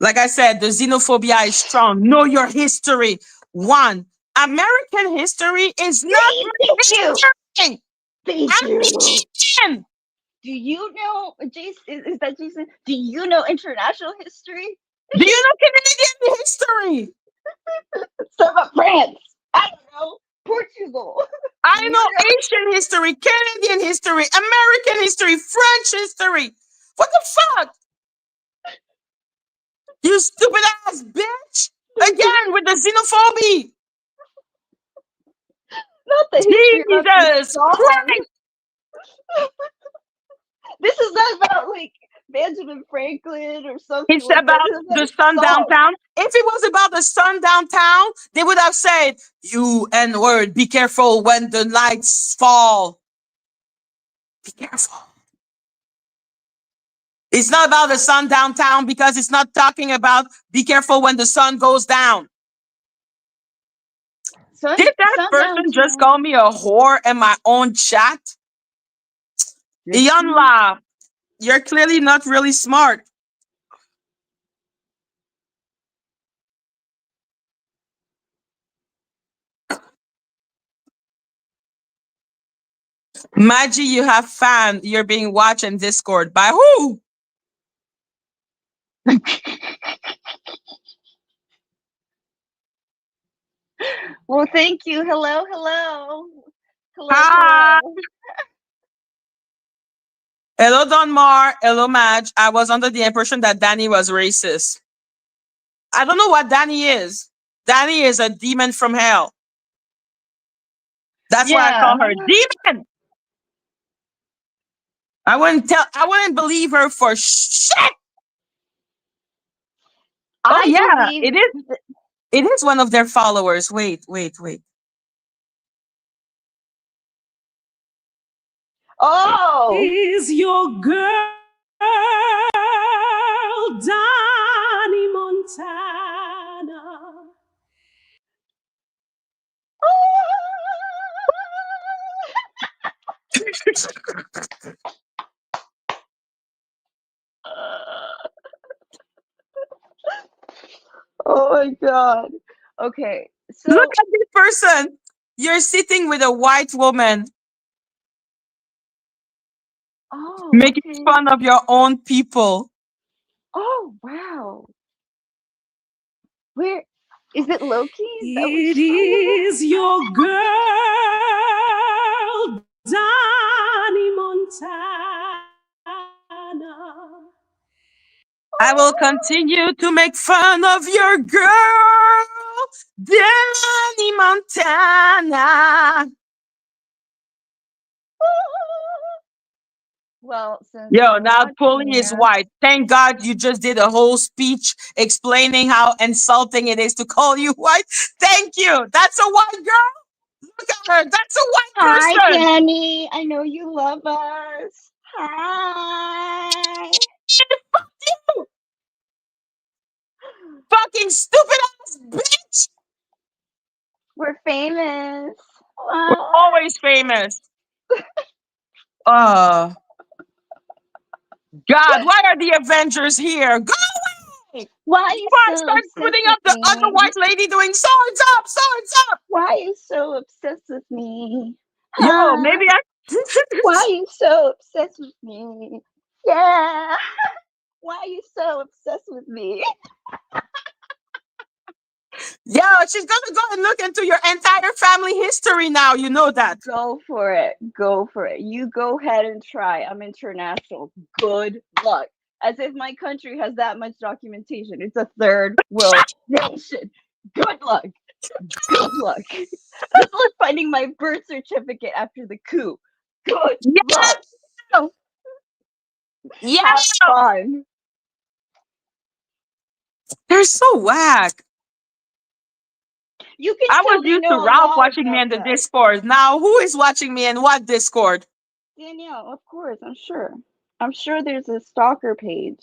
Like I said, the xenophobia is strong. Know your history. One, American history is not history. Thank you. American. Do you know, Jason? Is that Jason? Do you know international history? Do you know Canadian history? Stuff about France. I don't know. Portugal. I know Asian history, Canadian history, American history, French history. What the fuck? You stupid ass bitch! Again with the xenophobia. Not the history of Jesus Christ! This is not about like Benjamin Franklin or something. It's about the sundown town. If it was about the sundown town, they would have said, "You N-word, be careful when the lights fall. Be careful." It's not about the sundown town because it's not talking about be careful when the sun goes down. Did that person just call me a whore in my own chat? Iyanla, you're clearly not really smart. Madgie, you have fan. You're being watched in Discord. By who? Well, thank you. Hello, hello. Hello, Hi. hello. Hello, Donmar. Hello, Madge. I was under the impression that Dani was racist. I don't know what Dani is. Dani is a demon from hell. That's why I call her demon. I wouldn't believe her for shit. Oh yeah, it is. It is one of their followers. Wait. Oh, is your girl, Dani Montana. Oh my God. Okay, so look at this person. You're sitting with a white woman. Oh, making fun of your own people. Oh wow. Where is it Loki? It is your girl, Dani Montana. I will continue to make fun of your girl, Dani Montana. Well, since Yo, now Pulley is white. Thank God you just did a whole speech explaining how insulting it is to call you white. Thank you. That's a white girl. Look at her. That's a white person. Hi, Dani. I know you love us. Hi. Fuck you. Fucking stupid ass bitch. We're famous. We're always famous. God, why are the Avengers here? Go away! Why are you so start putting up the other white lady doing swords up, swords up. Why are you so obsessed with me? Yo, maybe I. Why are you so obsessed with me? Yeah. Why are you so obsessed with me? Yo, she's gonna go and look into your entire family history now. You know that. Go for it. Go for it. You go ahead and try. I'm international. Good luck. As if my country has that much documentation. It's a third world nation. Good luck. Good luck. Good luck finding my birth certificate after the coup. Good luck. Yeah. Have fun. They're so whack. You can I tell was they used to know a Ralph lot watching me about in the that. Discord. Now, who is watching me in what Discord? Danielle, of course, I'm sure. I'm sure there's a stalker page.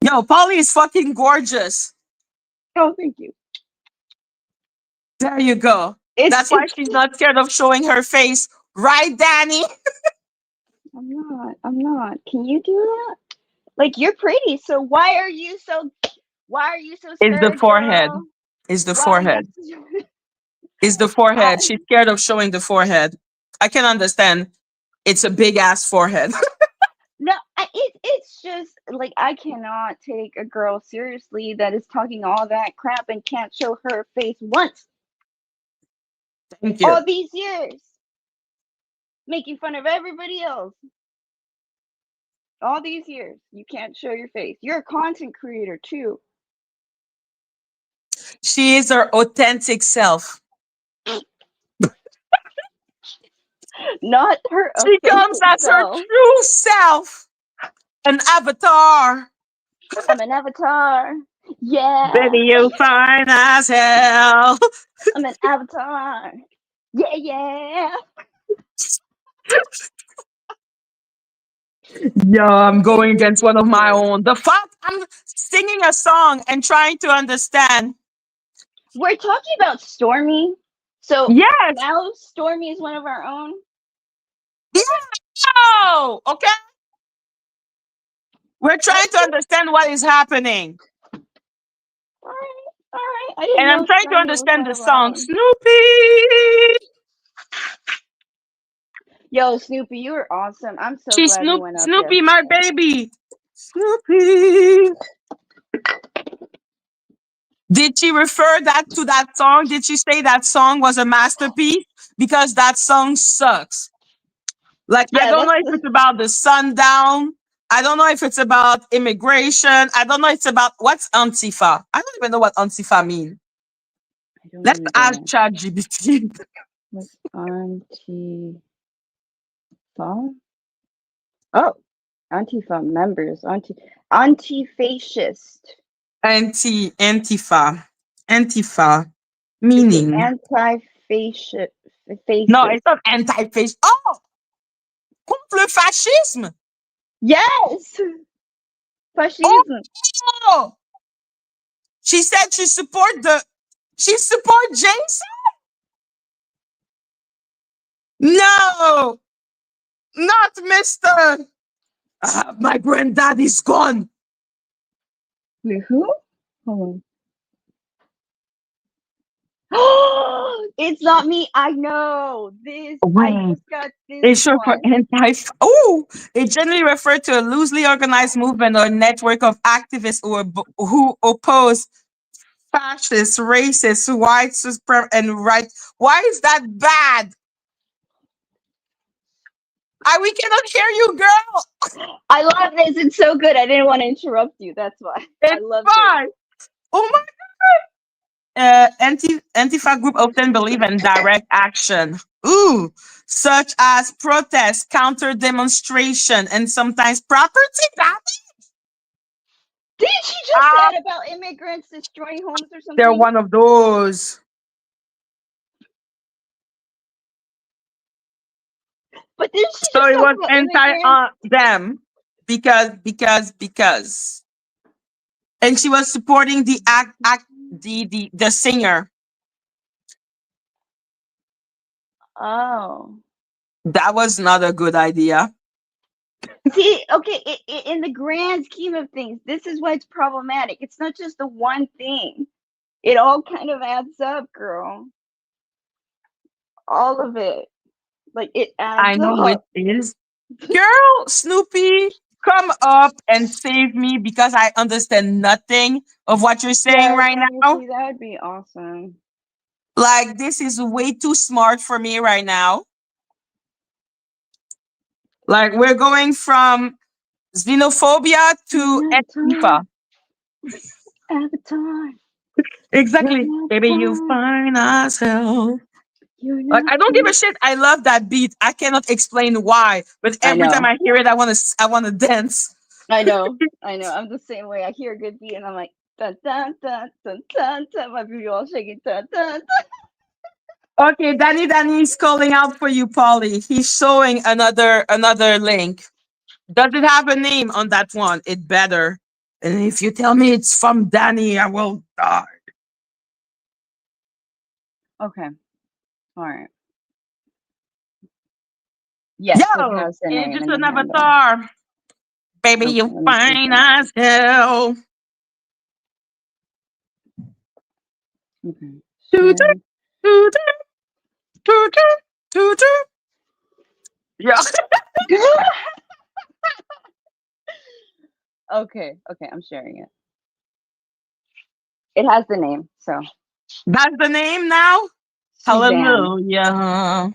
Yo, Polly is fucking gorgeous. Oh, thank you. There you go. That's why she's not scared of showing her face. Right, Dani? I'm not. Can you do that? Like, you're pretty, so why are you so It's the scared, forehead. girl? It's the Why are you forehead. It's the forehead. I, She's scared of showing the forehead. I can understand. It's a big ass forehead. no, it's just like I cannot take a girl seriously that is talking all that crap and can't show her face once. Thank you. All these years. Making fun of everybody else. All these years, you can't show your face. You're a content creator too. She is her authentic self. Not her She comes official as her self. true self. An avatar. I'm an avatar. Yeah. Baby, you fine as hell. I'm an avatar. Yeah, yeah. Yo, I'm going against one of my own. The fuck? I'm singing a song and trying to understand. We're talking about Stormy. So Yes. now Stormy is one of our own. Yeah. Oh, okay. We're trying to understand what is happening. All right. I didn't And know I'm trying to Stormy was understand one the of our song. own. Snoopy. Yo, Snoopy, you were awesome. I'm so She's glad you went up Snoopy, yesterday. my baby. Snoopy. Did she refer that to that song? Did she say that song was a masterpiece? Because that song sucks. Like, I Yeah, don't know if it's about the sundown. I don't know if it's about immigration. I don't know if it's about what's Antifa. I don't even know what Antifa means. Let's ask ChatGPT. What's Antifa? Oh, Antifa members. Anti-fascist. Antifa. Antifa. Is it Meaning. anti-fascist? No, it's not anti-fascist. Oh! Contre le fascisme. Yes! Fascism. Oh! She said she support James. No, not Mr. My granddaddy's gone. Wait, who? Hold on. It's not me. I know this. Wait, I just got this it's short for one. Oh, it generally referred to a loosely organized movement or network of activists who oppose fascist, racist, white supremacy, and right. Why is that bad? We cannot hear you, girl. I love this. It's so good. I didn't want to interrupt you. That's why. I love it. Oh my god. Antifa group often believe in direct action. Ooh, such as protest, counter demonstration, and sometimes property damage. Did she just say about immigrants destroying homes or something? They're one of those. But did she So just it was about anti them because, and she was supporting the the singer. Oh, that was not a good idea. See, okay, in the grand scheme of things, this is why it's problematic. It's not just the one thing. It all kind of adds up, girl. All of it. Like, it adds up. I know it is. Girl, Snoopy, come up and save me because I understand nothing of what you're saying Yes, right now. honestly, that would be awesome. Like, this is way too smart for me right now. Like, we're going from xenophobia to Antifa. Avatar. Exactly. Baby, you find ourselves. Like, I don't give a shit. I love that beat. I cannot explain why, but I every time know. I hear it, I want to dance. I know. I know. I'm the same way. I hear a good beat and I'm like, dun dun dun dun dun dun. My booty all shaking. Dun dun dun. Okay, Danny is calling out for you, Polly. He's showing another link. Does it have a name on that one? It better. And if you tell me it's from Danny, I will die. Okay. All right. Yes, it Yo, has the it's name just in the an handle. avatar. Baby, Okay, you let me see fine that. as hell. Okay. Doo-doo, Share. doo-doo, doo-doo, doo-doo. Yeah. Okay. Okay. I'm sharing it. It has the name. So That's the name now? Suzanne. Hallelujah.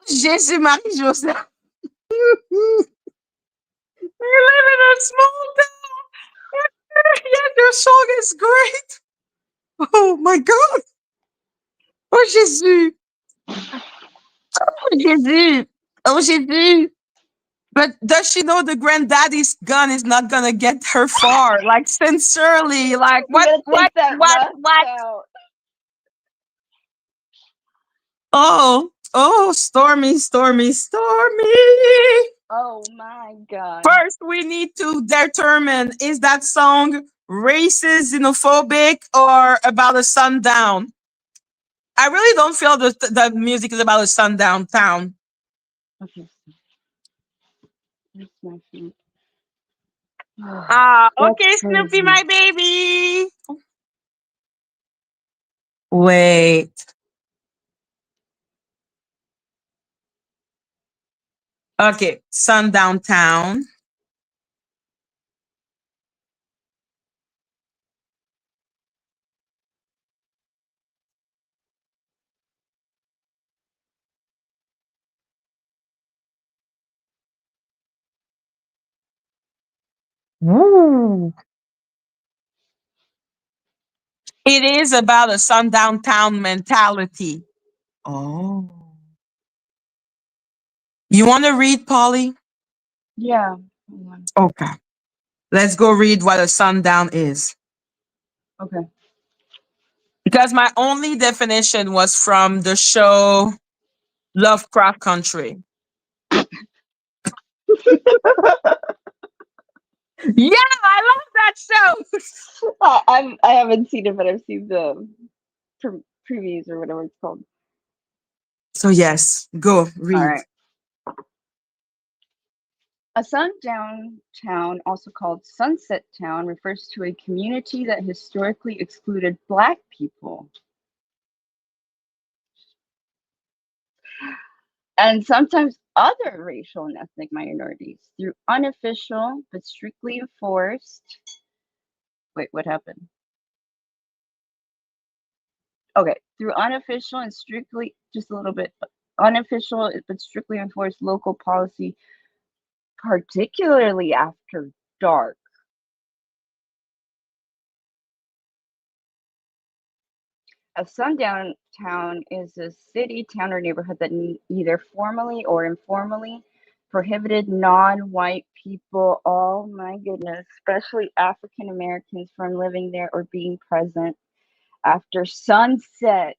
Jésus Marie Joseph. You live in a small town. Yeah, your song is great. Oh my God. Oh Jésus. Oh Jésus. Oh Jésus. But does she know the granddaddy's gun is not gonna get her far? Like, sincerely, like, We gotta take that rust what? out. Oh, Stormy, Stormy, Stormy. Oh my god. First, we need to determine, is that song racist, xenophobic, or about a sundown? I really don't feel the music is about a sundown town. Okay. That's my feet. Ah, That's okay, Snoopy, crazy. my baby. Wait. Okay, sundown town. Ooh. It is about a sundown town mentality. Oh. You want to read, Polly? Yeah. Hold on. Okay. Let's go read what a sundown is. Okay. Because my only definition was from the show Lovecraft Country. Yeah, I love that show. I haven't seen it, but I've seen the previews or whatever it's called. So, yes, go All read. right. A sundown town, also called Sunset Town, refers to a community that historically excluded Black people and sometimes other racial and ethnic minorities through unofficial but strictly enforced. Wait, what happened? Okay, through unofficial and strictly, just a little bit, unofficial but strictly enforced local policy, particularly after dark. A sundown town is a city, town, or neighborhood that either formally or informally prohibited non-white people, oh my goodness, especially African Americans, from living there or being present after sunset.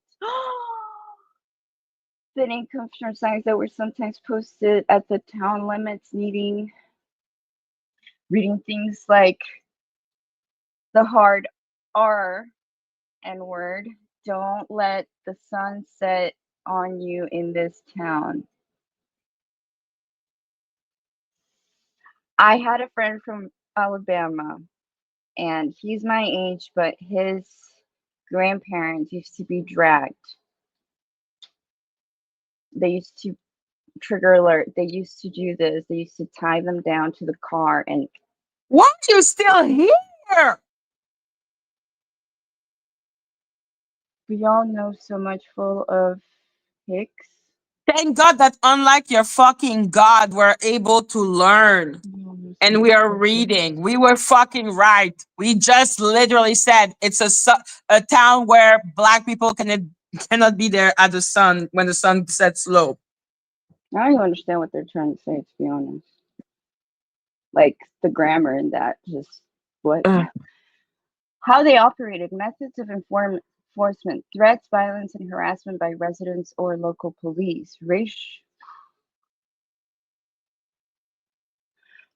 The name comes from signs that were sometimes posted at the town limits, reading things like the hard R and word. Don't let the sun set on you in this town. I had a friend from Alabama and he's my age, but his grandparents used to be dragged. They used to trigger alert. They used to do this. They used to tie them down to the car, and Why are you still here? we all know so much full of hicks. Thank God that unlike your fucking God, we're able to learn. We all know so And much we are full of hicks. reading. We were fucking right. We just literally said it's a town where black people cannot be there at the sun when the sun sets low. I don't even understand what they're trying to say, to be honest. Like the grammar in that, just what? Ugh. How they operated, methods of enforcement, threats, violence, and harassment by residents or local police, race.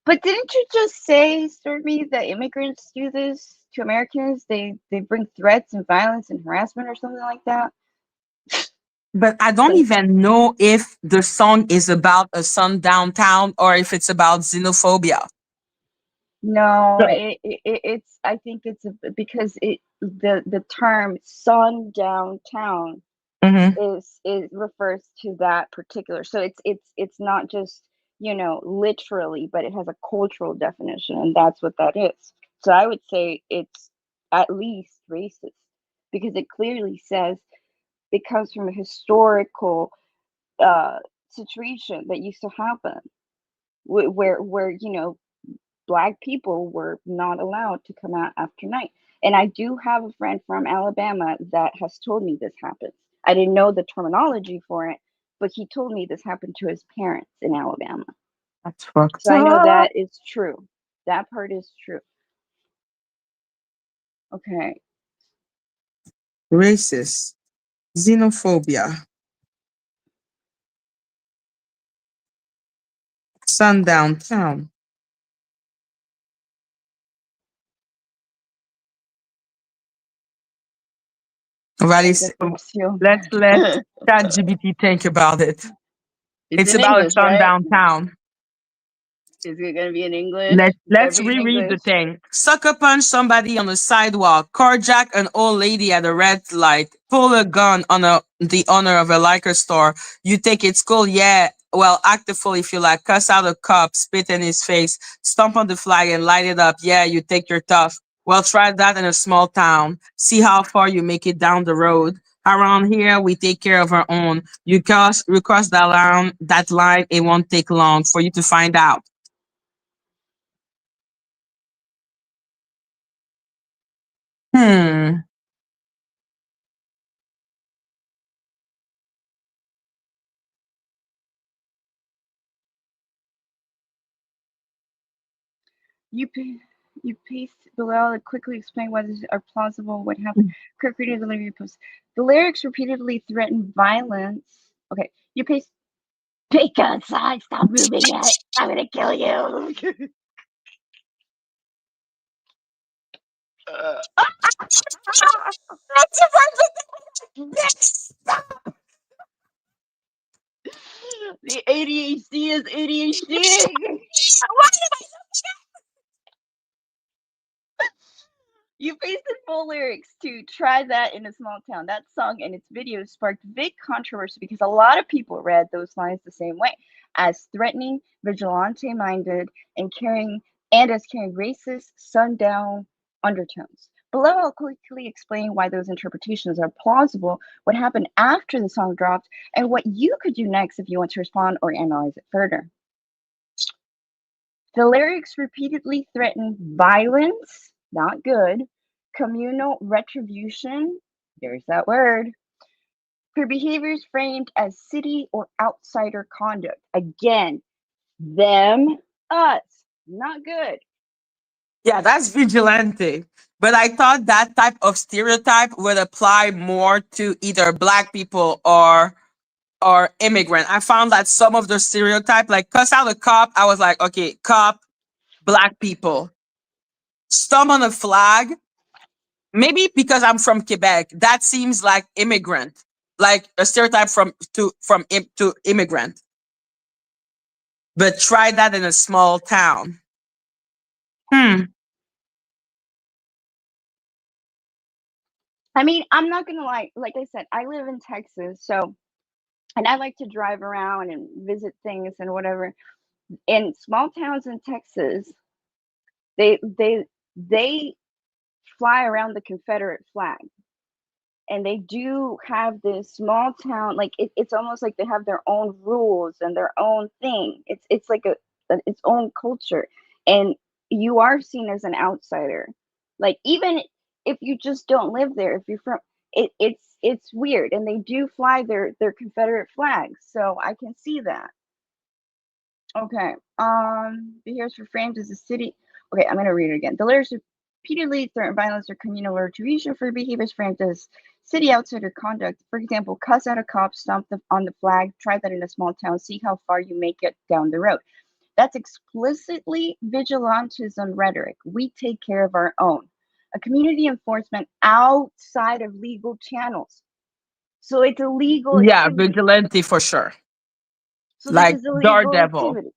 But didn't you just say, Stormy, that immigrants do this to Americans? They bring threats and violence and harassment or something like that? But I don't Like, even know if the song is about a sundown town or if it's about xenophobia. no, So, it's. I think it's because the term sundown town mhm. is it refers to that particular. So it's not just literally, but it has a cultural definition, and that's what that is. So I would say it's at least racist because it clearly says it comes from a historical uh, situation that used to happen where black people were not allowed to come out after night. And I do have a friend from Alabama that has told me this happens. I didn't know the terminology for it, but he told me this happened to his parents in Alabama. That's fucked So I know up. that is true. That part is true. Okay. Racist. Xenophobia. Sundown town. I Valis, guess it's you. let's let ChatGPT think about it. It's It's in about a English, right? sundown town. Is it gonna be in English? Let's Better be in reread the English. thing. Sucker punch somebody on the sidewalk. Carjack an old lady at a red light. Pull a gun on the owner of a liquor store. You think it's cool? Yeah. Well, act the fool if you like. Cuss out a cop. Spit in his face. Stomp on the flag and light it up. Yeah, you think you're tough. Well, try that in a small town. See how far you make it down the road. Around here, we take care of our own. You cross that line, it won't take long for you to find out. Hmm. You you paste below to quickly explain whether these are plausible. What happened? Kirk reading the lyric post. The lyrics repeatedly threaten violence. Okay, you paste. Pick a side. Stop moving it. I'm gonna kill you. The ADHD is ADHD. You pasted full lyrics to Try That in a Small Town. That song and its video sparked big controversy because a lot of people read those lines the same way as threatening, vigilante minded, and as carrying racist, sundown undertones. Below, I'll quickly explain why those interpretations are plausible, what happened after the song dropped, and what you could do next if you want to respond or analyze it further. The lyrics repeatedly threaten violence, not good, communal retribution, there's that word, for behaviors framed as city or outsider conduct. Again, them, us, not good. Yeah, that's vigilante. But I thought that type of stereotype would apply more to either black people or immigrant. I found that some of the stereotype, like cuss out a cop, I was like, okay, cop, black people. Stomp on a flag, maybe because I'm from Quebec, that seems like immigrant, like a stereotype to immigrant. But try that in a small town. Hmm. I mean, I'm not gonna lie. Like I said, I live in Texas, so and I like to drive around and visit things and whatever. In small towns in Texas, they fly around the Confederate flag, and they do have this small town, like it's almost like they have their own rules and their own thing. It's like its own culture, and you are seen as an outsider. Like even if you just don't live there, if you're from it's weird, and they do fly their Confederate flags, so I can see that. Okay. Behaviors for framed as a city. Okay, I'm gonna read it again. The letters repeatedly threaten violence or communal retribution for behaviors framed as city outsider conduct. For example, cuss at a cop, stomp on the flag, try that in a small town, see how far you make it down the road. That's explicitly vigilantism rhetoric. We take care of our own. A community enforcement outside of legal channels. So it's illegal Yeah, activity. vigilante for sure. So this Like is illegal Daredevil. activity.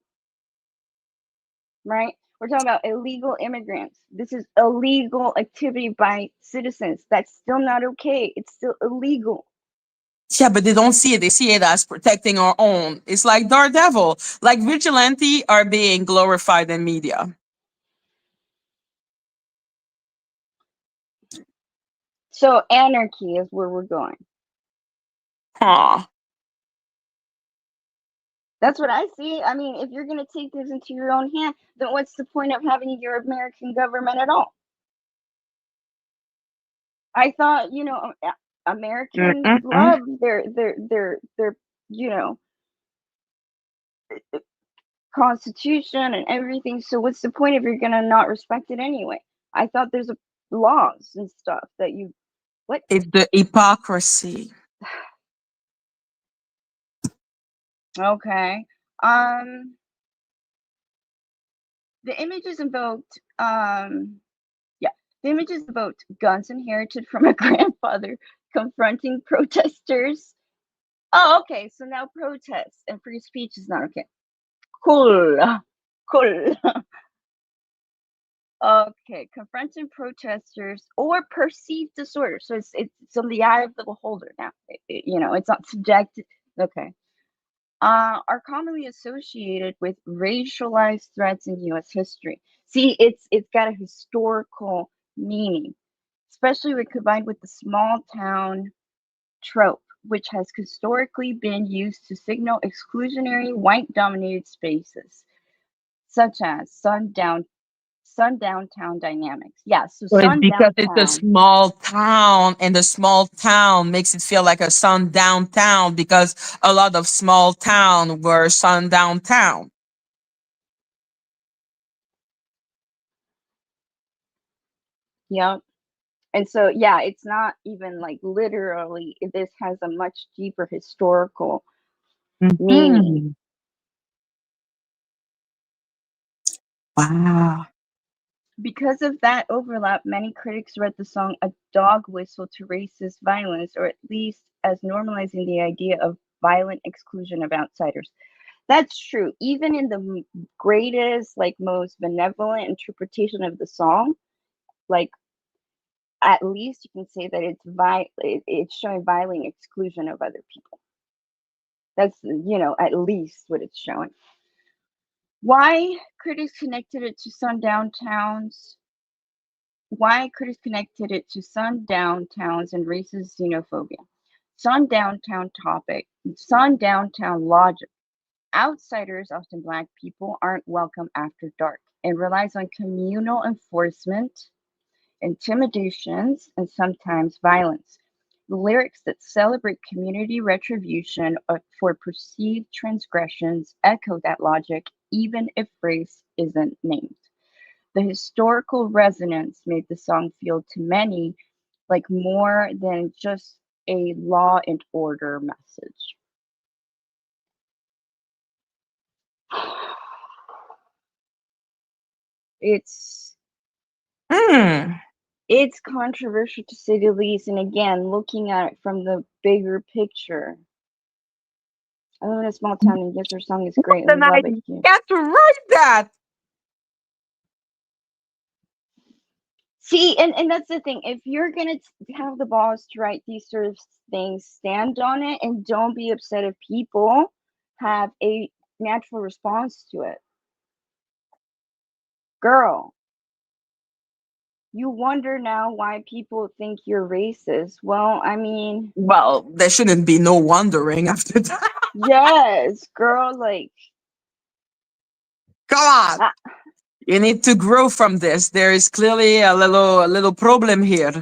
Right? We're talking about illegal immigrants. This is illegal activity by citizens. That's still not okay. It's still illegal. Yeah, but they don't see it. They see it as protecting our own. It's like Daredevil. Like vigilante are being glorified in media. So anarchy is where we're going. Huh. That's what I see. I mean, if you're going to take this into your own hand, then what's the point of having your American government at all? I thought, Americans Mm-mm-mm. love their constitution and everything. So what's the point if you're going to not respect it anyway? I thought there's laws and stuff that you what? It's the hypocrisy. Okay. The images invoked yeah, the images invoked guns inherited from a grandfather confronting protesters. Oh, okay. So now protests and free speech is not okay. Cool. Cool. Okay, confronting protesters or perceived disorder. So it's on the eye of the beholder now. It's not subjective. Okay. Are commonly associated with racialized threats in U.S. history. See, it's got a historical meaning, especially when combined with the small town trope, which has historically been used to signal exclusionary white-dominated spaces, such as sundown town dynamics. Yeah, so So it's because sundown it's a town. small town, and the small town makes it feel like a sundown town because a lot of small town were sundown town. Yep. And so, yeah, it's not even like literally, this has a much deeper historical meaning. Mhm. Wow. Because of that overlap, many critics read the song a dog whistle to racist violence, or at least as normalizing the idea of violent exclusion of outsiders. That's true. Even in the greatest, like most benevolent interpretation of the song, like at least you can say that it's showing violent exclusion of other people. That's at least what it's showing. Why critics connected it to sundown towns? Why critics connected it to sundown towns and racist xenophobia? Sundown town logic. Outsiders, often Black people, aren't welcome after dark and relies on communal enforcement, intimidations, and sometimes violence. The lyrics that celebrate community retribution for perceived transgressions echo that logic, even if race isn't named. The historical resonance made the song feel to many like more than just a law and order message. It's Mm. it's controversial to say the least, and again, looking at it from the bigger picture. I live in a small town, and yes, her song is great, and we Then I love it here. get to write that. See, and that's the thing. If you're gonna have the balls to write these sort of things, stand on it and don't be upset if people have a natural response to it. Girl, you wonder now why people think you're racist. Well, I mean, Well, there shouldn't be no wondering after that. yes, girl, like, Come on. ah, You need to grow from this. There is clearly a little problem here.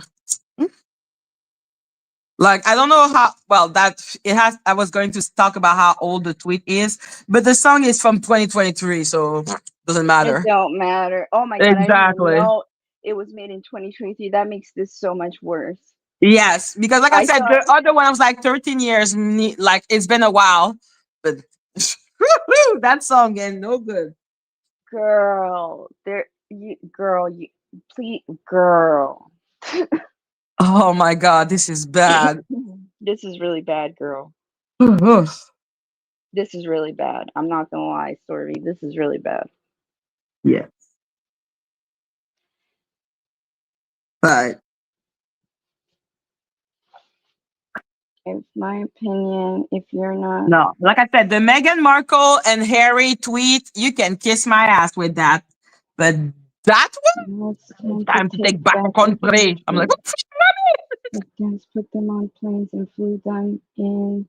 Like, I don't know how well that it has. I was going to talk about how old the tweet is, but the song is from 2023, so doesn't it matter. don't matter. Oh my God, I didn't even Exactly. know it was made in 2023. That makes this so much worse. Yes, because like I I said, thought, the other one was like 13 years. Like it's been a while, but that song ain't no good. girl, girl, you, please, girl. Oh my god, this is bad. This is really bad, girl. This is really bad. I'm not gonna lie, sorry. This is really bad. Yeah. Right. In my opinion, if you're not, No, like I said, the Meghan Markle and Harry tweet, you can kiss my ass with that. But that now it's one, it's time to time to take take back a back our country. I'm like, country. Afghans put them on planes and flew them in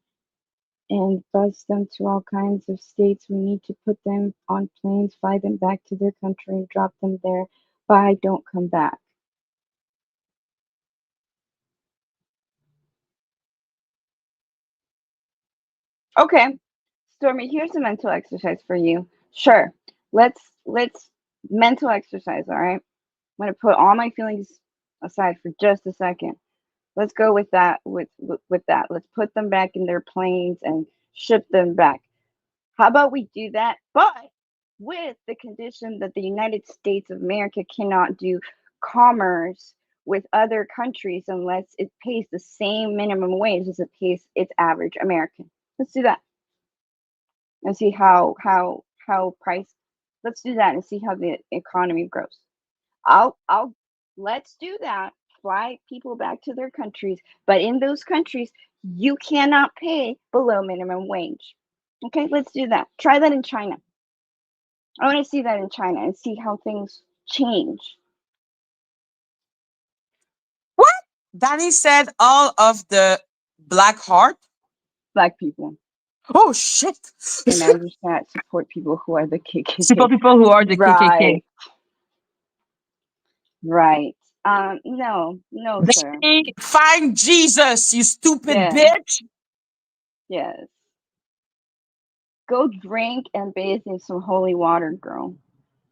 and buzzed them to all kinds of states. We need to put them on planes, fly them back to their country, and drop them there. Bye, don't come back. Okay, Stormy, here's a mental exercise for you. Sure, let's mental exercise. All right, I'm gonna put all my feelings aside for just a second. Let's go with that. With that, let's put them back in their planes and ship them back. How about we do that, but with the condition that the United States of America cannot do commerce with other countries unless it pays the same minimum wage as it pays its average American. Let's do that and see how price. Let's do that and see how the economy grows. I'll let's do that. Fly people back to their countries, but in those countries, you cannot pay below minimum wage. Okay, let's do that. Try that in China. I want to see that in China and see how things change. what? Danny said all of the black heart. Black people Oh shit. and Irish that support people who are the Super KKK. people who are the KKK. Right, right. No, no, sir. Danny, find Jesus, you stupid Yeah, bitch. yes. Go drink and bathe in some holy water, girl.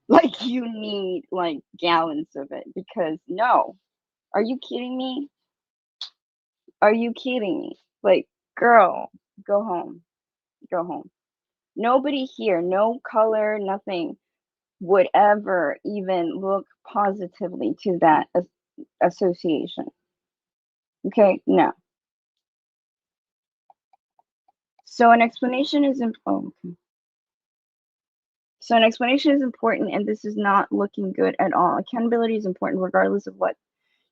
Like you need like gallons of it because no. Are you kidding me? Are you kidding me? Like, girl, go home. Go home. Nobody here, no color, nothing would ever even look positively to that association. Okay, no. So an explanation is oh, okay. So an explanation is important, and this is not looking good at all. Accountability is important, regardless of what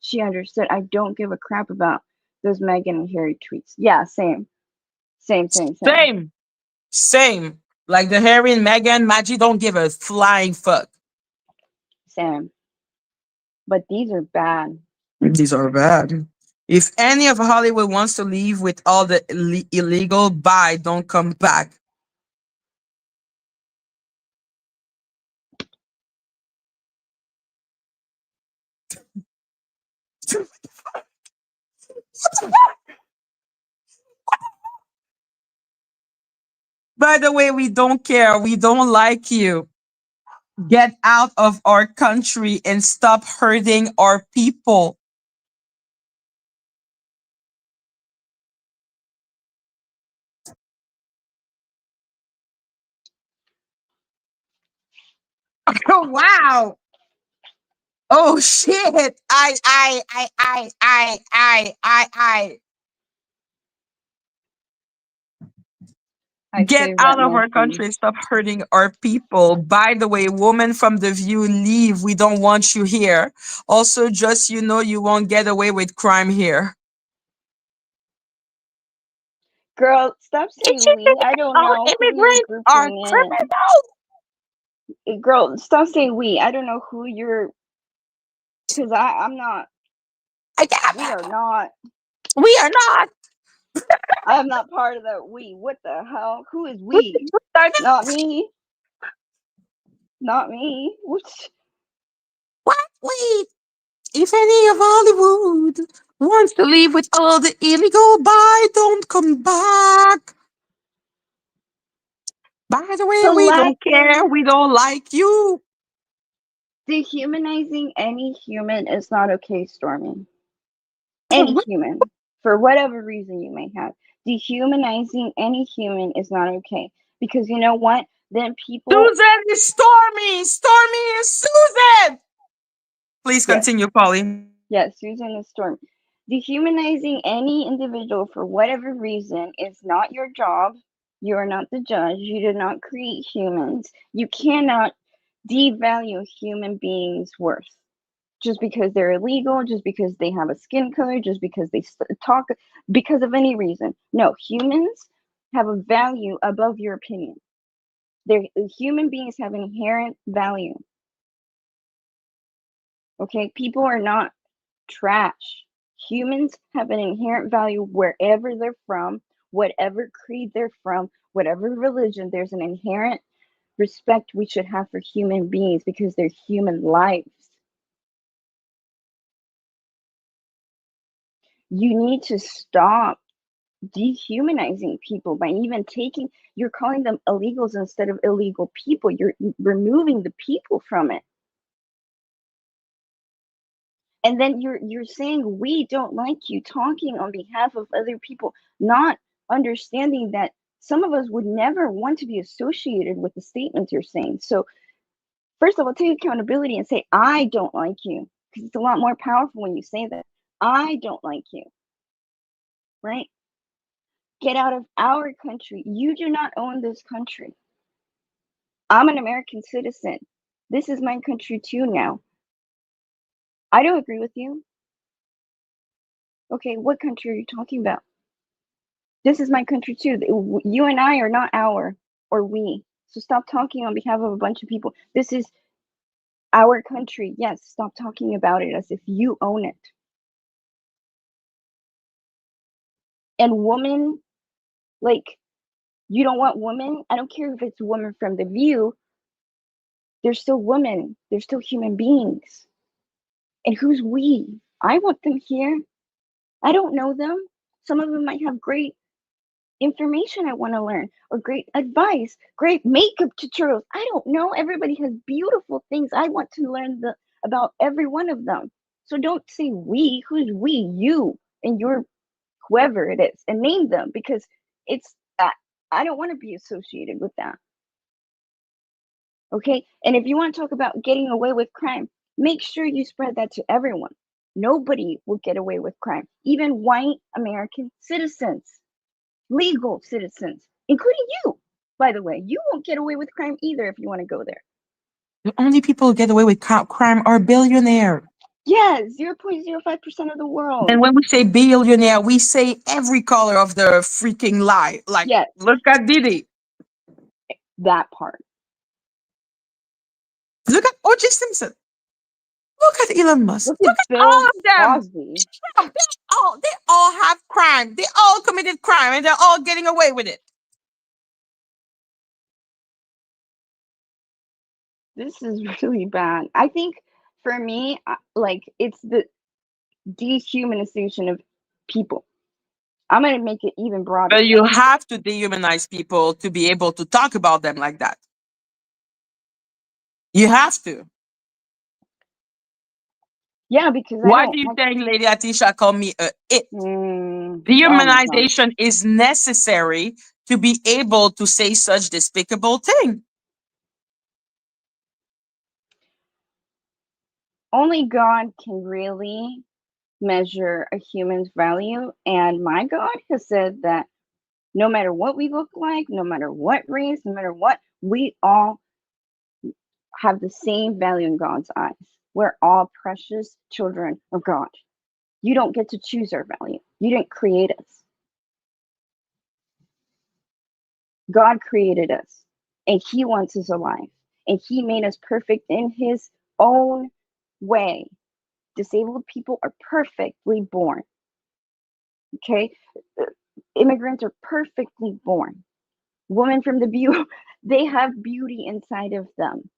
she understood. I don't give a crap about those Meghan and Harry tweets. Yeah, same, same, same, same, Same. Same. Like the Harry and Meghan, Maggie don't give a flying fuck. same. But these are bad. These are bad. If any of Hollywood wants to leave with all the illegal, bye, don't come back. By the way, we don't care. We don't like you. Get out of our country and stop hurting our people. Oh, wow. Oh shit. I. Get out of our country. Stop hurting our people. By the way, woman from the View, leave. We don't want you here. Also, just you know, you won't get away with crime here. Girl, stop saying we. I don't All know who you're immigrants are grouping in. criminals. Girl, stop saying we. I don't know who you're, because I'm not. We are not. We are not. I'm not part of that we. What the hell? Who is we? Not me. Not me. What? What? Wait. If any of Hollywood wants to leave with all the illegal, bye, don't come back. By the way, we don't care. We don't like you. Dehumanizing any human is not okay, Stormy. Any human, for whatever reason you may have. Dehumanizing any human is not okay. Because you know what? Then people. Susan is Stormy. Stormy is Susan. Please continue, Polly. Yes, Susan is Stormy. Dehumanizing any individual for whatever reason is not your job. You are not the judge. You did not create humans. You cannot devalue human beings' worth just because they're illegal, just because they have a skin color, just because they talk, because of any reason. No, humans have a value above your opinion. Human beings have inherent value. Okay, people are not trash. Humans have an inherent value wherever they're from, whatever creed they're from, whatever religion. There's an inherent respect we should have for human beings because they're human lives. You need to stop dehumanizing people by even you're calling them illegals instead of illegal people. You're removing the people from it. And then you're saying we don't like you, talking on behalf of other people, not understanding that some of us would never want to be associated with the statements you're saying. So first of all, take accountability and say, I don't like you, because it's a lot more powerful when you say that. I don't like you, right? Get out of our country. You do not own this country. I'm an American citizen. This is my country too now. I don't agree with you. Okay, what country are you talking about? This is my country too. You and I are not our or we. So stop talking on behalf of a bunch of people. This is our country. Yes, stop talking about it as if you own it. And woman, like, you don't want women? I don't care if it's a woman from The View. They're still women. They're still human beings. And who's we? I want them here. I don't know them. Some of them might have great information I want to learn, or great advice, great makeup tutorials. I don't know. Everybody has beautiful things. I want to learn about every one of them. So don't say we. Who's we? You and your whoever it is, and name them, because it's I don't want to be associated with that. Okay? And if you want to talk about getting away with crime, make sure you spread that to everyone. Nobody will get away with crime, even white American citizens, legal citizens, including you. By the way, you won't get away with crime either if you want to go there. The only people who get away with crime are billionaires. Yeah, 0.05% of the world. And when we say billionaire, we say every color of the freaking lie. Like, yes. Look at Diddy. That part. Look at O.J. Simpson. Look at Elon Musk. Look at Bill all of them. Cosby. They all have crime. They all committed crime, and they're all getting away with it. This is really bad. I think for me, like, it's the dehumanization of people. I'm going to make it even broader. But you have to dehumanize people to be able to talk about them like that. You have to. Yeah, because why do you think Lady Atisha called me a it? Dehumanization is necessary to be able to say such despicable thing. Only God can really measure a human's value, and my God has said that No matter what we look like, no matter what race, no matter what, we all have the same value in God's eyes. We're all precious children of God. You don't get to choose our value. You didn't create us. God created us, and He wants us alive, and He made us perfect in His own way. Disabled people are perfectly born. Okay? Immigrants are perfectly born. Women from the view, they have beauty inside of them.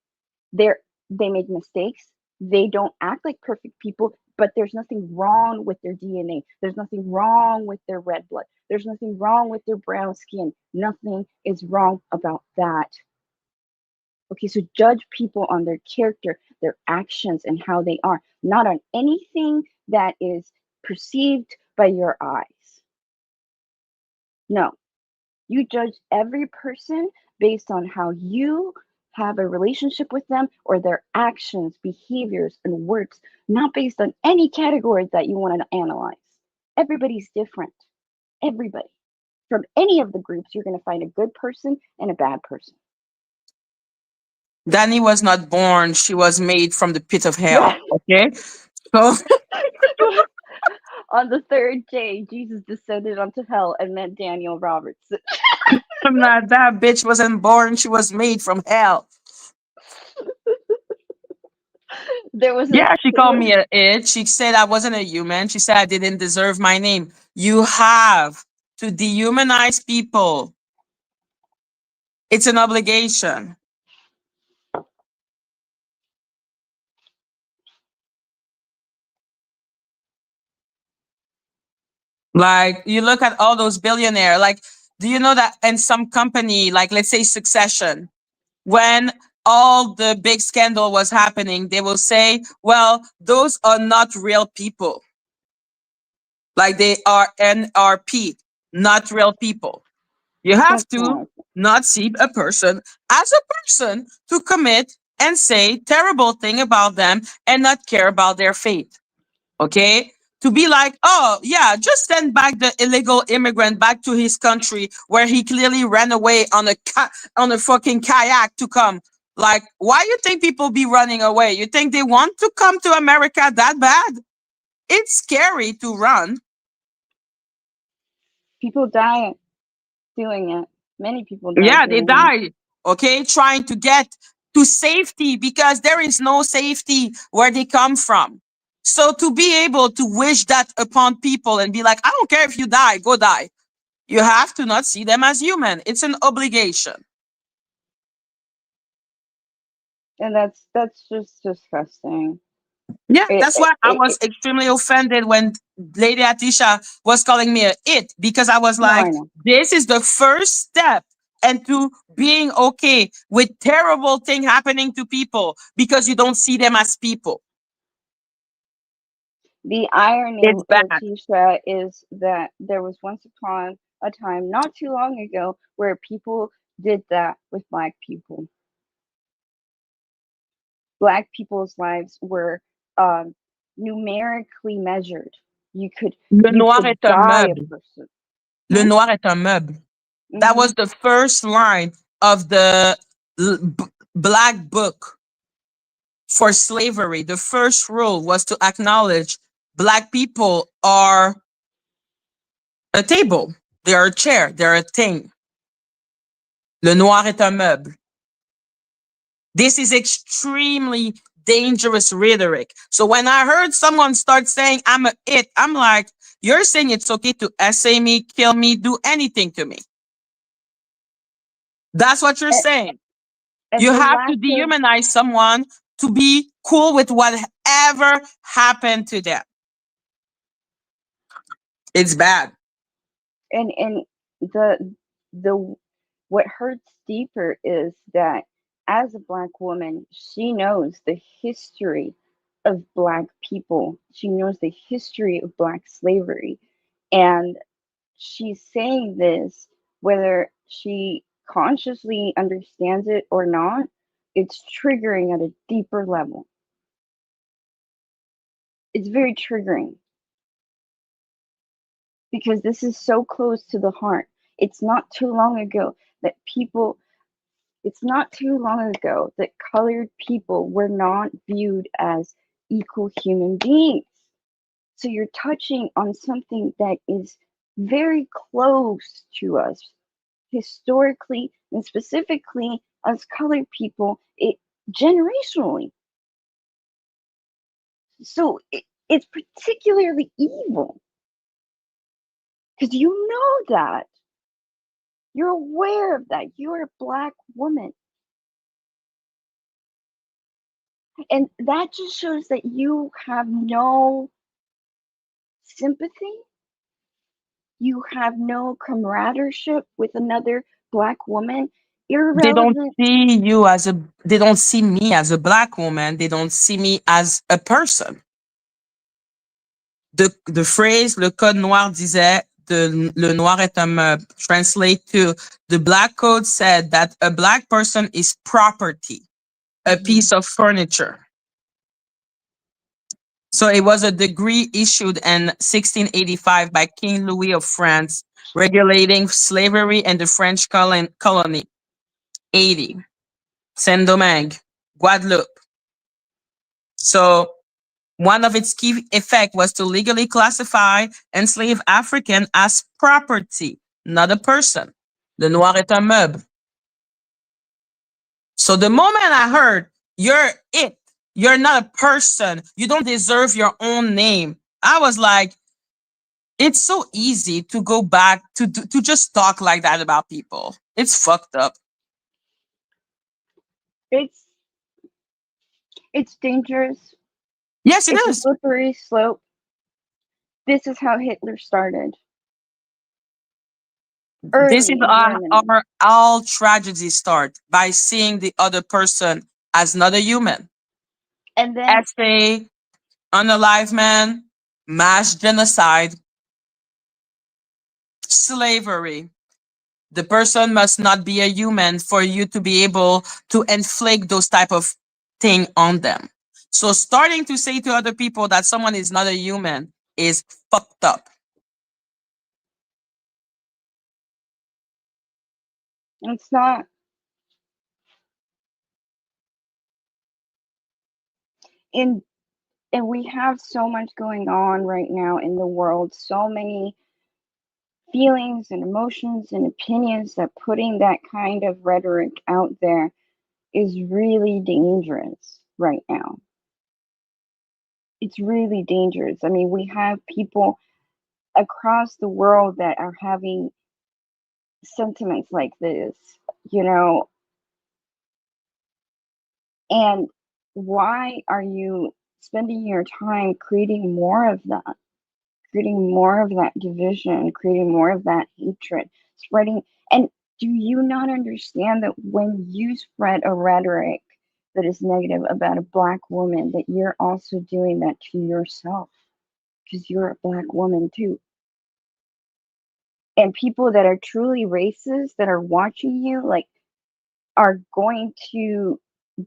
They make mistakes. They don't act like perfect people, but there's nothing wrong with their DNA. There's nothing wrong with their red blood. There's nothing wrong with their brown skin. Nothing is wrong about that. Okay, so judge people on their character, their actions, and how they are, not on anything that is perceived by your eyes. No, you judge every person based on how you have a relationship with them or their actions, behaviors, and words, not based on any category that you want to analyze. Everybody's different. Everybody. From any of the groups, you're going to find a good person and a bad person. Dani was not born. She was made from the pit of hell. Okay? So On the third day, Jesus descended onto hell and met Daniel Robertson. I'm not, that bitch wasn't born. She was made from hell. There was Yeah, she called me a it. She said I wasn't a human. She said I didn't deserve my name. You have to dehumanize people. It's an obligation. Like, you look at all those billionaires. Like, do you know that in some company, like let's say Succession, when all the big scandal was happening, they will say, well, those are not real people. Like, they are NRP, not real people. You have That's to not. not see a person as a person to commit and say terrible thing about them and not care about their fate. Okay? To be like, oh yeah, just send back the illegal immigrant back to his country where he clearly ran away on on a fucking kayak to come. Like, why you think people be running away? You think they want to come to America that bad? It's scary to run. People die doing it. Many people die Yeah, they doing it. die. Okay, trying to get to safety because there is no safety where they come from. So to be able to wish that upon people and be like, I don't care if you die, go die. You have to not see them as human. It's an obligation. And that's just disgusting. Yeah, It, that's it, why I it, was it, extremely offended when Lady Atisha was calling me a it, because I was no, I like, know. this is the first step into being okay with terrible thing happening to people because you don't see them as people. The irony, It's bad. Letitia, is that there was once upon a time, not too long ago, where people did that with Black people. Black people's lives were um, numerically measured. You could Le you noir could est un die a meuble. person. Le Hmm? noir est un meuble. That Hmm. was the first line of the black book for slavery. The first rule was to acknowledge black people are a table, they're a chair, they're a thing. Le noir est un meuble. This is extremely dangerous rhetoric. So when I heard someone start saying I'm a it, I'm like, you're saying it's okay to essay me, kill me, do anything to me. That's what you're And, saying. and You the have lack to of dehumanize someone to be cool with whatever happened to them. It's bad. and the what hurts deeper is that as a Black woman, she knows the history of Black people. She knows the history of Black slavery, and she's saying this whether she consciously understands it or not. It's triggering at a deeper level. It's very triggering because this is so close to the heart. It's not too long ago that colored people were not viewed as equal human beings. So you're touching on something that is very close to us historically and specifically as colored people, generationally. So it's particularly evil because you know that. You're aware of that. You're a Black woman. And that just shows that you have no sympathy. You have no camaraderie with another Black woman, They don't irrelevant. see you as a, they don't see me as a Black woman. They don't see me as a person. The phrase, le code noir disait, le noir est un meuble, translate to, the Black code said that a Black person is property, a piece of furniture. So it was a decree issued in 1685 by King Louis of France, regulating slavery in the French colony. 80. Saint-Domingue, Guadeloupe. So one of its key effects was to legally classify enslaved African as property, not a person. Le noir est un meuble. So the moment I heard, you're it, you're not a person, you don't deserve your own name, I was like, it's so easy to go back to just talk like that about people. It's fucked up. It's dangerous. Yes, it It's a is. slippery slope. This is how Hitler started. This Early is in Germany. our all tragedies start by seeing the other person as not a human. And then Essay, unalive man, mass genocide, slavery. The person must not be a human for you to be able to inflict those type of thing on them. So starting to say to other people that someone is not a human is fucked up. it's not. And we have so much going on right now in the world, so many feelings and emotions and opinions that putting that kind of rhetoric out there is really dangerous right now. It's really dangerous. I mean, we have people across the world that are having sentiments like this, you know, and why are you spending your time creating more of that? Creating more of that division, creating more of that hatred, spreading. And do you not understand that when you spread a rhetoric that is negative about a Black woman, that you're also doing that to yourself? Because you're a Black woman too. And people that are truly racist that are watching you, like, are going to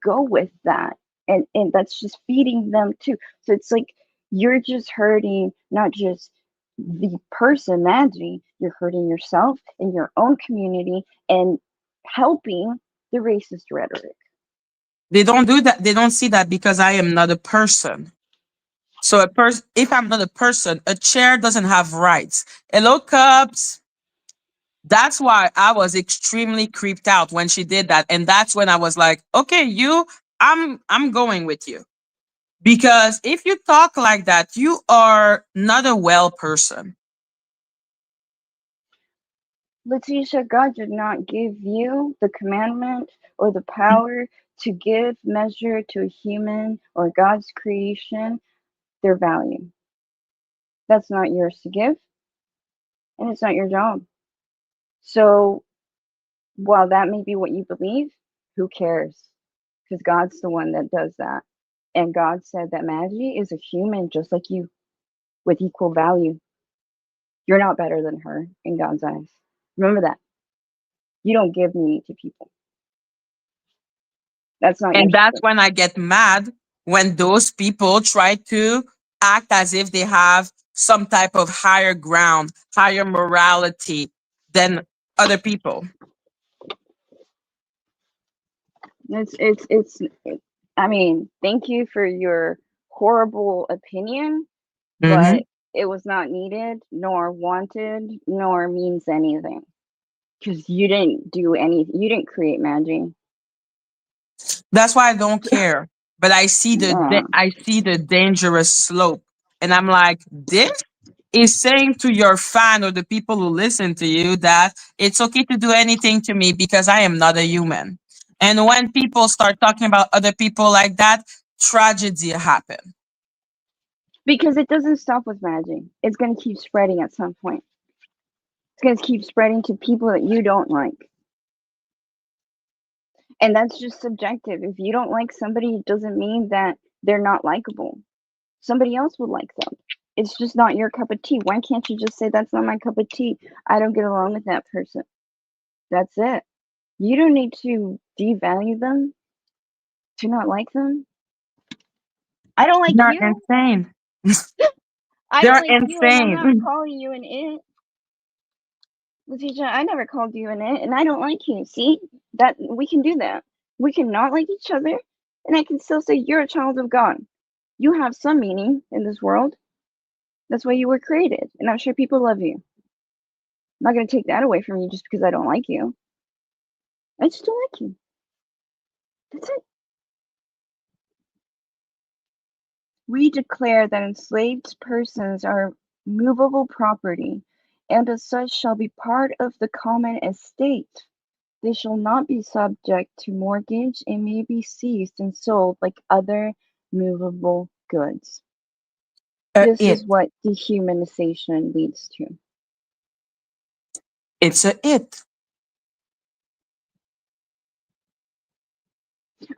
go with that. And that's just feeding them too. So it's like you're just hurting not just the person, Madgie, you're hurting yourself and your own community and helping the racist rhetoric. They don't do that. They don't see that because I am not a person. So if I'm not a person, a chair doesn't have rights. Hello, Cubs. That's why I was extremely creeped out when she did that. And that's when I was like, okay, I'm going with you. Because if you talk like that, you are not a well person. Letitia, God did not give you the commandment or the power to give measure to a human or God's creation their value. That's not yours to give, and it's not your job. So while that may be what you believe, who cares? Because God's the one that does that. And God said that Madgie is a human just like you with equal value. You're not better than her in God's eyes. Remember that. You don't give meaning to people. That's not your And that's script. when I get mad when those people try to act as if they have some type of higher ground, higher morality than other people. It's I mean, thank you for your horrible opinion, Hmm. but it was not needed, nor wanted, nor means anything. Because you didn't do any, you didn't create Madgie. That's why I don't care. But Yeah. I see the dangerous slope, and I'm like, this is saying to your fan or the people who listen to you that it's okay to do anything to me because I am not a human. And when people start talking about other people like that, tragedy happen. Because it doesn't stop with Madgie. It's going to keep spreading at some point. It's going to keep spreading to people that you don't like. And that's just subjective. If you don't like somebody, it doesn't mean that they're not likable. Somebody else would like them. It's just not your cup of tea. Why can't you just say that's not my cup of tea? I don't get along with that person. That's it. You don't need to devalue them to not like them. I don't like They're you. insane. I don't They're like you, and I'm not insane. calling you an it. Letitia, I never called you an it, and I don't like you. See? That we can do that. We can not like each other, and I can still say you're a child of God. You have some meaning in this world. That's why you were created, and I'm sure people love you. I'm not gonna take that away from you just because I don't like you. I just don't like you. That's it. We declare that enslaved persons are movable property, and as such shall be part of the common estate. They shall not be subject to mortgage and may be seized and sold like other movable goods. This It. is what dehumanization leads to. It's a it.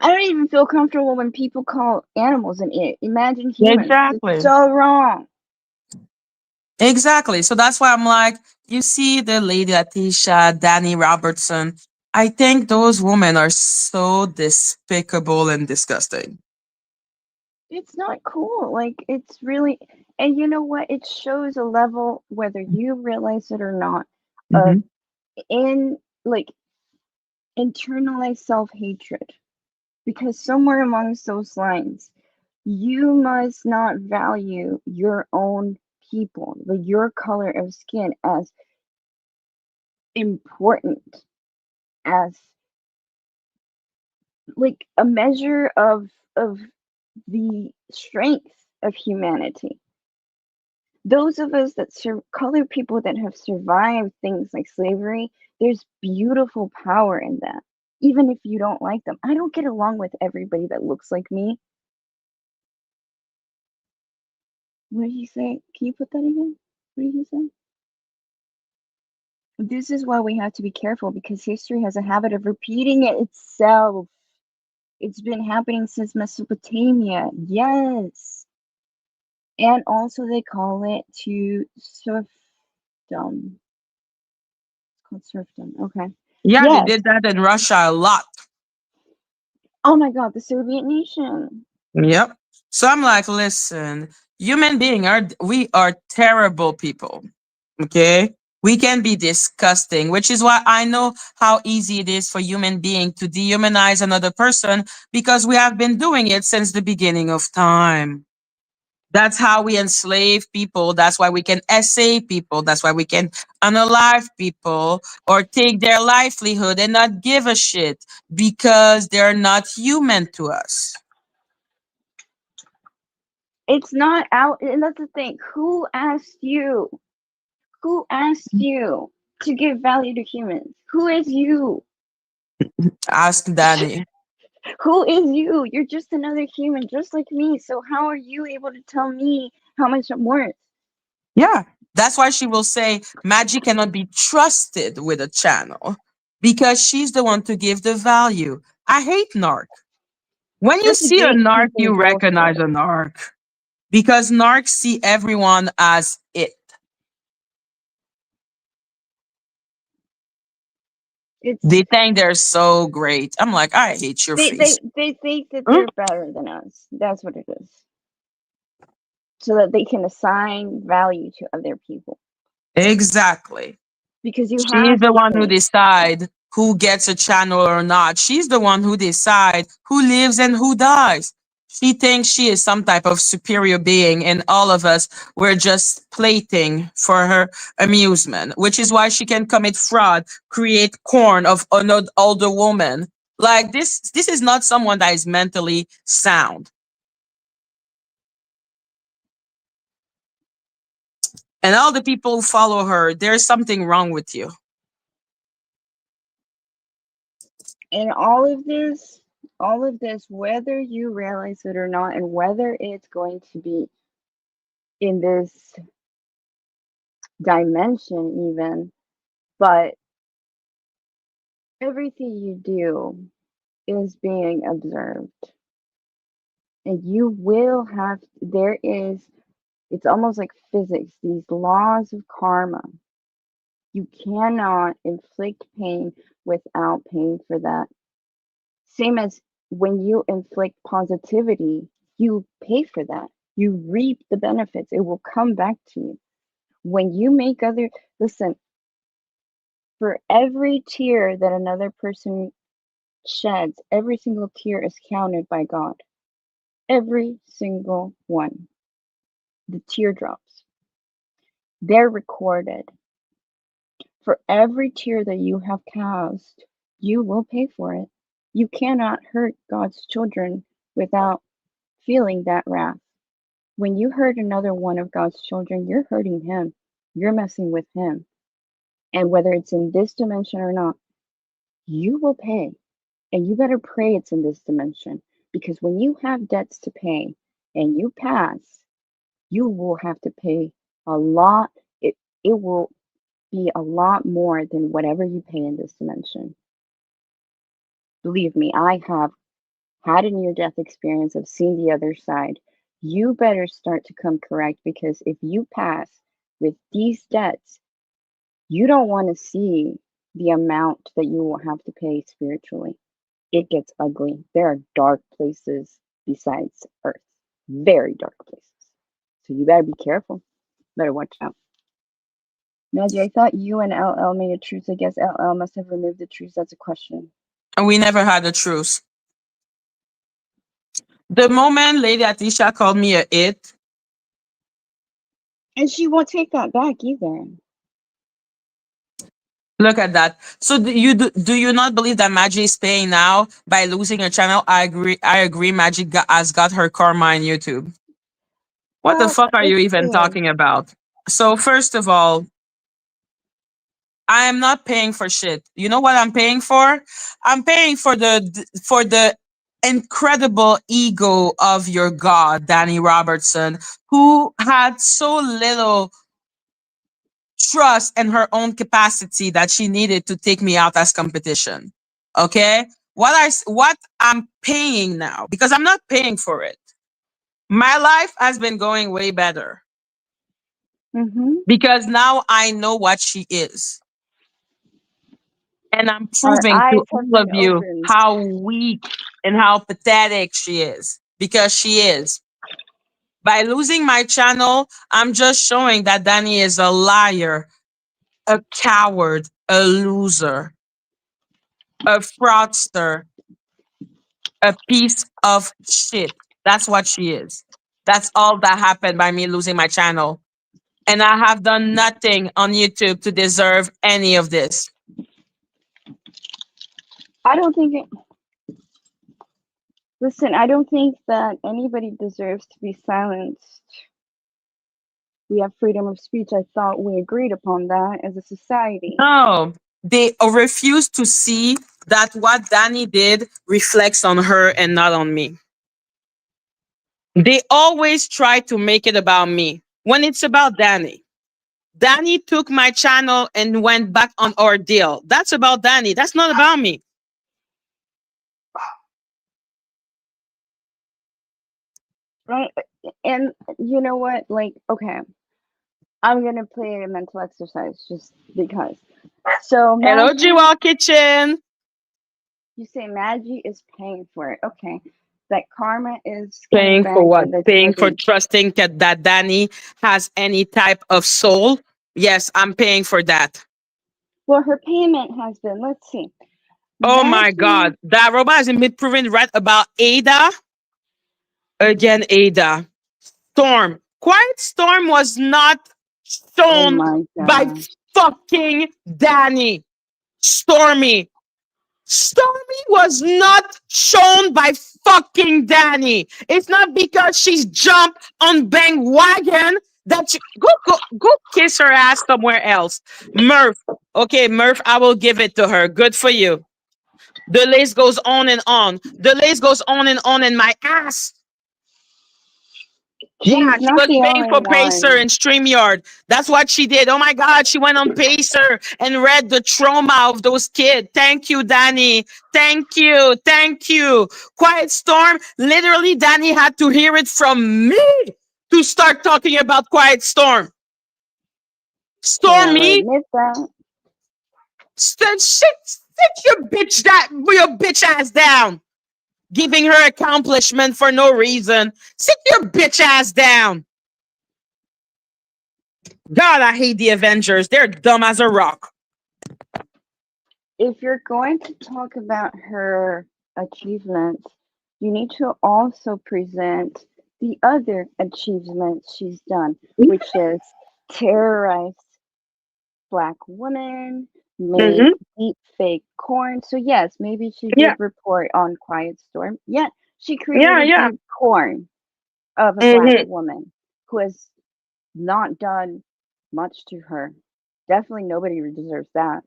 I don't even feel comfortable when people call animals an it. Imagine humans. It's Exactly. so wrong. Exactly. So that's why I'm like, you see the lady Atisha, Dani Robertson. I think those women are so despicable and disgusting. It's not cool. Like, it's really, and you know what? It shows a level, whether you realize it or not, of Hmm. in like internalized self-hatred. Because somewhere amongst those lines, you must not value your own people, like your color of skin, as important, as like a measure of the strength of humanity. Those of us that colored people that have survived things like slavery, there's beautiful power in that. Even if you don't like them, I don't get along with everybody that looks like me. What did he say? Can you put that again? What did he say? This is why we have to be careful, because history has a habit of repeating itself. It's been happening since Mesopotamia. Yes. And also they call it to serfdom. It's called serfdom. Okay. Yeah, they Yes. did that in Russia a lot. Oh my God, the Soviet nation. Yep. So I'm like, listen, human being are we are terrible people. Okay? We can be disgusting, which is why I know how easy it is for human being to dehumanize another person because we have been doing it since the beginning of time. That's how we enslave people. That's why we can essay people. That's why we can unalive people or take their livelihood and not give a shit because they're not human to us. It's not out, and that's the thing. Who asked you? Who asked you to give value to humans? Who is you? Ask Danny. Who is you? You're just another human, just like me. So how are you able to tell me how much I'm worth? Yeah. That's why she will say Madgie cannot be trusted with a channel because she's the one to give the value. I hate narc. When you That's a see a narc, gatekeeping you recognize bullshit. a narc because narcs see everyone as it. It's They think they're so great. I'm like, I hate your face. they think that Mm, they're better than us. That's what it is. So that they can assign value to other people. exactly. because you She's have the to one who think. decide who gets a channel or not. She's the one who decide who lives and who dies. She thinks she is some type of superior being, and all of us we're just plaything for her amusement, which is why she can commit fraud, create corn of an older woman. Like this is not someone that is mentally sound. And all the people who follow her, there's something wrong with you. And all of this, whether you realize it or not, and whether it's going to be in this dimension even, but everything you do is being observed. And you will have, there is, it's almost like physics, these laws of karma. You cannot inflict pain without paying for that. Same as when you inflict positivity, you pay for that. You reap the benefits. It will come back to you. When you make other, listen, for every tear that another person sheds, every single tear is counted by God. Every single one. The teardrops. They're recorded. For every tear that you have cast, you will pay for it. You cannot hurt God's children without feeling that wrath. When you hurt another one of God's children, you're hurting him. You're messing with him. And whether it's in this dimension or not, you will pay. And you better pray it's in this dimension. Because when you have debts to pay and you pass, you will have to pay a lot. It will be a lot more than whatever you pay in this dimension. Believe me, I have had a near death experience. I've seen the other side. You better start to come correct, because if you pass with these debts, you don't want to see the amount that you will have to pay spiritually. It gets ugly. There are dark places besides earth, very dark places. So you better be careful. Better watch out. Madgie, I thought you and LL made a truce. I guess LL must have removed the truce. That's a question. And we never had a truce. The moment Lady Atisha called me a it, And she won't take that back either. look at that. So do you not believe that Maggie is paying now by losing her channel? I agree. I agree. Maggie has got her karma on YouTube. What the Well, fuck are you let's even see. talking about? So first of all, I am not paying for shit. You know what I'm paying for? I'm paying for the incredible ego of your god, Dani Robertson, who had so little trust in her own capacity that she needed to take me out as competition. Okay? What I'm paying now, because I'm not paying for it. My life has been going way better Mm-hmm. because now I know what she is. And I'm Our proving to eyes have all of been you opened. how weak and how pathetic she is. Because she is. By losing my channel, I'm just showing that Dani is a liar, a coward, a loser, a fraudster, a piece of shit. That's what she is. That's all that happened by me losing my channel. And I have done nothing on YouTube to deserve any of this. I don't think it. Listen, I don't think that anybody deserves to be silenced. We have freedom of speech. I thought we agreed upon that as a society. No, they refuse to see that what Dani did reflects on her and not on me. They always try to make it about me when it's about Dani. Dani took my channel and went back on ordeal. That's about Dani. That's not about me. Right? And you know what? Like, okay, I'm gonna play a mental exercise just because. So Hello, Maggie, Jiwa Kitchen. you say Maggie is paying for it. Okay. That karma is coming Paying for back what? and that's Paying for heavy. trusting that Dani has any type of soul? Yes, I'm paying for that. Well, her payment has been, let's see. Oh my Madgie, God. That robot has been proven right about Ada. Again, Ada. Storm. Quiet Storm was not oh shown my by gosh. fucking Dani. Stormy. Stormy was not shown by fucking Dani. It's not because she's jumped on Bang Wagon that you go kiss her ass somewhere else. Murph. Okay, Murph, I will give it to her. Good for you. The list goes on and on. The list goes on and my ass. Yeah, She's she not was the paying only for Pacer one. and StreamYard. That's what she did. Oh my God, she went on Pacer and read the trauma of those kids. Thank you, Dani. Thank you. Thank you. Quiet Storm. Literally, Dani had to hear it from me to start talking about Quiet Storm. Okay, I will Stormy, admit that. sit your bitch ass down. Giving her accomplishment for no reason. Sit your bitch ass down. God, I hate the Avengers. They're dumb as a rock. If you're going to talk about her achievements, you need to also present the other achievements she's done, which is terrorized Black women, made Mm-hmm. deep fake corn. So yes, maybe she Yeah, did report on Quiet Storm. Yet she yeah, created yeah. deep corn of a Black Mm-hmm. woman who has not done much to her. Definitely nobody deserves that.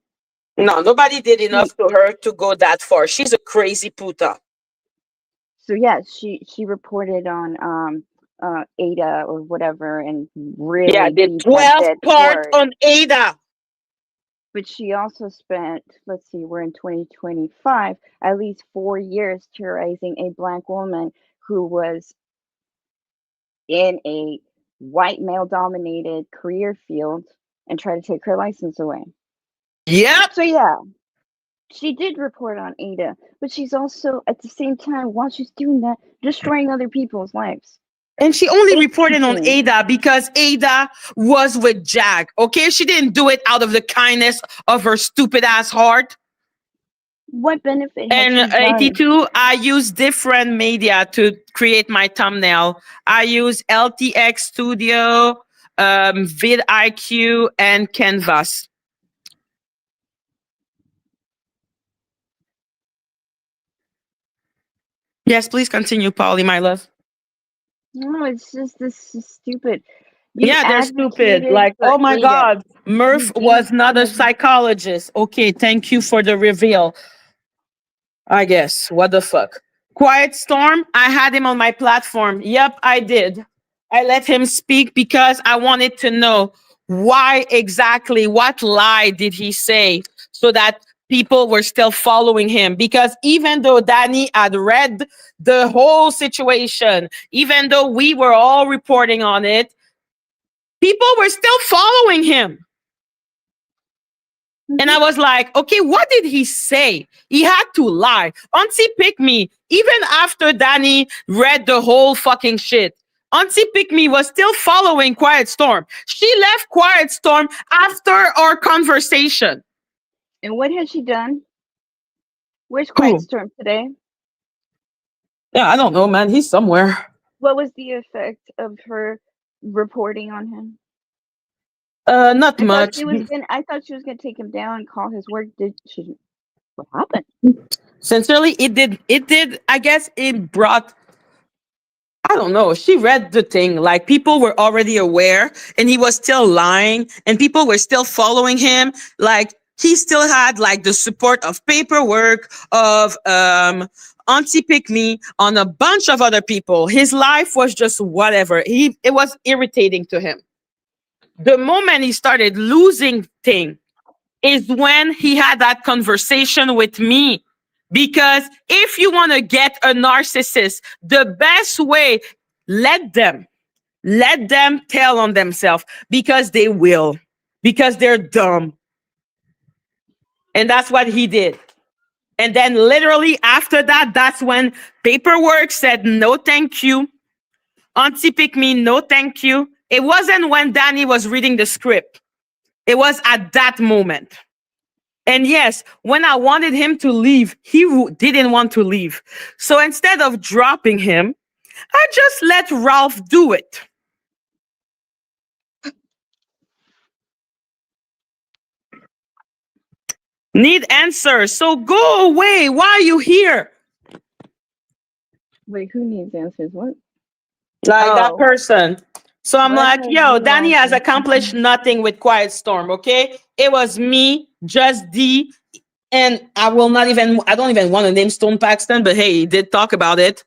No, nobody did She enough to her to go that far. She's a crazy puta. so yes, she reported on Ada or whatever and Yeah, really did deep went 12 it part hard. on Ada. But she also spent, let's see, we're in 2025, at least 4 years terrorizing a Black woman who was in a white male dominated career field and tried to take her license away. Yep. So yeah, she did report on Ada, but she's also at the same time, while she's doing that, destroying other people's lives. And she only It's reported on cheating. Ada because Ada was with Jack. Okay, she didn't do it out of the kindness of her stupid ass heart. What benefit has And she done? 82, I use different media to create my thumbnail. I use LTX Studio, vidIQ, and Canvas. Yes, please continue, Polly, my love. No, it's just this is stupid. You Yeah, they're stupid. advocated Like, for oh my Ada. God, Murph You gave was not a her psychologist. Okay, thank you for the reveal. I guess. What the fuck? Quiet Storm, I had him on my platform. Yep, I did. I let him speak because I wanted to know why exactly, what lie did he say so that people were still following him. Because even though Dani had read the whole situation, even though we were all reporting on it, people were still following him. And I was like, okay, what did he say? He had to lie. Auntie Pick Me, even after Dani read the whole fucking shit, Auntie Pick Me was still following Quiet Storm. She left Quiet Storm after our conversation. and what has she done? Where's Quiet Who? Storm today? Yeah, I don't know, man. He's somewhere. What was the effect of her reporting on him? Not I thought much. she was gonna. I thought she was gonna take him down and call his work. Did she? What happened? Sincerely, it did. It did. I guess it brought. I don't know. She read the thing. Like people were already aware, and he was still lying, and people were still following him. Like he still had like the support of paperwork of Auntie Pick Me on a bunch of other people. His life was just whatever. It was irritating to him. The moment he started losing thing is when he had that conversation with me. Because if you want to get a narcissist, the best way, let them tell on themselves because they will, because they're dumb. And that's what he did. And then literally after that, that's when paperwork said, no, thank you. Auntie Pick Me, no, thank you. It wasn't when Dani was reading the script. It was at that moment. And yes, when I wanted him to leave, he didn't want to leave. So instead of dropping him, I just let Ralph do it. Need answers. So go away. Why are you here? Wait, who needs answers? What? Like that Oh. person. So I'm What like, have yo, you Dani has all accomplished nothing with Quiet Storm, okay? It was me, just D, and I don't even want to name Stone Paxton, but hey, he did talk about it.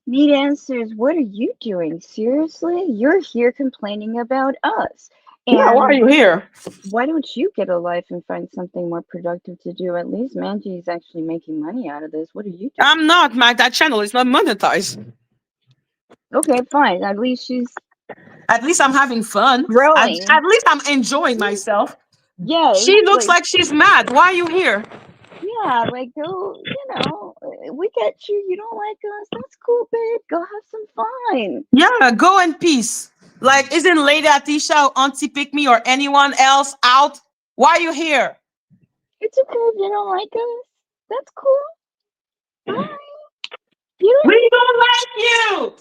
need answers? What are you doing? Seriously? You're here complaining about us. Yeah, why are And you here? why don't you get a life and find something more productive to do? At least Madgie is actually making money out of this. What are you doing? I'm not, that channel is not monetized. Okay, fine. At least she's At least I'm having fun. growing. At least I'm enjoying myself. Yeah, She looks like she's mad. Why are you here? yeah, like go, we get you. You don't like us. That's cool, babe. Go have some fun. Yeah, go in peace. Like, isn't Lady Atisha or Auntie Pick Me or anyone else out? Why are you here? It's okay if you don't like us. That's cool. Bye. You don't. We don't like you.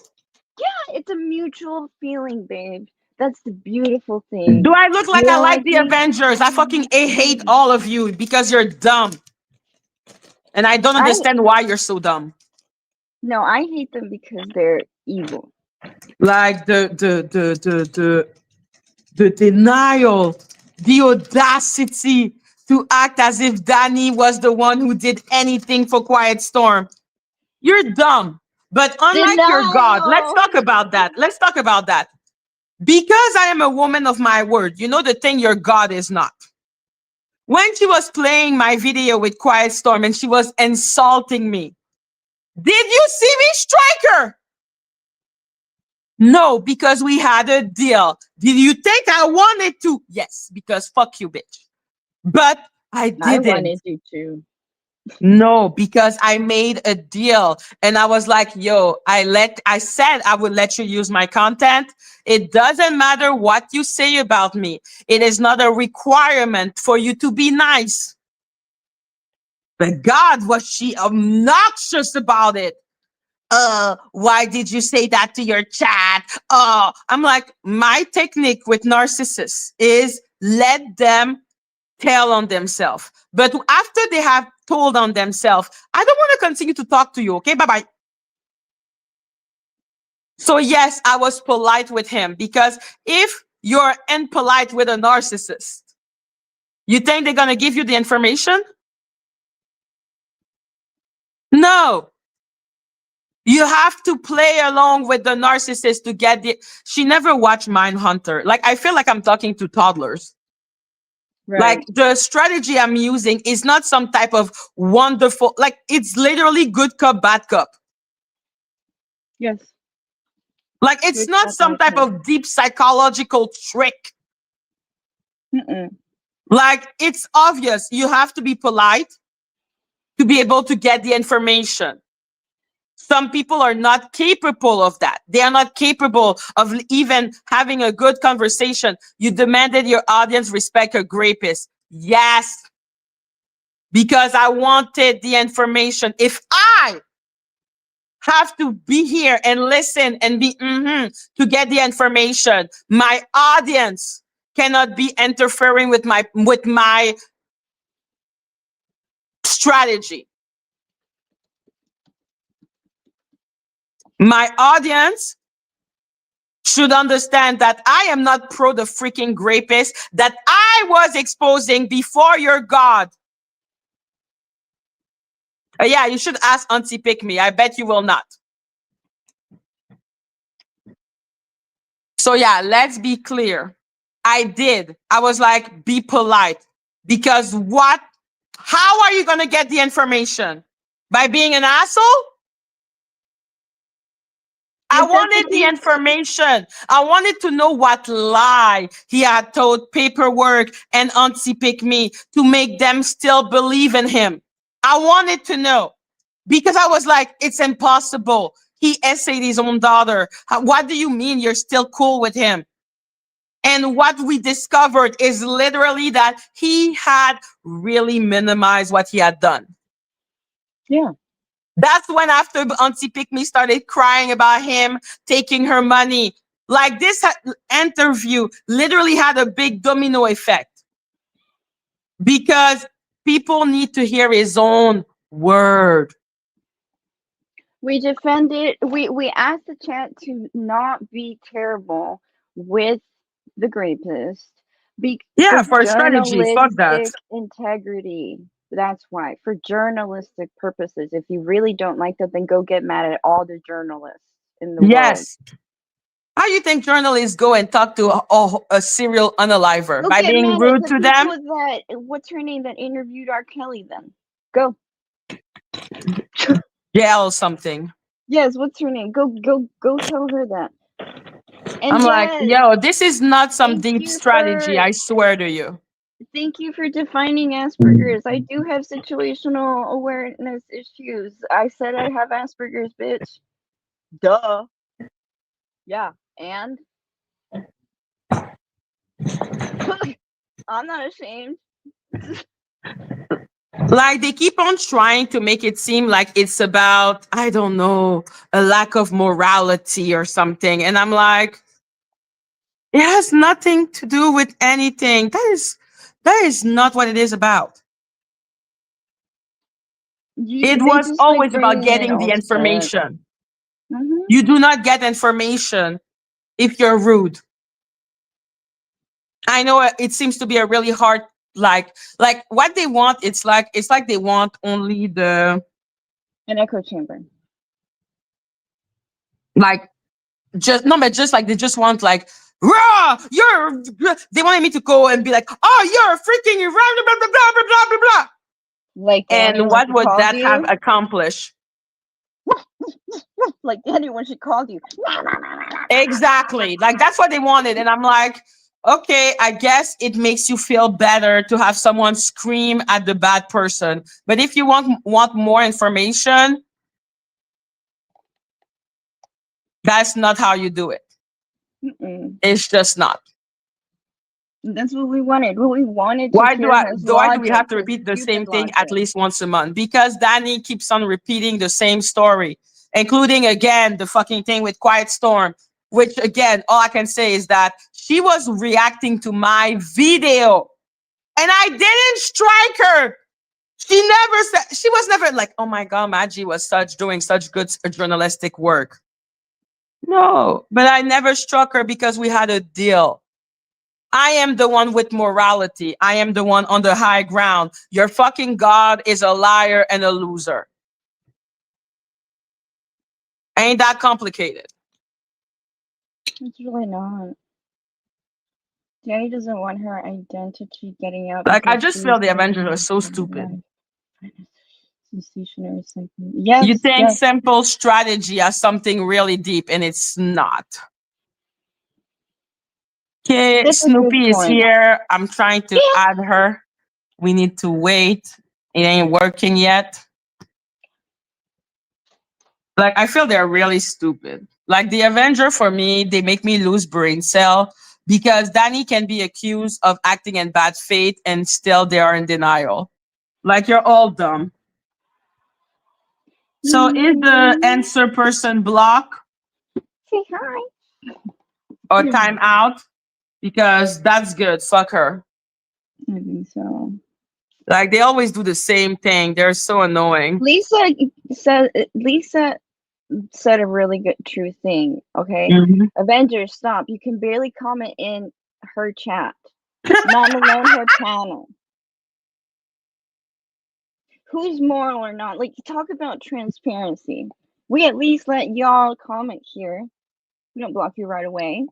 Yeah, it's a mutual feeling, babe. That's the beautiful thing. Do I look like You I don't like the me? Avengers? I fucking hate all of you because you're dumb. And I don't understand why you're so dumb. No, I hate them because they're evil. Like the denial, the audacity to act as if Dani was the one who did anything for Quiet Storm. You're dumb. But unlike your God, let's talk about that. Let's talk about that. Because I am a woman of my word, you know the thing your God is not. When she was playing my video with Quiet Storm and she was insulting me, did you see me strike her? No, because we had a deal. Did you think I wanted to? Yes, because fuck you, bitch. But I didn't. I wanted you to. No, because I made a deal and I was like, yo, I said I would let you use my content. It doesn't matter what you say about me. It is not a requirement for you to be nice. But God, was she obnoxious about it. Why did you say that to your chat? I'm like, my technique with narcissists is let them tell on themselves. But after they have told on themselves, I don't want to continue to talk to you. Okay, bye-bye. So yes, I was polite with him because if you're impolite with a narcissist, you think they're going to give you the information? No. You have to play along with the narcissist to get the. She never watched Mindhunter. Like, I feel like I'm talking to toddlers. Right. Like, the strategy I'm using is not some type of wonderful, like, it's literally good cop, bad cop. Yes. Like, it's Good not cop, some bad type cop. of deep psychological trick. Mm-mm. Like, it's obvious. You have to be polite to be able to get the information. Some people are not capable of that. They are not capable of even having a good conversation. You demanded your audience respect a rapist. Yes. Because I wanted the information. If I have to be here and listen and be to get the information, my audience cannot be interfering with my strategy. My audience should understand that I am not pro the freaking rapist that I was exposing before your God. Yeah, you should ask Auntie Pick Me. I bet you will not. So yeah, let's be clear. I did. I was like, be polite. Because what? How are you going to get the information? By being an asshole? I wanted the information. I wanted to know what lie he had told Paperwork and Auntie Pick Me to make them still believe in him. I wanted to know because I was like, it's impossible. He essayed his own daughter. What do you mean you're still cool with him? And what we discovered is literally that he had really minimized what he had done. Yeah. That's when after Auntie Pick Me started crying about him taking her money. Like this interview literally had a big domino effect because people need to hear his own word. We defended, we asked the chat to not be terrible with the rapist. Yeah, For for strategy. Fuck that. journalistic integrity. That's why. For journalistic purposes. If you really don't like that, then go get mad at all the journalists in the world. Yes. How you think journalists go and talk to a serial unaliver? Go By get being mad rude at the to them? people that, what's her name, that interviewed R. Kelly then. Go. Yeah, or something. Yes, what's her name? Go tell her that. And I'm like, yo, this is not some thank deep you strategy, for- I swear to you. Thank you for defining Asperger's. I do have situational awareness issues. I said I have Asperger's, bitch. Duh. Yeah, and I'm not ashamed. Like they keep on trying to make it seem like it's about, I don't know, a lack of morality or something. And I'm like, it has nothing to do with anything. That is not what it is about. It was always about getting the information. Mm-hmm. You do not get information if you're rude. I know it seems to be a really hard, like what they want. It's like they want only An echo chamber. Like just no, but just like they just want like raw. They wanted me to go and be like, oh, you're freaking blah blah blah blah blah blah blah blah. Like And what would that have accomplished? Like anyone she called you. Exactly. Like that's what they wanted. And I'm like, okay, I guess it makes you feel better to have someone scream at the bad person. But if you want more information, that's not how you do it. Mm-mm. It's just not. That's what we wanted. What we wanted to Why do we have to his repeat the stupid same thing at logic. least once a month? Because Dani keeps on repeating the same story, including again the fucking thing with Quiet Storm, which again, all I can say is that she was reacting to my video and I didn't strike her. She was never like, oh my God, Madgie was doing such good journalistic work. No, but I never struck her because we had a deal. I am the one with morality. I am the one on the high ground. Your fucking God is a liar and a loser. Ain't that complicated? It's really not. Dani doesn't want her identity getting out. Like, I just feel the Avengers are so stupid. Yes, you think simple strategy as something really deep, and it's not. Okay, Snoopy is here. I'm trying to add her. We need to wait. It ain't working yet. Like, I feel they're really stupid. Like, the Avenger, for me, they make me lose brain cell because Dani can be accused of acting in bad faith and still they are in denial. Like, you're all dumb. So is the answer person block? Say hi. Or time out? Because that's good. Fuck her. I think so. Like, they always do the same thing. They're so annoying. Lisa said a really good true thing. Okay, Avengers, stop. You can barely comment in her chat, not alone her panel. Who's moral or not? Like, talk about transparency. We at least let y'all comment here. We don't block you right away.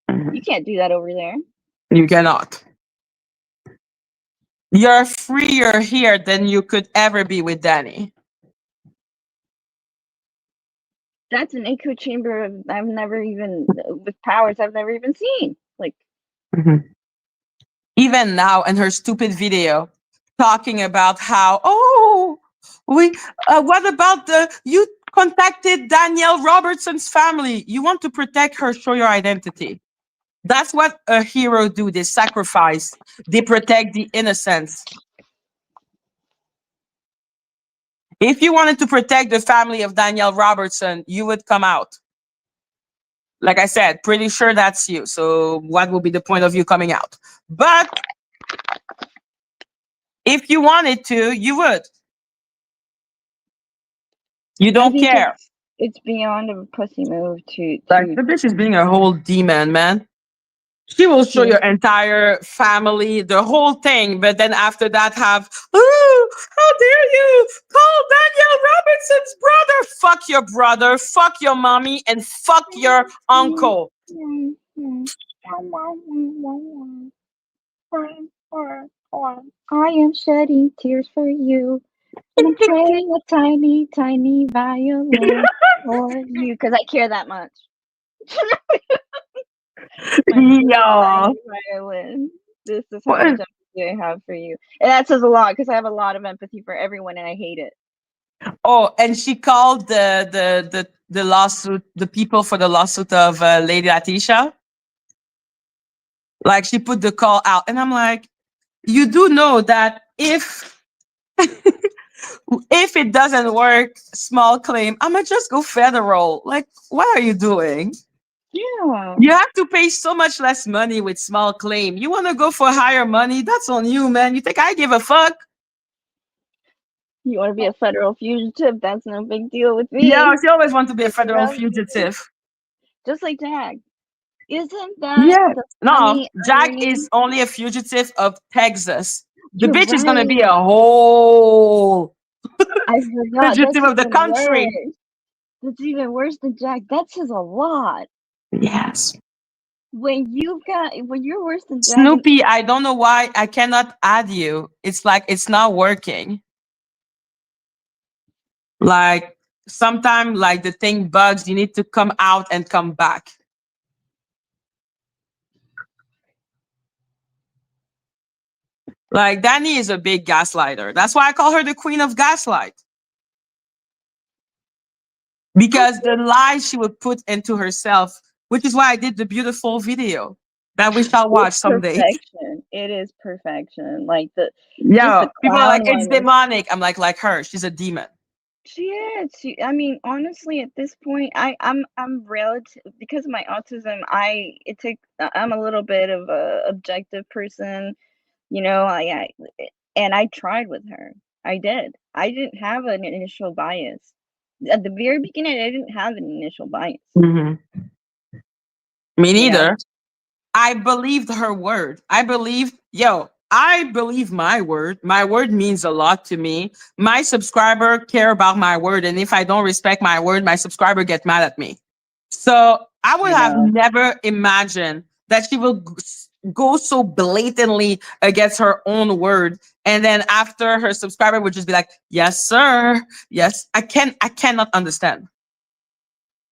You can't do that over there. You cannot. You're freer here than you could ever be with Dani. That's an echo chamber I've never even, with powers I've never even seen. Like, even now in her stupid video, talking about how, what about you contacted Danielle Robertson's family? You want to protect her, show your identity. That's what a hero do. They sacrifice. They protect the innocents. If you wanted to protect the family of Danielle Robertson, you would come out. Like I said, pretty sure that's you. So what will be the point of you coming out? But if you wanted to, you would. You I don't think care. it's beyond a pussy move Like the bitch is being a whole demon, man. She will show your entire family, the whole thing, but then after that have, oh, how dare you call Danielle Robertson's brother? Fuck your brother, fuck your mommy, and fuck your uncle. I am shedding tears for you. And I'm playing a tiny, tiny violin for you because I care that much. Yeah. Violin. This is how much empathy I have for you. And that says a lot because I have a lot of empathy for everyone and I hate it. Oh, and she called the lawsuit, the people for the lawsuit of Lady Latisha. Like she put the call out, and I'm like, you do know that if it doesn't work, small claim, I'm gonna just go federal. Like, what are you doing? Yeah. You have to pay so much less money with small claim. You want to go for higher money? That's on you, man. You think I give a fuck? You want to be a federal fugitive? That's no big deal with me. Yeah, she always want to be a federal fugitive. Just like Jack. Isn't that the funny Jack irony? is only a fugitive of Texas. The You're bitch is gonna be right. a whole I forgot. fugitive of the country. Worse. That's even worse than Jack. That says a lot. Yes. When you're worse than Jack. Snoopy, I don't know why I cannot add you. It's like it's not working. Like sometimes like the thing bugs, you need to come out and come back. Like Dani is a big gaslighter. That's why I call her the queen of gaslight. Because the lies she would put into herself, which is why I did the beautiful video that we shall watch someday. Perfection. It is perfection. Like people are like, it's demonic. I'm like her. She's a demon. She is. I mean, honestly, at this point, I'm relative because of my autism. I'm a little bit of a objective person, you know. And I tried with her. I did. I didn't have an initial bias at the very beginning. I didn't have an initial bias. Mm-hmm. Me neither. Yeah. I believed her word. I believe my word. My word means a lot to me. My subscriber care about my word. And if I don't respect my word, my subscriber get mad at me. So I would have never imagined that she will go so blatantly against her own word. And then after her subscriber would just be like, yes, sir. Yes, I cannot understand.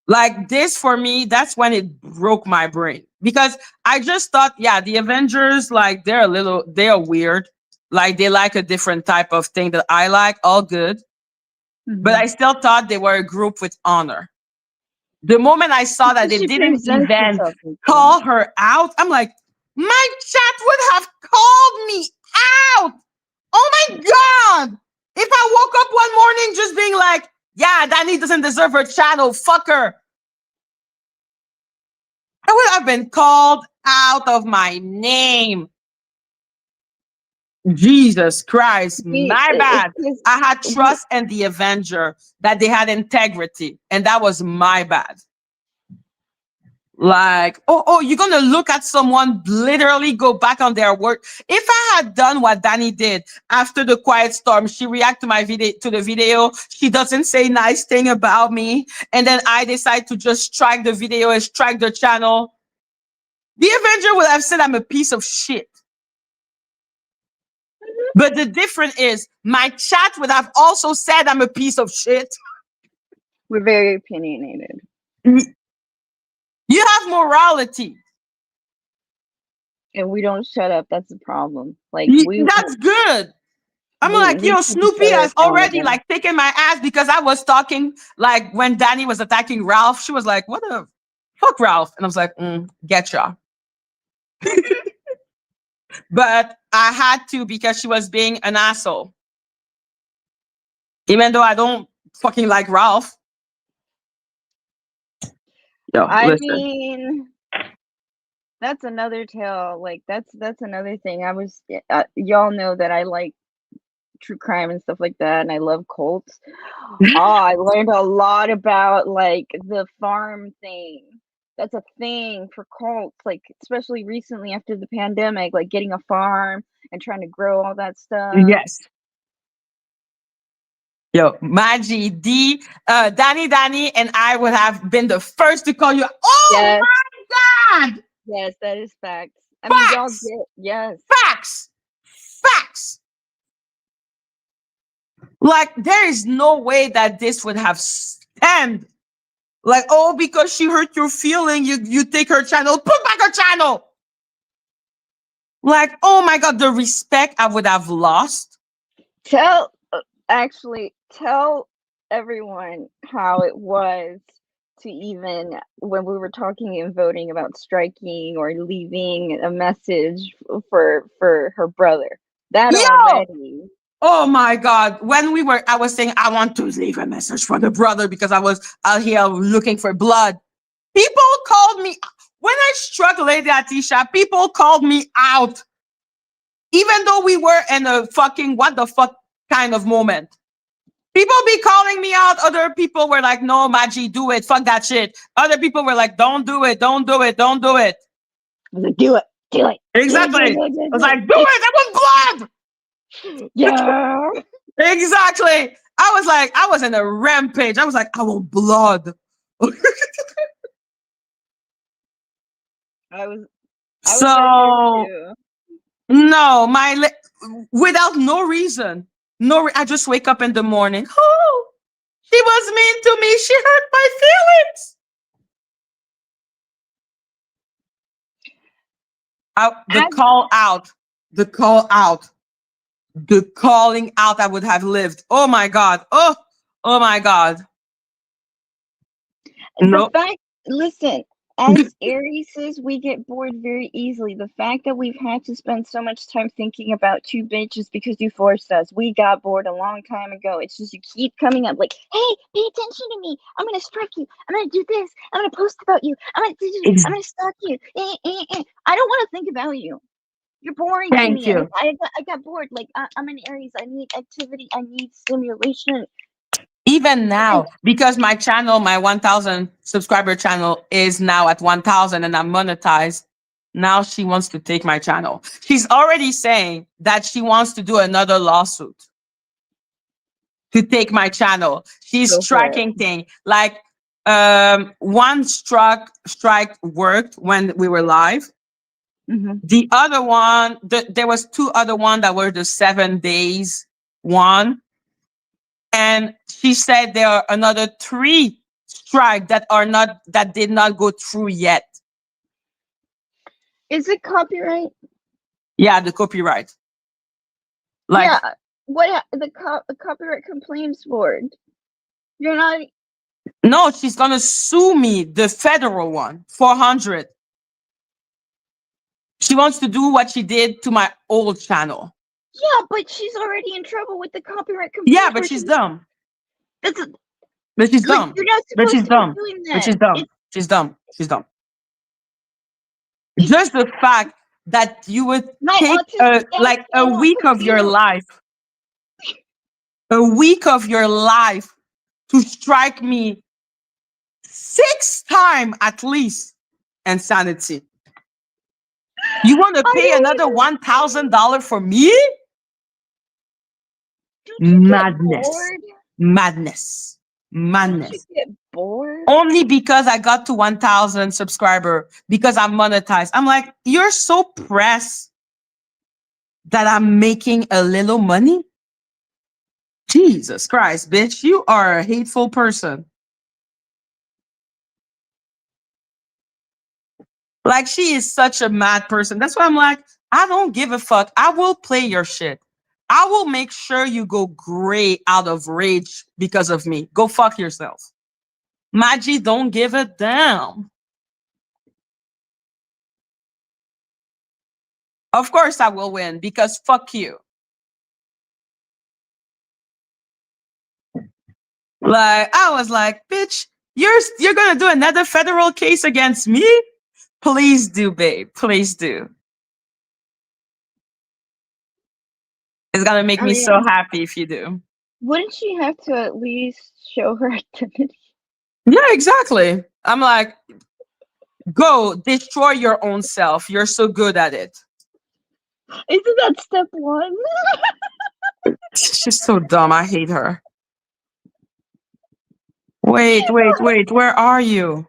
Like this for me, that's when it broke my brain because I just thought, the Avengers, like they're weird. Like they like a different type of thing that I like, all good. Mm-hmm. But I still thought they were a group with honor. The moment I saw that they didn't even call her out, I'm like, my chat would have called me out. Oh my God. If I woke up one morning just being like, Dani doesn't deserve her channel. Fuck her. I would have been called out of my name. Jesus Christ, my bad. I had trust in the Avenger that they had integrity, and that was my bad. Like, you're gonna look at someone literally go back on their word. If I had done what Dani did after the Quiet Storm, she react to the video. She doesn't say nice thing about me, and then I decide to just strike the video and strike the channel. The Avenger would have said I'm a piece of shit. But the difference is my chat would have also said I'm a piece of shit. We're very opinionated. You have morality. And we don't shut up. That's the problem. Like that's good. I'm like, Snoopy has already like taken my ass because I was talking like when Dani was attacking Ralph. She was like, what the fuck, Ralph? And I was like, get ya. But I had to because she was being an asshole. Even though I don't fucking like Ralph. Yo, I listen. mean, that's another tale. Like that's another thing. Y'all know that I like true crime and stuff like that, and I love cults. Oh, I learned a lot about like the farm thing. That's a thing for cults, like especially recently after the pandemic, like getting a farm and trying to grow all that stuff. Yes. Yo, Madgie, Dani, and I would have been the first to call you. Oh Yes. my God! Yes, that is facts. I mean, y'all Facts! get yes. Facts! Facts! Like, there is no way that this would have stand. Like, oh, because she hurt your feeling, you take her channel, put back her channel. Like, oh my God, the respect I would have lost. Tell everyone how it was to even when we were talking and voting about striking or leaving a message for her brother. That Yo! already. Oh my God. I was saying, I want to leave a message for the brother because I was out here looking for blood. People called me, when I struck Lady Atisha, people called me out. Even though we were in a fucking what the fuck kind of moment. People be calling me out. Other people were like, no, Madgie, do it. Fuck that shit. Other people were like, don't do it. Don't do it. Don't do it. I was like, do it. Exactly. I was like, do it. I want blood. Yeah. Exactly. I was in a rampage. I was like, I want blood. I was So, too. no, without no reason. I just wake up in the morning. Oh, she was mean to me. She hurt my feelings. The calling out I would have lived. Oh my God. Oh my God. No. Listen, as Arieses, we get bored very easily. The fact that we've had to spend so much time thinking about two bitches because you forced us, we got bored a long time ago. It's just you keep coming up like, hey, pay attention to me. I'm gonna strike you. I'm gonna do this. I'm gonna post about you. I'm gonna stalk you. I don't want to think about you. You're boring to Thank me. you. I got bored. Like I'm an Aries. I need activity. I need stimulation. Even now, because my channel, my 1,000 subscriber channel is now at 1,000 and I'm monetized. Now she wants to take my channel. She's already saying that she wants to do another lawsuit to take my channel. She's striking thing. Like one strike worked when we were live. Mm-hmm. The other one, there was two other one that were the 7 days one. And she said there are another 3 strikes that did not go through yet. Is it copyright? Yeah, the copyright. Like, yeah, what the copyright complaints board? You're not. No, she's gonna sue me, the federal one, 400. She wants to do what she did to my old channel. Yeah, but she's already in trouble with the copyright complaints. Yeah, but she's dumb. But she's dumb. You're not But she's supposed to dumb. be doing that. But she's dumb. She's dumb. She's dumb. Just the fact that you would take like a week of your life, to strike me 6 times at least. Insanity. You want to pay another $1,000 for me? Madness. Madness. Madness. Get bored? Only because I got to 1,000 subscriber, because I'm monetized. I'm like, you're so pressed that I'm making a little money? Jesus Christ, bitch, you are a hateful person. Like, she is such a mad person. That's why I'm like, I don't give a fuck. I will play your shit. I will make sure you go gray out of rage because of me. Go fuck yourself. Madgie don't give a damn. Of course I will win because fuck you. Like, I was like, bitch, you're gonna do another federal case against me? Please do, babe. Please do. It's gonna make me so happy if you do. Wouldn't she have to at least show her identity? Yeah, exactly. I'm like, go destroy your own self. You're so good at it. Isn't that step one? She's so dumb. I hate her. Wait. Where are you?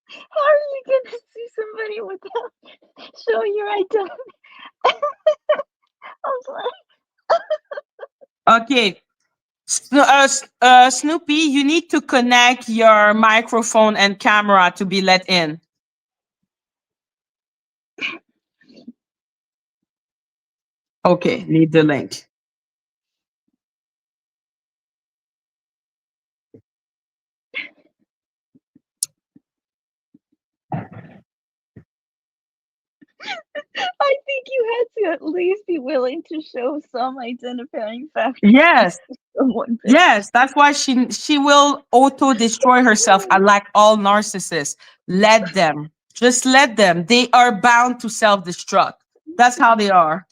How are you gonna see somebody without showing your identity? I was like, Okay. Snoopy, you need to connect your microphone and camera to be let in. Okay, need the link. I think you had to at least be willing to show some identifying factor. Yes. Someone. Yes, that's why she will auto destroy herself. Like all narcissists. Let them. Just let them. They are bound to self-destruct. That's how they are.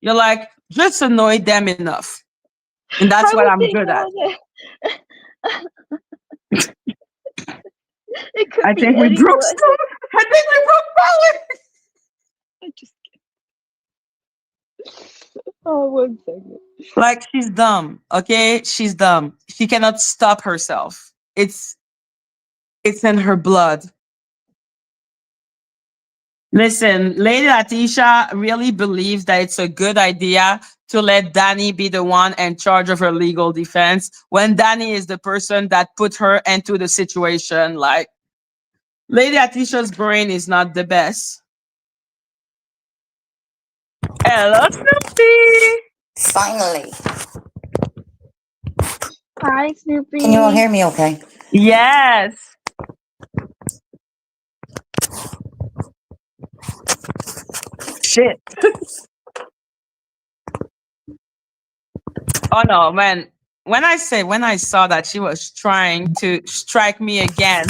You're like, just annoy them enough. And that's what I'm good at. I think we broke Stone. I think we broke Power. I just Oh, 1 second. Like, she's dumb. Okay, she's dumb. She cannot stop herself. It's in her blood. Listen, Lady Latisha really believes that it's a good idea to let Dani be the one in charge of her legal defense when Dani is the person that put her into the situation. Like, Lady Latisha's brain is not the best. Hello, Snoopy. Finally. Hi, Snoopy. Can you all hear me okay? Yes. Shit. Oh no, man. When I saw that she was trying to strike me again,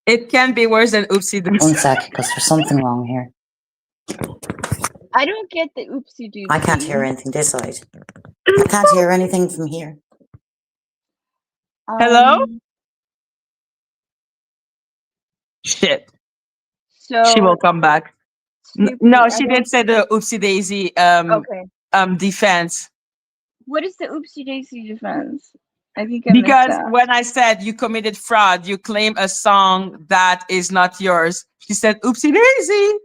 it can be worse than oopsie doopsie. 1 sec, because there's something wrong here. I don't get the oopsie doopsie. I can't hear anything this side. I can't hear anything from here. Hello? Shit. So She will come back. Snoopy, No, she did say the oopsie daisy Okay. defense. What is the oopsie daisy defense? I think I Because missed that. when I said you committed fraud, you claim a song that is not yours. She said, oopsie daisy.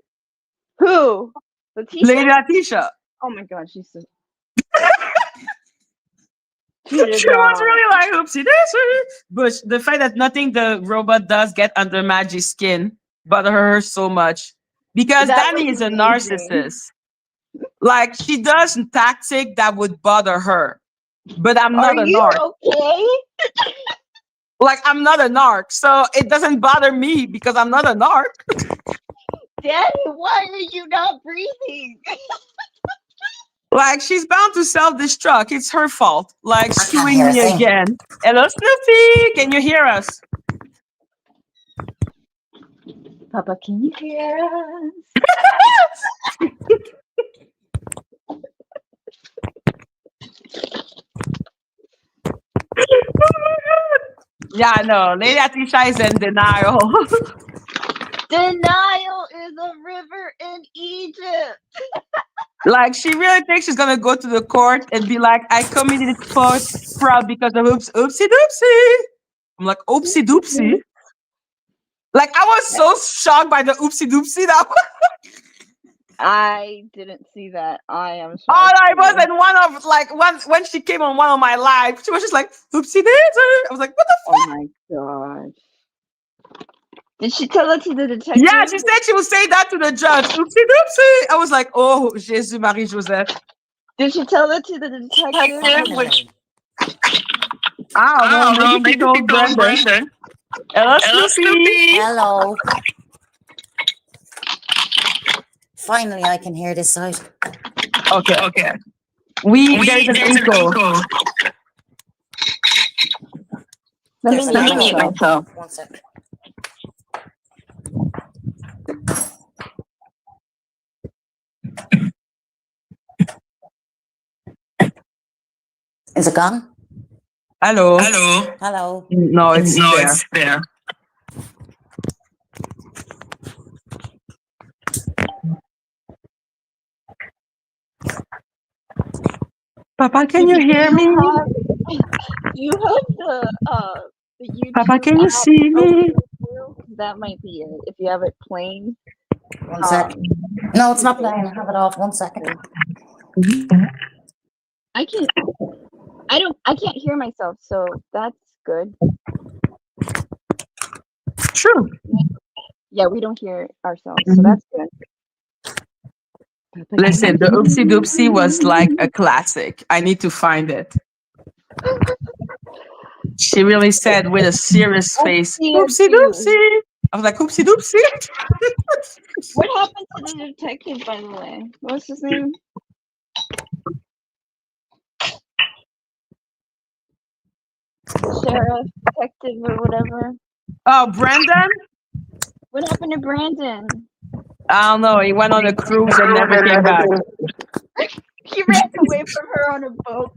Who? Latisha? Lady Latisha. Oh my god, she's so... She was really like, oopsie daisy. But the fact that nothing the robot does get under Maggie's skin bothers her so much. Because Dani is a narcissist. Like, she does tactic that would bother her. But I'm not a narc. Okay? Like, I'm not a narc. So it doesn't bother me because I'm not a narc. Daddy, why are you not breathing? Like, she's bound to self-destruct. It's her fault. Like, I can't suing hear a me thing. again. Hello, Snoopy. Can you hear us? Papa, can you hear us? Yeah, no. Lady Atisha is in denial. Denial is a river in Egypt. Like, she really thinks she's gonna go to the court and be like, I committed fraud because of oopsie doopsie. I'm like, oopsie doopsie. Like, I was so shocked by the oopsie doopsie that I didn't see that. I am shocked. Oh no, it wasn't one of like when she came on one of my lives, she was just like, oopsie daisy. I was like, what the fuck? Oh my god. Did she tell it to the detective? Yeah, she said she would say that to the judge. Oopsie doopsie. I was like, oh, Jesus Marie Joseph. Did she tell it to the detective? I don't know. Maybe she told Brandon. Hello, Snoopy. Hello. finally I can hear this side. Okay. There's an echo. Let me mute myself. 1 second. Is it gone? Hello. Hello. No, it's there. Papa, can you hear me? You have the YouTube Papa, can you app see me? open too? That might be it. If you have it playing. 1 second. No, it's not playing. I have it off. 1 second. I can't hear myself, so that's good. True. Yeah, we don't hear ourselves, so that's good. Listen, the Oopsie Doopsie was like a classic. I need to find it. She really said with a serious face, Oopsie Doopsie. I was like, Oopsie Doopsie. What happened to the detective, by the way? What's his name? Sheriff, detective, or whatever. Oh, Brandon? What happened to Brandon? I don't know. He went on a cruise and never came back. He ran away from her on a boat.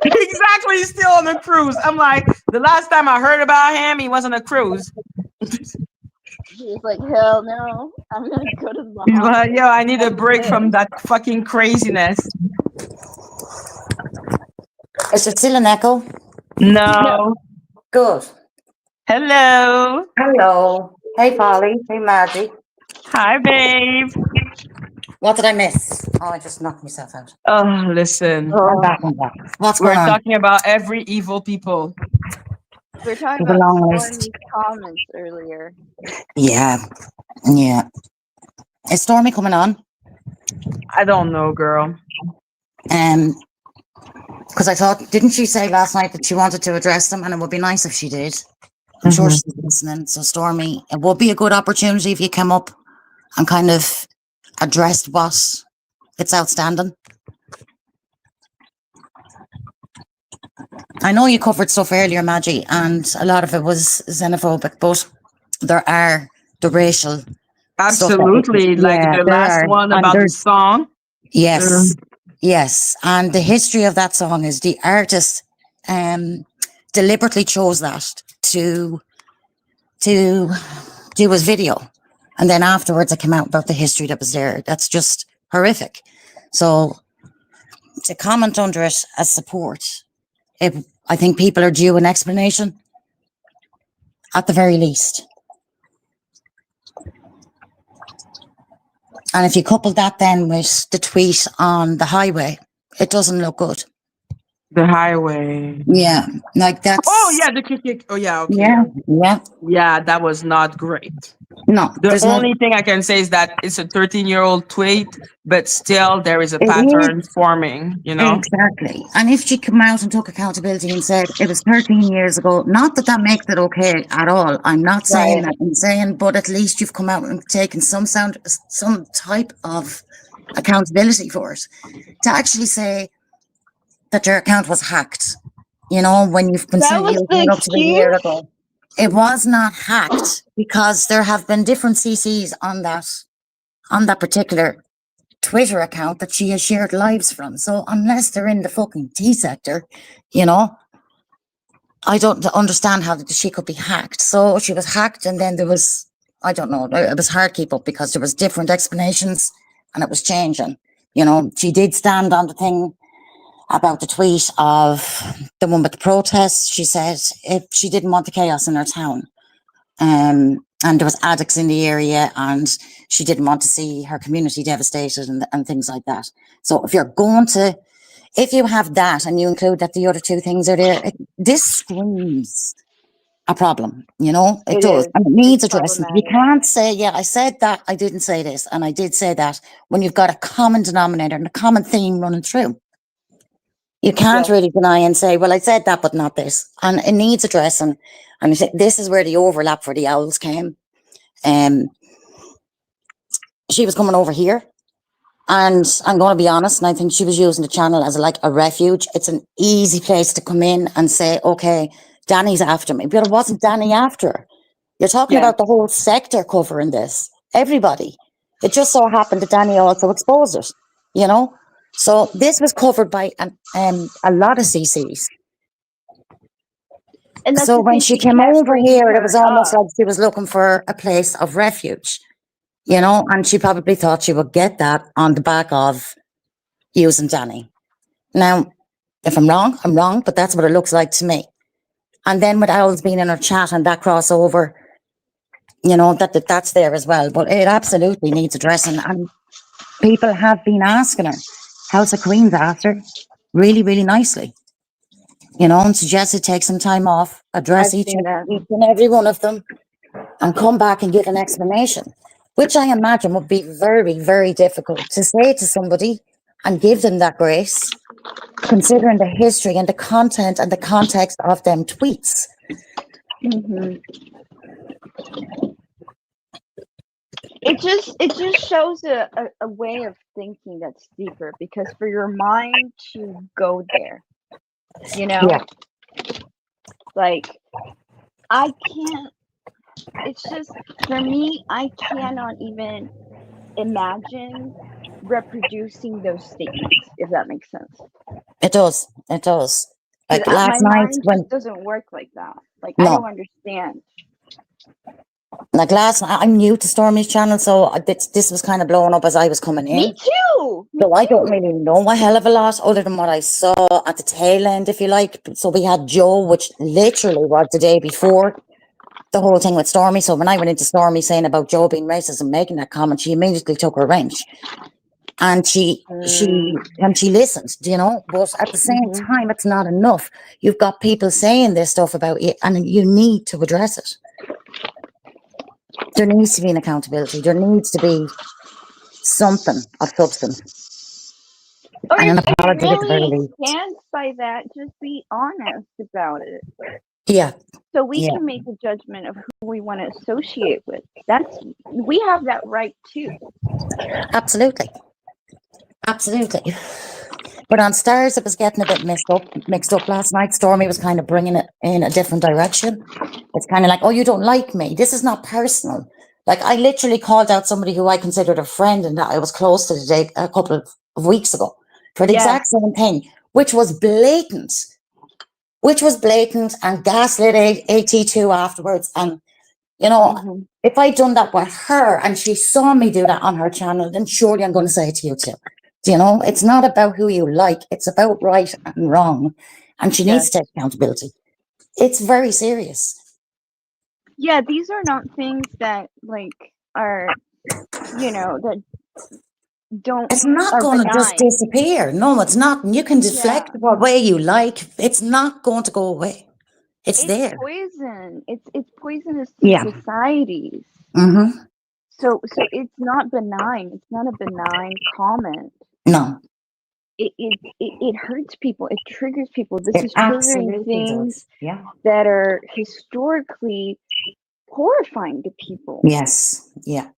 Exactly. He's still on a cruise. I'm like, the last time I heard about him, he was on a cruise. He was like, hell no, I'm gonna go to the Bahamas. He's like, yo, I need a break from that fucking craziness. Is it still an echo? No. Good. Hello. Hello. Hey, Polly. Hey, Madgie. Hi, babe. What did I miss? Oh, I just knocked myself out. Oh, listen. I'm back. What's We're going on? talking about every evil people. We were talking The about long Stormy's list. comments earlier. Yeah. Is Stormy coming on? I don't know, girl. Because I thought, didn't she say last night that she wanted to address them, and it would be nice if she did. I'm sure she's listening. So, Stormy, it would be a good opportunity if you come up and kind of addressed what it's outstanding. I know you covered stuff earlier, Madgie, and a lot of it was xenophobic, but there are the racial Absolutely. stuff. Like the last one about the song. Yes. Yes. And the history of that song is the artist deliberately chose that to do his video. And then afterwards it came out about the history that was there. That's just horrific. So to comment under it as support, I think people are due an explanation at the very least. And if you couple that then with the tweet on the highway, it doesn't look good. The highway. Yeah, like that's... Oh, yeah, the cricket. Oh, yeah, okay. Yeah. Yeah, that was not great. No. The only thing I can say is that it's a 13-year-old tweet, but still there is a It pattern is. forming, you know? Exactly. And if she came out and took accountability and said it was 13 years ago, not that that makes it okay at all. I'm not saying that. I'm saying, but at least you've come out and taken some type of accountability for it. To actually say that your account was hacked, you know, when you've been saying you were up to a year ago. It was not hacked because there have been different CCs on that particular Twitter account that she has shared lives from. So unless they're in the fucking T sector, you know, I don't understand how she could be hacked. So she was hacked, and then there was, I don't know, it was hard to keep up because there was different explanations and it was changing. You know, she did stand on the thing about the tweet of the one with the protests. She said if she didn't want the chaos in her town, and there was addicts in the area, and she didn't want to see her community devastated and things like that. So if you have that and you include that the other two things are there, this screams a problem, you know, it does. And it needs addressing. You can't say, yeah, I said that, I didn't say this, and I did say that, when you've got a common denominator and a common theme running through. You can't really deny and say, well, I said that, but not this. And it needs addressing. And this is where the overlap for the owls came. she was coming over here. And I'm going to be honest, and I think she was using the channel as like a refuge. It's an easy place to come in and say, okay, Dani's after me. But it wasn't Dani after her. You're talking about the whole sector covering this. Everybody. It just so happened that Dani also exposed it, you know? So this was covered by a lot of CCs. And So when she came over here, it was almost like she was looking for a place of refuge, you know, and she probably thought she would get that on the back of using Dani. Now, if I'm wrong, but that's what it looks like to me. And then with Owls being in her chat and that crossover, you know, that's there as well. But it absolutely needs addressing. And people have been asking her. House of Queens asked her really, really nicely. You know, and suggested take some time off, address each and every one of them, and come back and give an explanation, which I imagine would be very, very difficult to say to somebody and give them that grace, considering the history and the content and the context of them tweets. It just shows a way of thinking that's deeper, because for your mind to go there, you know, like I can't, it's just, for me, I cannot even imagine reproducing those statements, if that makes sense. It does. Like last my night mind when just doesn't work like that. Like, I don't understand. Like last night, I'm new to Stormy's channel, so this was kind of blowing up as I was coming in. Me too. So I don't really know a hell of a lot other than what I saw at the tail end, if you like. So we had Joe, which literally was the day before the whole thing with Stormy. So when I went into Stormy saying about Joe being racist and making that comment, she immediately took her wrench. And she listened, you know, but at the same time, it's not enough. You've got people saying this stuff about it, and you need to address it. There needs to be an accountability. There needs to be something of substance. Or and an if you apology at the very really least. stand by that, just be honest about it. Yeah. So we can make a judgment of who we want to associate with. We have that right too. Absolutely. Absolutely. But on Stars, it was getting a bit mixed up last night. Stormy was kind of bringing it in a different direction. It's kind of like, oh, you don't like me. This is not personal. Like, I literally called out somebody who I considered a friend and that I was close to today a couple of weeks ago for the exact same thing, which was blatant. And gaslit AT2 afterwards. And, you know, if I'd done that with her and she saw me do that on her channel, then surely I'm going to say it to you too. You know, it's not about who you like. It's about right and wrong. And she needs to take accountability. It's very serious. Yeah, these are not things that, like, are, you know, that don't... It's not going to just disappear. No, it's not. And you can deflect the way you like. It's not going to go away. It's there. Poison. It's poisonous to societies. So it's not benign. It's not a benign comment. No. It hurts people. It triggers people. This is triggering things that are historically horrifying to people. Yes. Yeah.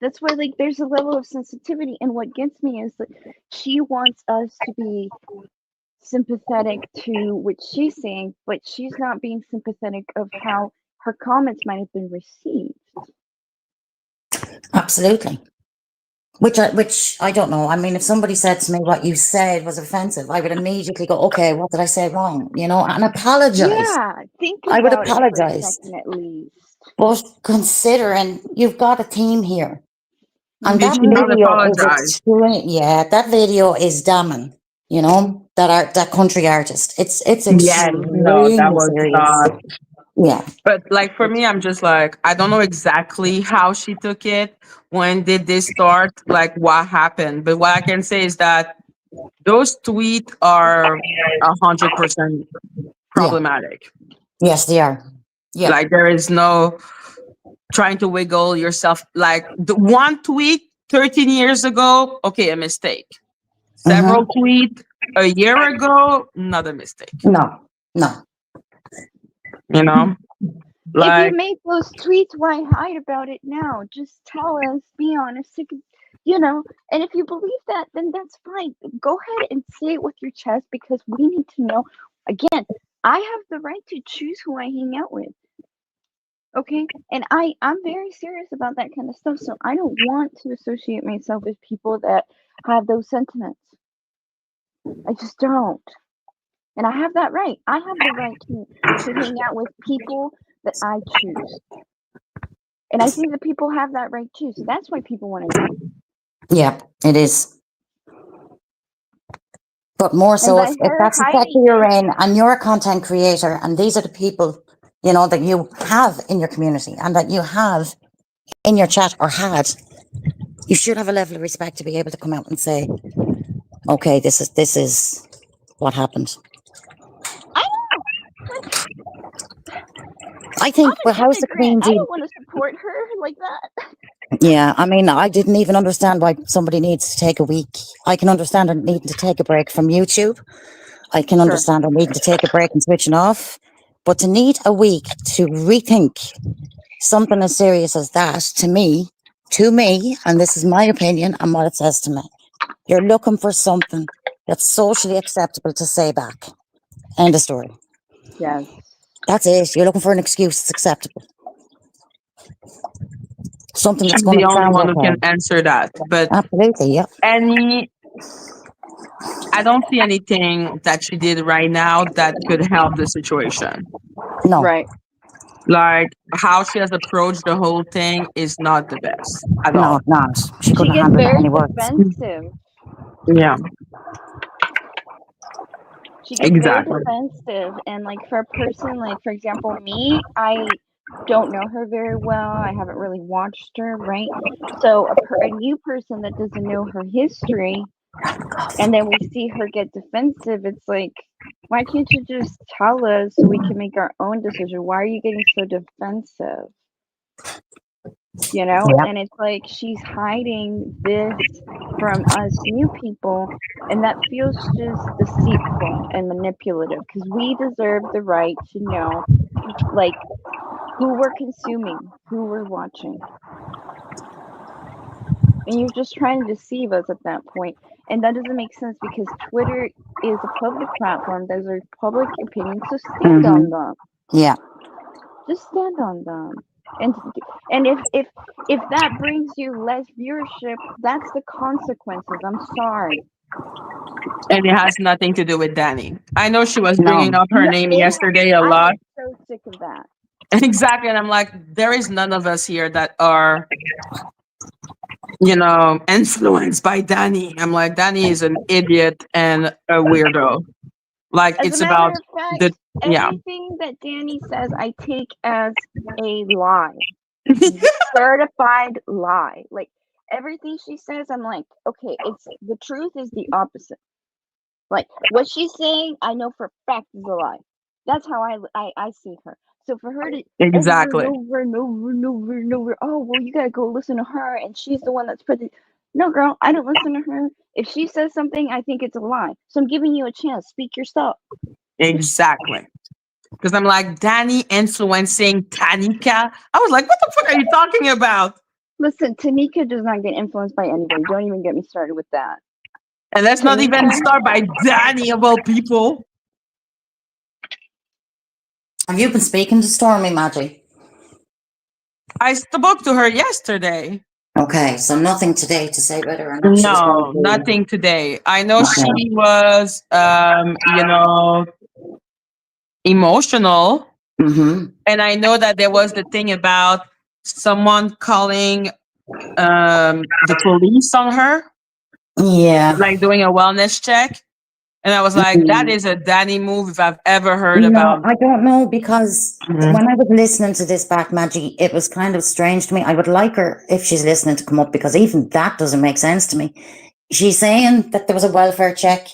That's why, like, there's a level of sensitivity. And what gets me is that she wants us to be sympathetic to what she's saying, but she's not being sympathetic of how her comments might have been received. Absolutely. Which I don't know. I mean, if somebody said to me what you said was offensive, I would immediately go, okay, what did I say wrong? You know, and apologize. Yeah, I would apologize. At least. But considering you've got a team here, and You that should not video apologize. that video is damning. You know, that country artist. It's extremely that was serious. Yeah. But like for me, I'm just like, I don't know exactly how she took it. When did this start? Like what happened? But what I can say is that those tweets are 100% problematic. Yes, they are. Yeah. Like there is no trying to wiggle yourself. Like the one tweet 13 years ago, okay, a mistake. Several tweets a year ago, not a mistake. No. You know? Like, if you make those tweets, why hide about it now? Just tell us, be honest. You know, and if you believe that, then that's fine. Go ahead and say it with your chest, because we need to know. Again, I have the right to choose who I hang out with. Okay, and I'm very serious about that kind of stuff. So I don't want to associate myself with people that have those sentiments. I just don't. And I have that right. I have the right to hang out with people that I choose. And I think that people have that right too. So that's why people want to know. Yeah, it is. But more so if that's the sector you're in and you're a content creator and these are the people, you know, that you have in your community and that you have in your chat or had, you should have a level of respect to be able to come out and say, okay, this is what happened. I know. I think, well, how's the Queen? I don't want to support her like that. Yeah, I mean, I didn't even understand why somebody needs to take a week. I can understand them needing to take a break from YouTube. I can understand them needing to take a break and switching off. But to need a week to rethink something as serious as that, to me, and this is my opinion and what it says to me, you're looking for something that's socially acceptable to say back. End of story. Yes. That's it. You're looking for an excuse that's acceptable. Something that's She's going the to only sound one who okay. can answer that. But Absolutely, yeah. I don't see anything that she did right now that could help the situation. No. Right. Like how she has approached the whole thing is not the best at No, all. not. She couldn't gets handle very any words. defensive. Yeah. She gets Exactly. very defensive, and like for a person, like for example me, I don't know her very well. I haven't really watched her, right? So a new person that doesn't know her history, and then we see her get defensive, it's like, why can't you just tell us so we can make our own decision? Why are you getting so defensive? You know, Yeah. and it's like she's hiding this from us new people, and that feels just deceitful and manipulative, because we deserve the right to know, like, who we're consuming, who we're watching. And you're just trying to deceive us at that point. And that doesn't make sense, because Twitter is a public platform. Those are public opinions, so stand on them. Yeah. Just stand on them. And if that brings you less viewership, that's the consequences. I'm sorry. And it has nothing to do with Dani. I know she was No. bringing up her name yesterday a lot. I'm so sick of that. Exactly. And I'm like, there is none of us here that are, you know, influenced by Dani. I'm like, Dani is an idiot and a weirdo. Like, As it's a about matter of fact, the, yeah. everything that Dani says, I take as a lie. Certified lie. Like, everything she says, I'm like, okay, it's the truth is the opposite. Like, what she's saying, I know for a fact is a lie. That's how I see her. So for her to Exactly. over and over, oh, well, you gotta go listen to her, and she's the one that's putting. No, girl, I don't listen to her. If she says something, I think it's a lie. So I'm giving you a chance. Speak yourself. Exactly. Because I'm like, Dani influencing Tanika. I was like, what the fuck are you talking about? Listen, Tanika does not get influenced by anybody. Don't even get me started with that. And let's not even start by Dani of all people. Have you been speaking to Stormy, Madgie? I spoke to her yesterday. Okay, so nothing today to say whether or not No, nothing today. I know she was, you know, emotional. Mm-hmm. And I know that there was the thing about someone calling the police on her. Yeah. Like doing a wellness check. And I was like, that is a Dani move if I've ever heard about. I don't know, because when I was listening to this back, Madgie, it was kind of strange to me. I would like her, if she's listening, to come up, because even that doesn't make sense to me. She's saying that there was a welfare check,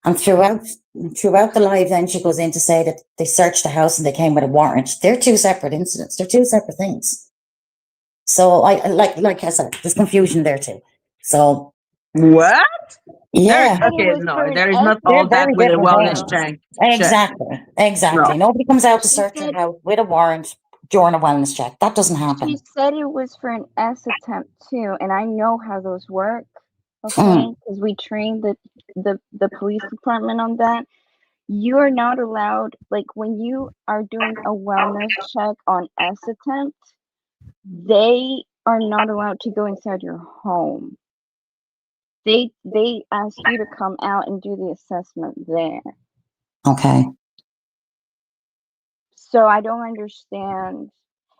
and throughout the live, then she goes in to say that they searched the house and they came with a warrant. They're two separate incidents. They're two separate things. So I like I said, there's confusion there too. So what? Yeah. Okay, no, there is not all that with a wellness check. Exactly. No. Nobody comes out to search your house with a warrant during a wellness check. That doesn't happen. She said it was for an S attempt too, and I know how those work. Okay, Mm. because we trained the police department on that. You are not allowed, like when you are doing a wellness check on S attempt, they are not allowed to go inside your home. They ask you to come out and do the assessment there. Okay. So I don't understand.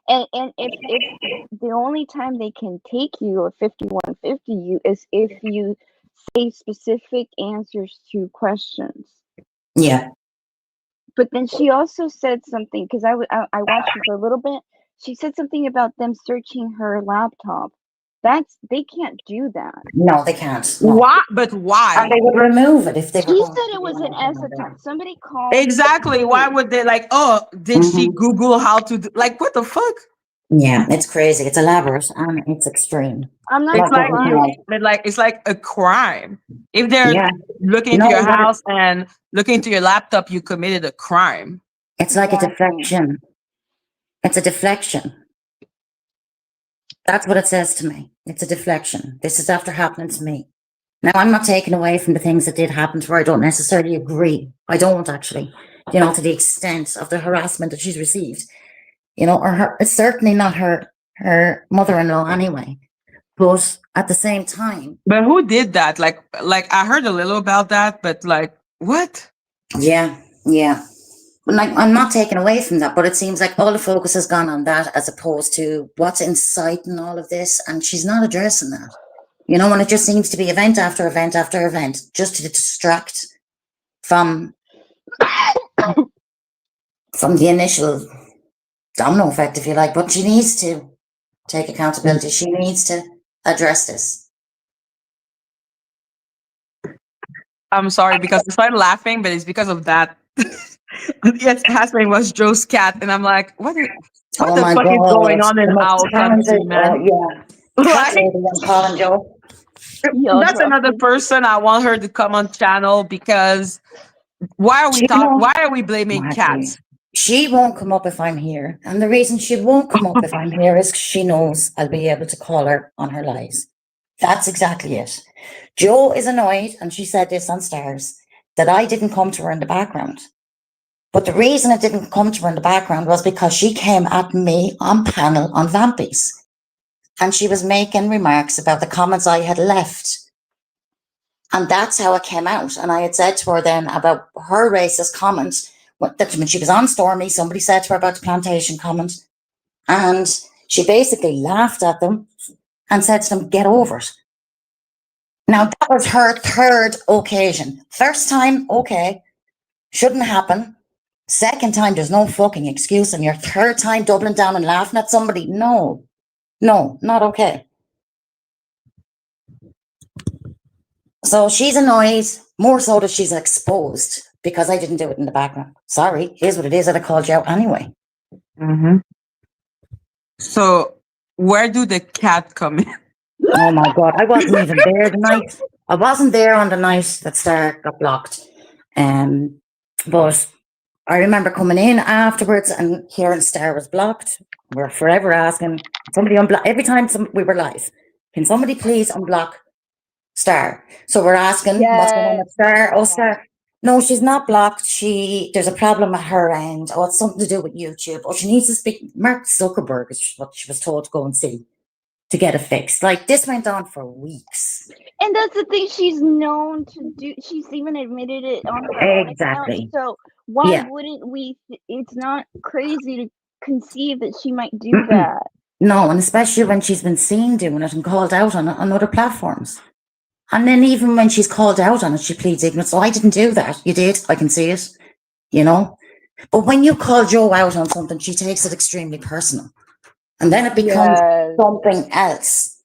And if the only time they can take you or 5150 you is if you say specific answers to questions. Yeah. But then she also said something, because I watched it for a little bit. She said something about them searching her laptop. They can't do that. No, they can't. No. Why? But why? And they would remove it if they were She going said to it do was an anything S like that. attempt. Somebody called. Exactly. Why would they like, oh, did she Mhm. Google how to do, like, what the fuck? Yeah, it's crazy. It's elaborate and it's extreme. I'm not It's like gonna you, lie. but like it's like a crime. If they're Yeah. looking into No, your but house and looking into your laptop, you committed a crime. it's like a Exactly. deflection. It's a deflection. That's what it says to me. It's a deflection. This is after happening to me. Now, I'm not taking away from the things that did happen to her. I don't necessarily agree. I don't actually, to the extent of the harassment that she's received, or her, it's certainly not her mother-in-law anyway. But at the same time, But who did that? Like I heard a little about that, but like what? yeah. But like, I'm not taking away from that, but it seems like all the focus has gone on that as opposed to what's inciting all of this, and she's not addressing that. And it just seems to be event after event after event, just to distract from the initial domino effect, if you like. But she needs to take accountability. She needs to address this. I'm sorry because I started laughing, but it's because of that. Yes, husband was Joe's cat, and I'm like, what the fuck is going on in The most our talented, country, man? cat Like, lady and Colin Joe. that's another person I want her to come on channel because why are we blaming cats? She won't come up if I'm here. And the reason she won't come up if I'm here is 'cause she knows I'll be able to call her on her lies. That's exactly it. Joe is annoyed, and she said this on Stars, that I didn't come to her in the background. But the reason it didn't come to her in the background was because she came at me on panel on Vampies. And she was making remarks about the comments I had left. And that's how it came out. And I had said to her then about her racist comments. When she was on Stormy, somebody said to her about the plantation comment. And she basically laughed at them and said to them, get over it. Now, that was her third occasion. First time, okay, shouldn't happen. Second time, there's no fucking excuse. And your third time doubling down and laughing at somebody, no, not okay. So she's annoyed, more so that she's exposed because I didn't do it in the background. Sorry, here's what it is that I called you out anyway. Mm-hmm. So where do the cat come in? Oh my God, I wasn't even there the night. I wasn't there on the night that Star got blocked. But I remember coming in afterwards and hearing Star was blocked. We're forever asking somebody unblock every time we were live. Can somebody please unblock Star? So we're asking what's going on with Star. Oh, Star. No, she's not blocked. There's a problem at her end. Oh, it's something to do with YouTube. Oh, she needs to speak. Mark Zuckerberg is what she was told to go and see to get it fixed. Like, this went on for weeks. And that's the thing she's known to do. She's even admitted it on her own account. So why wouldn't we? It's not crazy to conceive that she might do that. No, and especially when she's been seen doing it and called out on other platforms. And then even when she's called out on it, she pleads ignorance. So I didn't do that. You did. I can see it, But when you call Joe out on something, she takes it extremely personal. And then it becomes something else,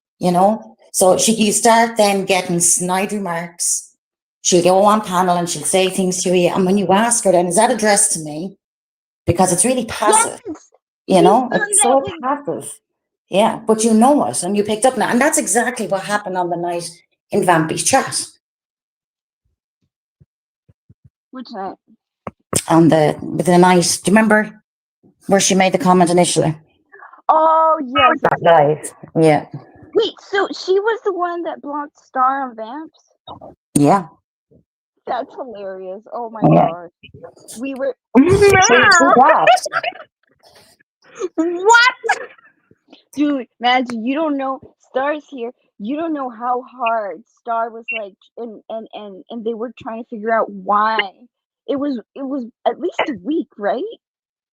So you start then getting snide remarks. She'll go on panel and she'll say things to you. And when you ask her, then, is that addressed to me? Because it's really passive, It's so passive. Yeah, but you know it and you picked up now. And that's exactly what happened on the night in Vampy's chat. Which night? On the night, do you remember? Where she made the comment initially. Oh, yes. That live. Yeah. Wait, so she was the one that blocked Star on Vamps? Yeah. That's hilarious. Oh my Yeah. gosh. We were What? Dude, Madgie, you don't know. Star's here. You don't know how hard Star was like, and they were trying to figure out why. It was at least a week, right?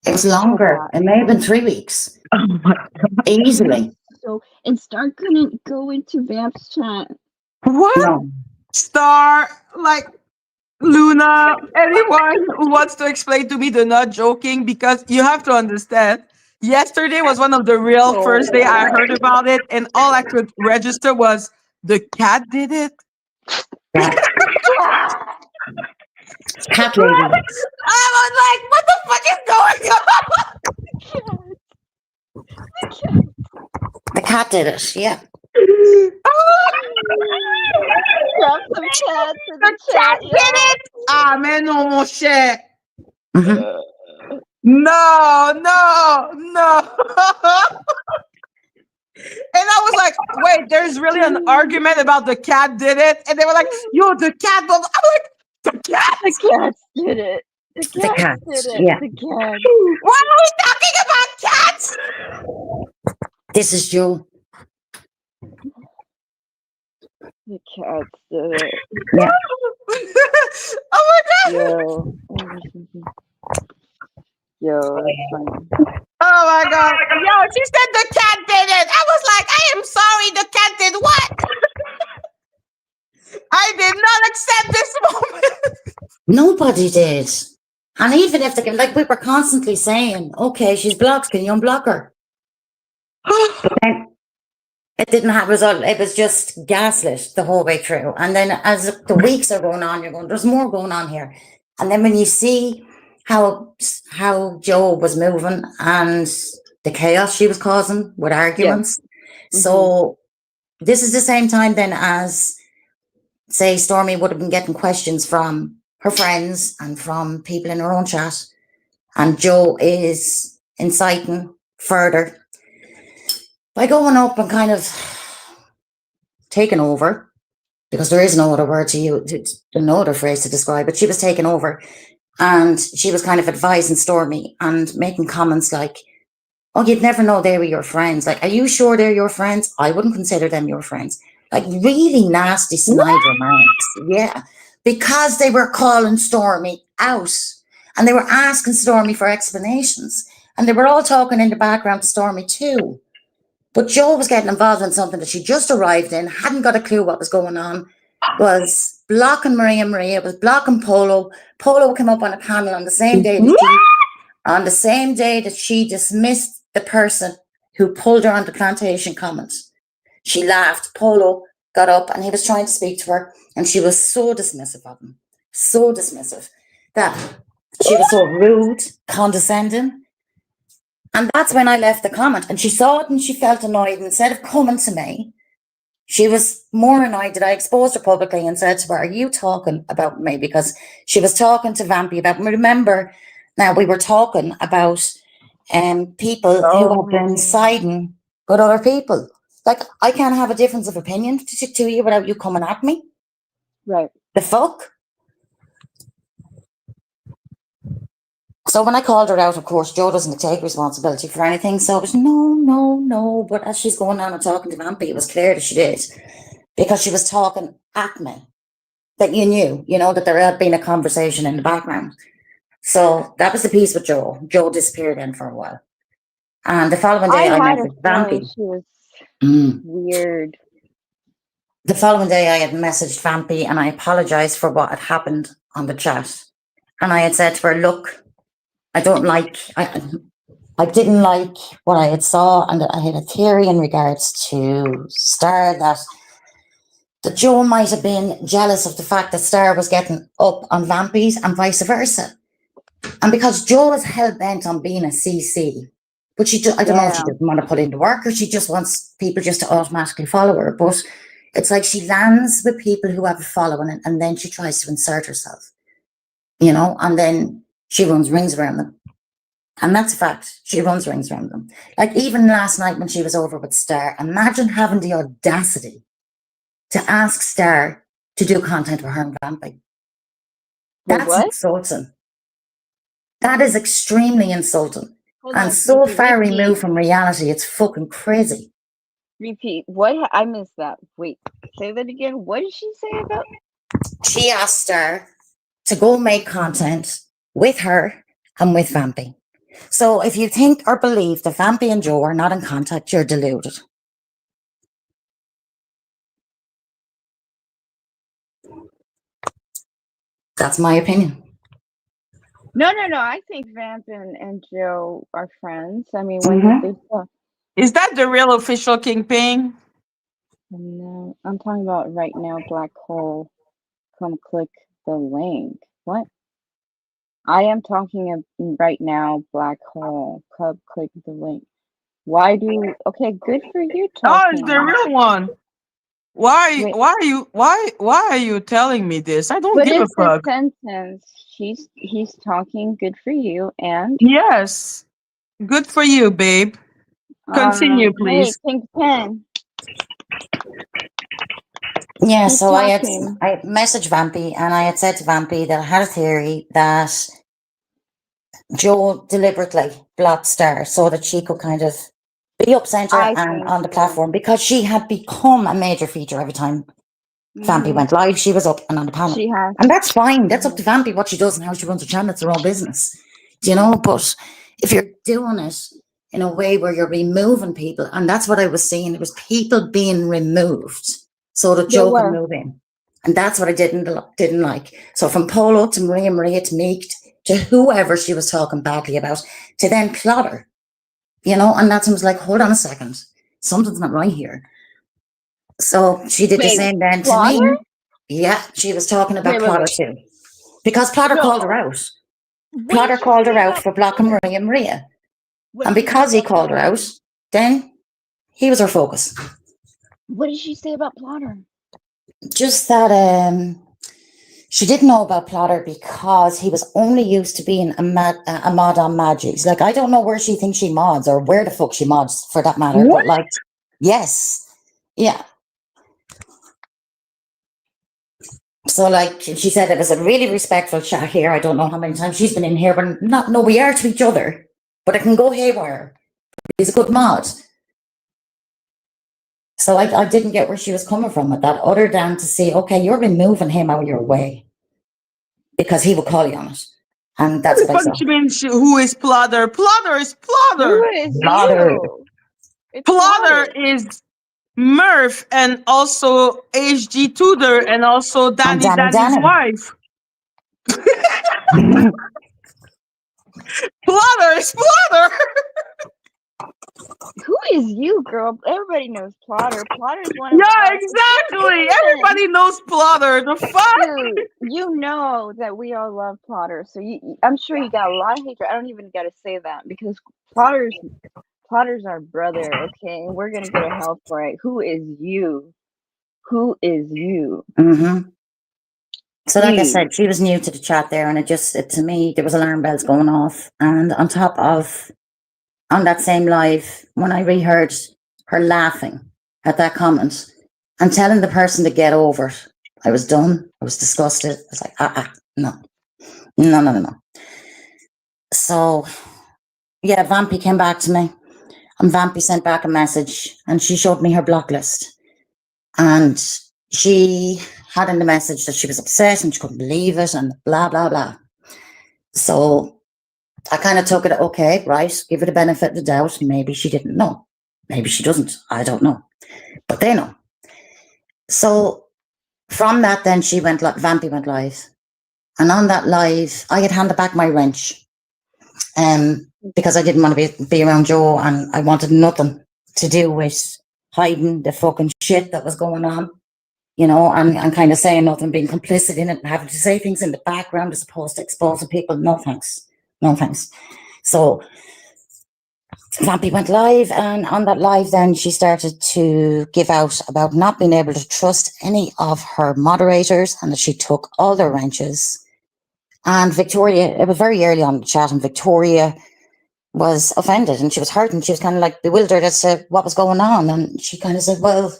It was longer. It may have been 3 weeks. Oh my God. Easily. So, and Star couldn't go into Vamp's chat. What? No. Star, like, Luna, anyone who wants to explain to me they're not joking, because you have to understand, yesterday was one of the real first day I heard about it, and all I could register was the cat did it. Yeah. Cat lady. I was like, what the fuck is going on? The cat did it. Yeah. Drop some cats in The cat did it. Ah, mais non, mon cher. Mm-hmm. No. And I was like, wait, there's really an argument about the cat did it. And they were like, yo, the cat. I'm like, the cat? The cats did it. The cats did it. Yeah. The cats. Why are we talking about cats? This is Joe. The cats did it. Yeah. Oh my God. Yo, that's funny. Oh my God. Yo, she said the cat did it. I was like, I am sorry, the cat did what? I did not accept this moment. Nobody did. And even if they can, like we were constantly saying, okay, she's blocked, can you unblock her? But then it didn't have result. It was just gaslit the whole way through. And then as the weeks are going on, you're going, there's more going on here. And then when you see how Joe was moving and the chaos she was causing with arguments. Yeah. So this is the same time then as, say, Stormy would have been getting questions from her friends and from people in her own chat. And Joe is inciting further by going up and kind of taking over, because there is no other word to use, no other phrase to describe it. She was taking over. And she was kind of advising Stormy and making comments like, oh, you'd never know they were your friends. Like, are you sure they're your friends? I wouldn't consider them your friends. Like, really nasty snide remarks. Yeah. Because they were calling Stormy out. And they were asking Stormy for explanations. And they were all talking in the background to Stormy too. But Joe was getting involved in something that she just arrived in, hadn't got a clue what was going on, was blocking Maria was blocking Polo. Polo came up on a panel on the same day that she dismissed the person who pulled her on the plantation comment. She laughed. Polo got up and he was trying to speak to her, and she was so dismissive of him, so dismissive that she was so rude, condescending. And that's when I left the comment, and she saw it and she felt annoyed. And instead of coming to me, she was more annoyed that I exposed her publicly and said to her, are you talking about me? Because she was talking to Vampy about me. Remember, now we were talking about people who have been siding with other people. Like, I can't have a difference of opinion to you without you coming at me. Right. The fuck? So when I called her out, of course, Joe doesn't take responsibility for anything. So it was no. But as she's going on and talking to Vampy, it was clear that she did. Because she was talking at me. That you knew, that there had been a conversation in the background. So that was the piece with Joe. Joe disappeared then for a while. And the following day, I messaged Vampy. She was weird. The following day, I had messaged Vampy and I apologized for what had happened on the chat. And I had said to her, look, I didn't like what I had saw, and I had a theory in regards to Star that Joe might have been jealous of the fact that Star was getting up on Vampy's and vice versa. And because Joe is hell-bent on being a CC, but I don't know if she doesn't want to put in the work or she just wants people just to automatically follow her. But it's like she lands with people who have a following and then she tries to insert herself, and then she runs rings around them. And that's a fact. She runs rings around them. Like even last night when she was over with Star, imagine having the audacity to ask Star to do content with her and Vampy. That's what? insulting. That is extremely insulting. Hold And on, so Pinky, far repeat. removed from reality, it's fucking crazy. Repeat. What? I missed that. Wait, say that again. What did she say about? She asked Star to go make content with her and with Vampy. So if you think or believe that Vampy and Joe are not in contact, you're deluded. That's my opinion. No. I think Vamp and Joe are friends. I mean, when did they start? Is that the real official Kingpin? No, I'm talking about right now. Black hole. Come click the link. What? I am talking right now. Black hole. Come click the link. Why do? Okay, good for you Oh, talking. it's the real one. Why? Wait. Why are you telling me this? I don't But give a it's the fuck. sentence. He's talking. Good for you. And Yes, good for you, babe. Continue, please. Hey, Pink Pen. Yeah, Keep so I talking. messaged Vampy and I had said to Vampy that I had a theory that Joe deliberately blocked Star so that she could kind of be up center I and think on the so. platform because she had become a major feature every time Vampy went live. She was up and on the panel. She has. And that's fine. That's up to Vampy what she does and how she runs her channel. It's her own business. Do you know? But if you're doing it in a way where you're removing people, and that's what I was seeing, it was people being removed so that Joe could move in. And that's what I didn't like. So from Polo to Maria to Meek to whoever she was talking badly about, to then Clotter, you know, and that's when I was like, hold on a second, something's not right here. So she did the same then to me. Yeah, she was talking about Plotter too. Because Plotter called her out. Plotter called her out for blocking Maria. And because he called her out, then he was her focus. What did she say about Plotter? Just that she didn't know about Plotter because he was only used to being a mod on Maggie's. Like, I don't know where she thinks she mods or where the fuck she mods for that matter. What? But like, yes. Yeah. So like she said, it was a really respectful chat here. I don't know how many times she's been in here, but we are to each other, but it can go haywire. He's a good mod. So I didn't get where she was coming from with that, other than to say, okay, you're removing him out of your way because he will call you on it. And that's what I saw. Who is Plotter? Plotter is Plotter. Who is you? Plotter is Murph and also HG Tudor and also Dani's wife. Plotter is Plotter. Who is you, girl? Everybody knows Plotter. Plotter's one of exactly. Everybody knows Plotter. The fuck? Dude, you know that we all love Plotter, so I'm sure you got a lot of hatred. I don't even got to say that because Plotter's our brother, okay? And we're gonna go to hell for it. Who is you? Who is you? Mm-hmm. So like I said, she was new to the chat there, and to me, there was alarm bells going off. And on top of, on that same live, when I reheard her laughing at that comment and telling the person to get over it, I was done. I was disgusted. I was like, no. So, yeah, Vampy came back to me, and Vampy sent back a message, and she showed me her block list. And she had in the message that she was upset and she couldn't believe it and blah, blah, blah. So I kind of took it, okay, right, give it a benefit of the doubt. Maybe she didn't know. Maybe she doesn't. I don't know. But they know. So from that, then Vampy went live. And on that live, I had handed back my wrench because I didn't want to be around Joe, and I wanted nothing to do with hiding the fucking shit that was going on, you know, and kind of saying nothing, being complicit in it and having to say things in the background as opposed to exposing people. No thanks. So Vampy went live, and on that live then she started to give out about not being able to trust any of her moderators and that she took all their wrenches. And Victoria, it was very early on in the chat, and Victoria was offended and she was hurt and she was kind of like bewildered as to what was going on. And she kind of said, well,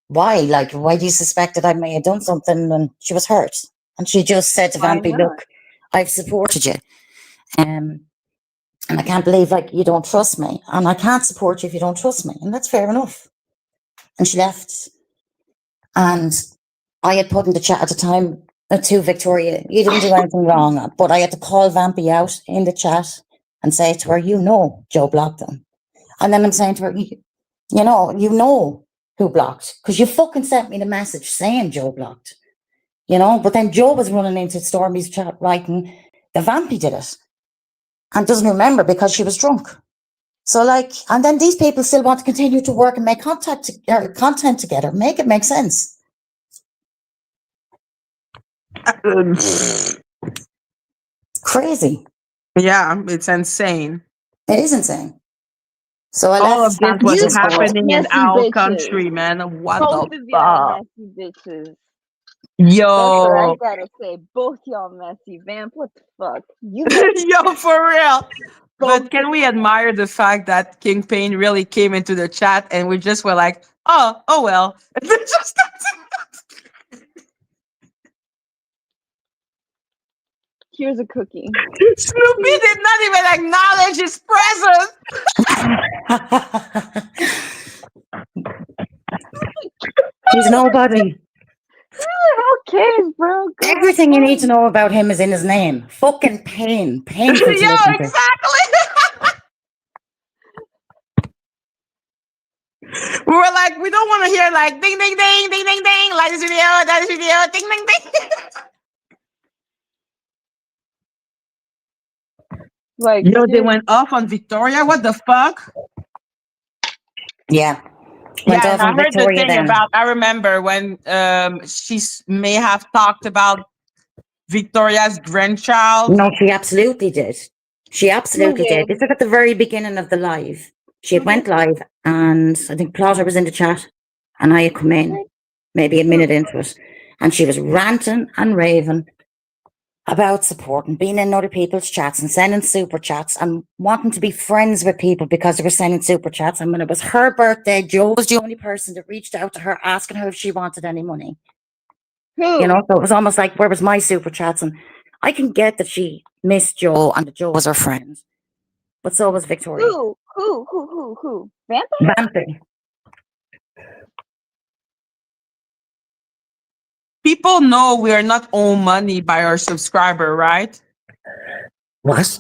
why? Like, why do you suspect that I may have done something? And she was hurt. And she just said to Vampy, look, I've supported you. And I can't believe, like, you don't trust me. And I can't support you if you don't trust me. And that's fair enough. And she left. And I had put in the chat at the time to Victoria, you didn't do anything wrong. But I had to call Vampy out in the chat and say to her, you know, Joe blocked them. And then I'm saying to her, you know who blocked, because you fucking sent me the message saying Joe blocked, but then Joe was running into Stormy's chat writing the Vampy did it and doesn't remember because she was drunk. So and then these people still want to continue to work and make content together, make it make sense. Crazy. Yeah, it's insane. It is insane. So all of this was happening in our bitches. Country, man. What Both the of y'all fuck? messy bitches. Yo. That's what I gotta say. Both y'all messy. Vamp, what the fuck? You messy. Yo, for real. But can we admire the fact that Kingpin really came into the chat and we just were like, oh well. Just Here's a cookie. Snoopy did not even acknowledge his presence. He's nobody. Who cares, bro? God. Everything you need to know about him is in his name. Fucking pain. Painful to Yo, listen to. exactly. We were like, we don't want to hear like ding ding ding ding ding ding, like this video, that video, ding ding ding. Like, they went off on Victoria. What the fuck? Yeah. Yeah, and I heard the thing about. I remember when she may have talked about Victoria's grandchild. No, she absolutely did. She absolutely did. This was at the very beginning of the live. She had went live, and I think Plotter was in the chat, and I had come in maybe a minute into it, and she was ranting and raving about supporting, being in other people's chats and sending super chats and wanting to be friends with people because they were sending super chats. And when it was her birthday, Joe was the only person that reached out to her asking her if she wanted any money. So it was almost like, where was my super chats? And I can get that she missed Joe and that Joe was her friend, but so was Victoria. Who? Vampy. People know we are not owed money by our subscriber, right? What?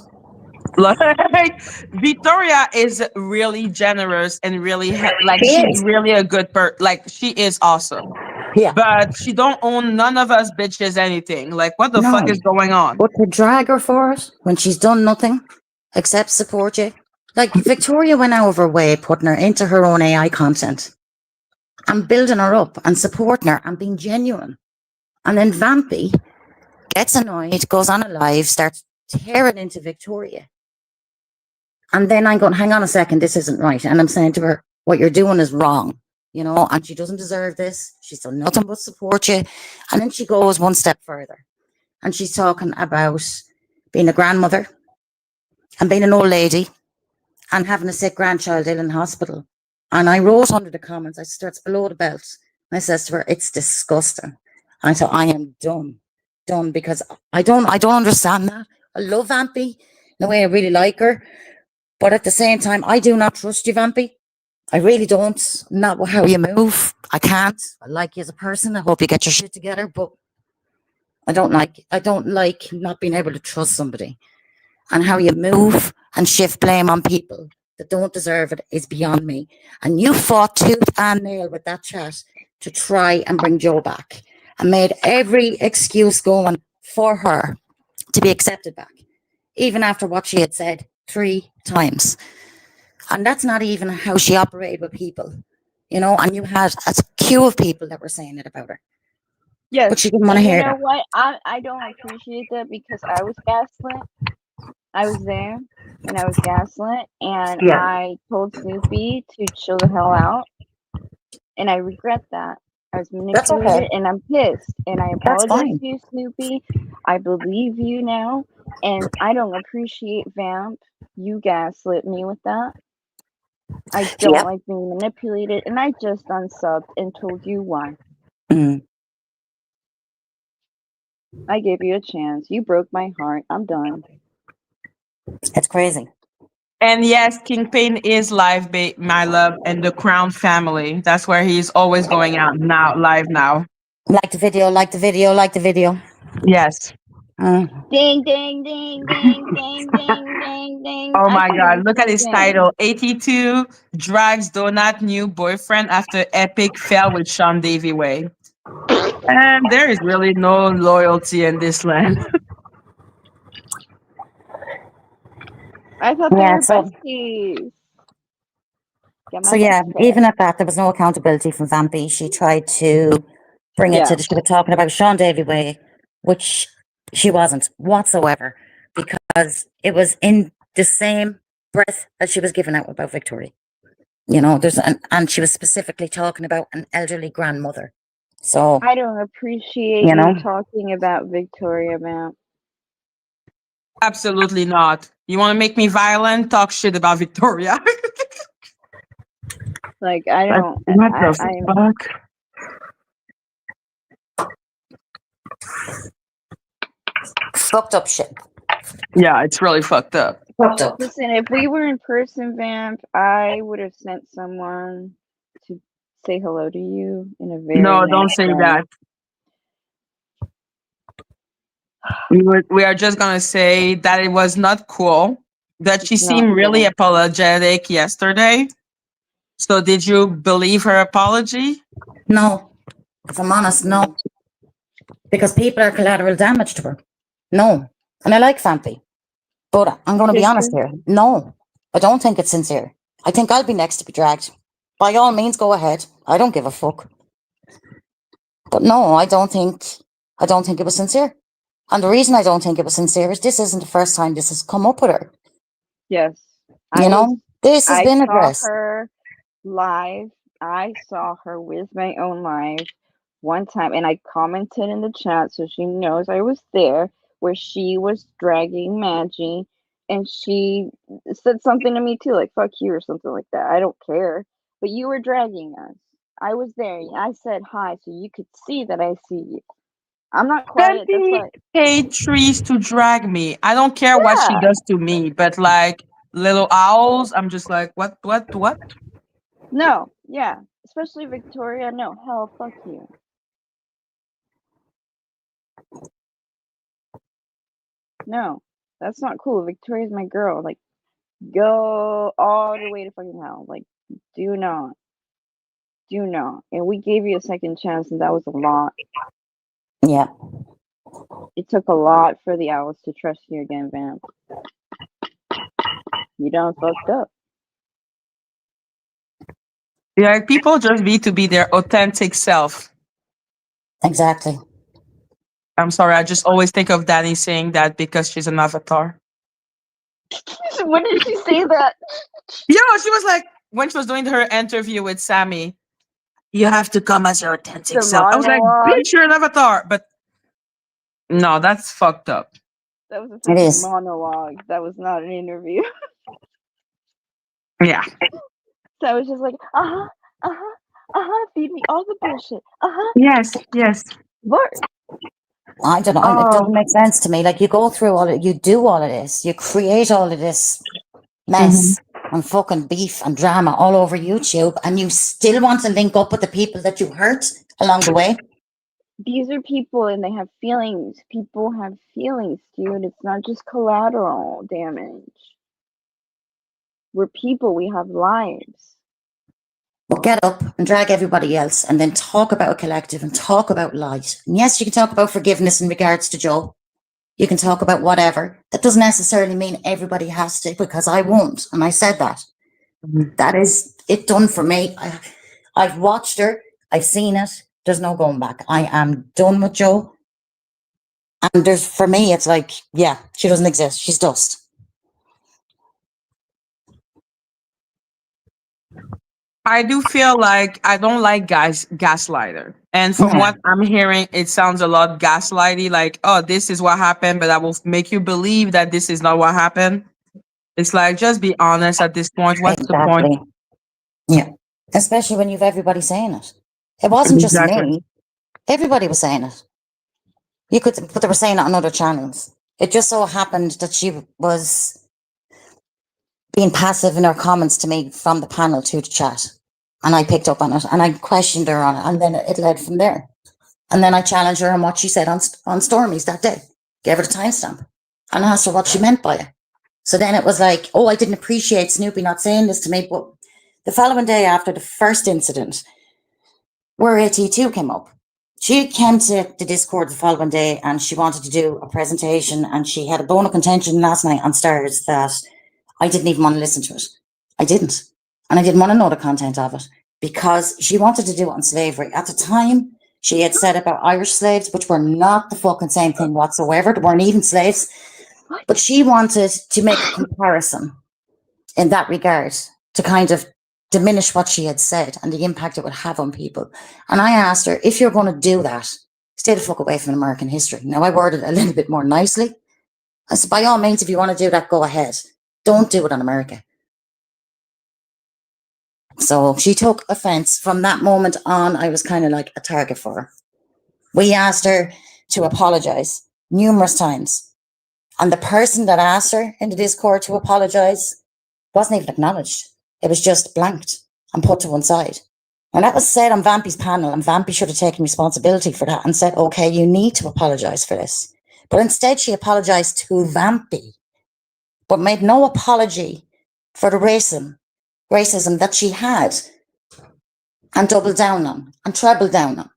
Like, Victoria is really generous and really she's really a good person. Like, she is awesome. Yeah. But she don't own none of us bitches anything. Like, what the fuck is going on? But to drag her for it when she's done nothing except support you. Like, Victoria went out of her way putting her into her own AI content and building her up and supporting her and being genuine. And then Vampy gets annoyed, goes on a live, starts tearing into Victoria. And then I'm going, hang on a second, this isn't right. And I'm saying to her, what you're doing is wrong, and she doesn't deserve this. She's done nothing but support you. And then she goes one step further. And she's talking about being a grandmother and being an old lady and having a sick grandchild ill in hospital. And I wrote under the comments, I said, it's below the belt. And I says to her, it's disgusting. I said, I am done, because I don't understand that. I love Vampy, in a way I really like her. But at the same time, I do not trust you, Vampy. I really don't. Not how you move. I can't. I like you as a person. I hope you get your shit together, but I don't like not being able to trust somebody. And how you move and shift blame on people that don't deserve it is beyond me. And you fought tooth and nail with that chat to try and bring Joe back and made every excuse going for her to be accepted back, even after what she had said 3 times. And that's not even how she operated with people, and you had a queue of people that were saying it about her. Yes. But she didn't want to hear that. You know what? I don't appreciate that because I was gaslit. I was there and I was gaslit, and I told Snoopy to chill the hell out, and I regret that. I was That's okay. manipulated, and I'm pissed. And I That's apologize fine. to you, Snoopy. I believe you now, and I don't appreciate Vamp. You gaslit me with that. I don't Yep. like being manipulated, and I just unsubbed and told you why. Mm. I gave you a chance. You broke my heart. I'm done. It's crazy. And yes, Kingpin is live, my love, and the Crown family. That's where he's always going out now, live now. Like the video, like the video, like the video. Yes. Ding, ding, ding, ding, ding, ding, ding, ding. Oh I my see God. you Look at his ding. title 82 drags Donut new boyfriend after epic fell with Sean Davy Way. And there is really no loyalty in this land. I thought they Yeah, were so besties. even at that, there was no accountability from Vampy. She tried to bring it Yeah. to she was talking about Sean Davy Way, which she wasn't whatsoever, because it was in the same breath that she was giving out about Victoria. You know, and she was specifically talking about an elderly grandmother. So I don't appreciate you you know, talking about Victoria, Vamp. Absolutely not. You want to make me violent? Talk shit about Victoria. Like, I Like, don't. what the fuck? fucked up shit. Yeah, it's really fucked up. Fucked up. Listen, if we were in person, Vamp, I would have sent someone to say hello to you in a very No, nice don't say way. that. We are just gonna say that it was not cool. That she It's not seemed really cool. apologetic yesterday. So did you believe her apology? No, if I'm honest, no, because people are collateral damage to her. No, and I like Vampy, but I'm going to be honest here. No, I don't think it's sincere. I think I'll be next to be dragged. By all means, go ahead. I don't give a fuck. But no, I don't think it was sincere. And the reason I don't think it was sincere is this isn't the first time this has come up with her. Yes. This has been addressed. I saw her live. I saw her with my own live one time, and I commented in the chat so she knows I was there, where she was dragging Madgie, and she said something to me too, like "fuck you" or something like that. I don't care, but you were dragging us. I was there. I said hi, so you could see that I see you. I'm not quiet. That's Vampy why. paid trees to drag me. I don't care what she does to me, but like little owls, I'm just like, what? No, yeah, especially Victoria. No, hell, fuck you. No, that's not cool. Victoria's my girl. Like, go all the way to fucking hell. Like, do not. Do not. And we gave you a second chance, and that was a lot. Yeah. It took a lot for the owls to trust you again, Vamp. You done fucked up. Yeah, people just need to be their authentic self. Exactly. I'm sorry, I just always think of Dani saying that because she's an avatar. When did she say that? Yeah, she was like, when she was doing her interview with Sammy, you have to come as your authentic self. I was like, bitch, you're an avatar. But no, that's fucked up. That was a freaking monologue. That was not an interview. Yeah. So I was just like, feed me all the bullshit. Yes. What? I don't know. It doesn't make sense to me. Like, you go through all it, you do all of this, you create all of this mess and fucking beef and drama all over YouTube, and you still want to link up with the people that you hurt along the way. These are people, and they have feelings. People have feelings, dude. It's not just collateral damage. We're people. We have lives. Well, get up and drag everybody else, and then talk about a collective and talk about light. And yes, you can talk about forgiveness in regards to Joe. You can talk about whatever. That doesn't necessarily mean everybody has to, because I won't. And I said that. That is it done for me. I've watched her. I've seen it. There's no going back. I am done with Joe. And for me, it's like, yeah, she doesn't exist. She's dust. I do feel like I don't like gaslighter. And from No, what I'm hearing, it sounds a lot gaslighty, like, oh, this is what happened, but I will make you believe that this is not what happened. It's like, just be honest at this point. What's the point? exactly. Yeah. Especially when you've everybody saying it. It wasn't just Exactly. me. Everybody was saying it. You could, but they were saying it on other channels. It just so happened that she was being passive in her comments to me from the panel to the chat. And I picked up on it and I questioned her on it. And then it led from there. And then I challenged her on what she said on Stormies that day. Gave her the timestamp and asked her what she meant by it. So then it was like, oh, I didn't appreciate Snoopy not saying this to me. But the following day after the first incident, where AT2 came up, she came to the Discord the following day and she wanted to do a presentation and she had a bone of contention last night on Stars that I didn't even want to listen to it. I didn't. And I didn't want to know the content of it because she wanted to do it on slavery. At the time, she had said about Irish slaves, which were not the fucking same thing whatsoever. They weren't even slaves. But she wanted to make a comparison in that regard to kind of diminish what she had said and the impact it would have on people. And I asked her, if you're going to do that, stay the fuck away from American history. Now, I worded it a little bit more nicely. I said, by all means, if you want to do that, go ahead. Don't do it on America. So she took offense. From that moment on, I was kind of like a target for her. We asked her to apologize numerous times. And the person that asked her in the Discord to apologize wasn't even acknowledged. It was just blanked and put to one side. And that was said on Vampy's panel, and Vampy should have taken responsibility for that and said, okay, you need to apologize for this. But instead, she apologized to Vampy, but made no apology for the racism that she had and doubled down on and trebled down on.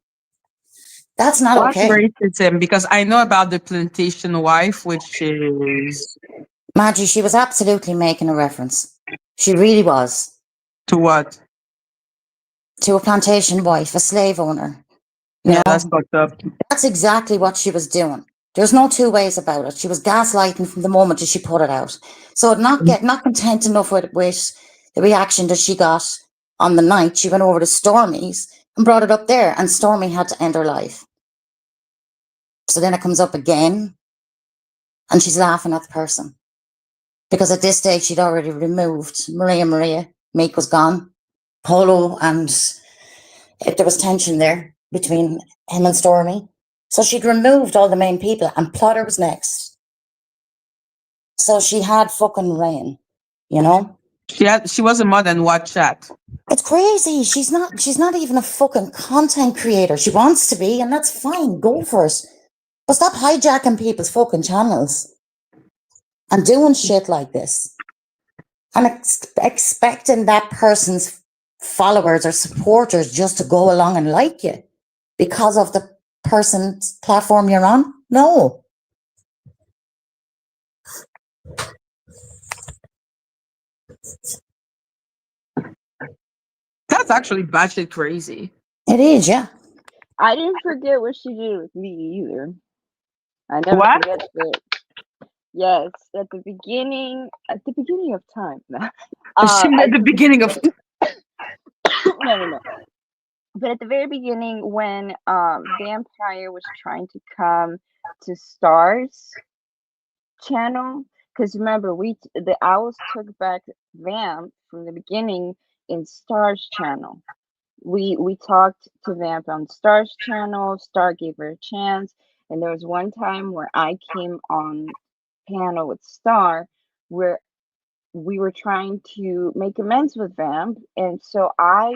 That's not What okay. racism? Because I know about the plantation wife, which is Madgie, she was absolutely making a reference. She really was. to what? To a plantation wife, a slave owner. You Yeah, know, that's fucked up. that's exactly what she was doing. There's no two ways about it. She was gaslighting from the moment that she put it out. So not content enough with the reaction that she got on the night, she went over to Stormy's and brought it up there, and Stormy had to end her life. So then it comes up again, and she's laughing at the person. Because at this stage, she'd already removed Maria. Meek was gone. Polo, and there was tension there between him and Stormy. So she'd removed all the main people, and Plotter was next. So she had fucking reign, you know? She was a more than what chat. It's crazy. She's not even a fucking content creator. She wants to be, and that's fine. Go for it. But stop hijacking people's fucking channels and doing shit like this. And expecting that person's followers or supporters just to go along and like you because of the person's platform you're on? No. That's actually batshit crazy. It is, yeah. I didn't forget what she did with me either. I never What? forget it. Yes, at the beginning of time. She at the beginning of No. But at the very beginning, when Vampire was trying to come to Stars channel, because remember, the Owls took back Vamp from the beginning in Stars channel. We talked to Vamp on Stars channel. Star gave her a chance, and there was one time where I came on panel with Star where we were trying to make amends with Vamp, and so I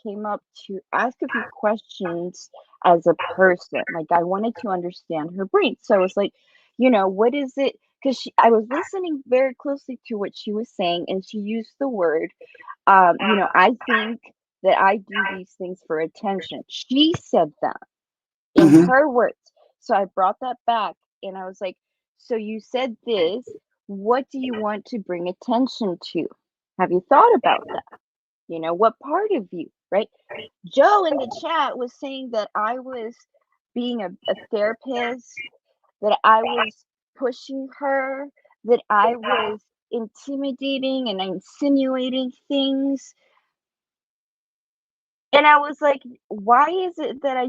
came up to ask a few questions as a person. Like, I wanted to understand her brain. So I was like, what is it? Because I was listening very closely to what she was saying, and she used the word, I think that I do these things for attention. She said that in her words. So I brought that back, and I was like, so you said this. What do you want to bring attention to? Have you thought about that? What part of you, right? Joe in the chat was saying that I was being a therapist, that I was pushing her, that I was intimidating and insinuating things. And I was like, why is it that I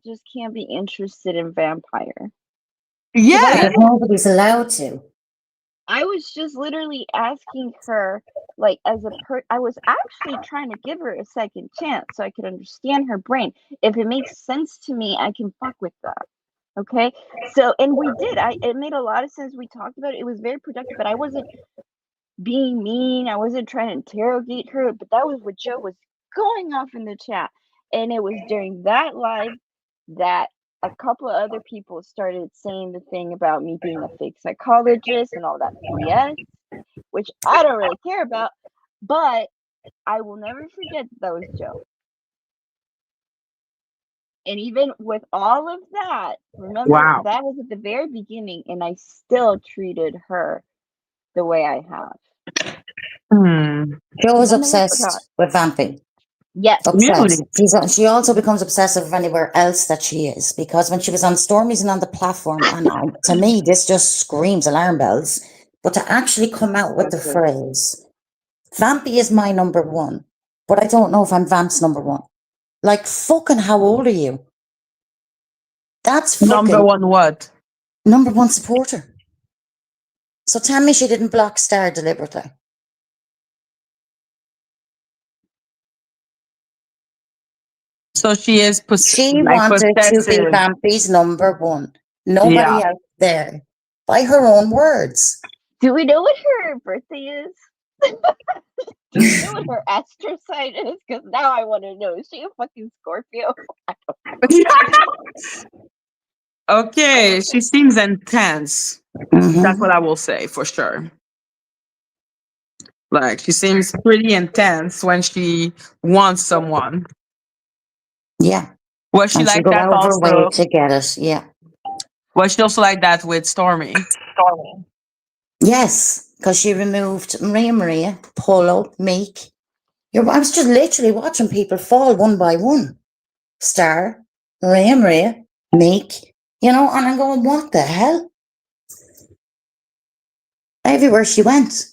just can't be interested in vampire? Yeah. Because nobody's allowed to. I was just literally asking her, like, I was actually trying to give her a second chance so I could understand her brain. If it makes sense to me, I can fuck with that. Okay. So, and we did. It made a lot of sense. We talked about it. It was very productive, but I wasn't being mean. I wasn't trying to interrogate her, but that was what Joe was going off in the chat. And it was during that live that a couple of other people started saying the thing about me being a fake psychologist and all that BS, which I don't really care about, but I will never forget that was Joe. And even with all of that, remember, that was at the very beginning, and I still treated her the way I have. Joe is obsessed with vamping. Yes. Obsessed. She also becomes obsessive anywhere else that she is, because when she was on Stormy's and on the platform, and to me, this just screams alarm bells. But to actually come out with the phrase, Vampy is my number one, but I don't know if I'm Vamp's number one. Like, fucking, how old are you? That's fucking... Number one what? Number one supporter. So tell me she didn't block Star deliberately. So she is She wanted to be Vampy's number one. Nobody out there. By her own words. Do we know what her birthday is? Do we know what her astro sign is? Because now I want to know. Is she a fucking Scorpio? Okay, she seems intense. That's what I will say for sure. Like, she seems pretty intense when she wants someone. Yeah. Was she like that also? To get it, yeah. Was she also like that with Stormy? Yes, because she removed Maria, Polo, Meek. I was just literally watching people fall one by one. Star, Maria, Meek, and I'm going, what the hell? Everywhere she went.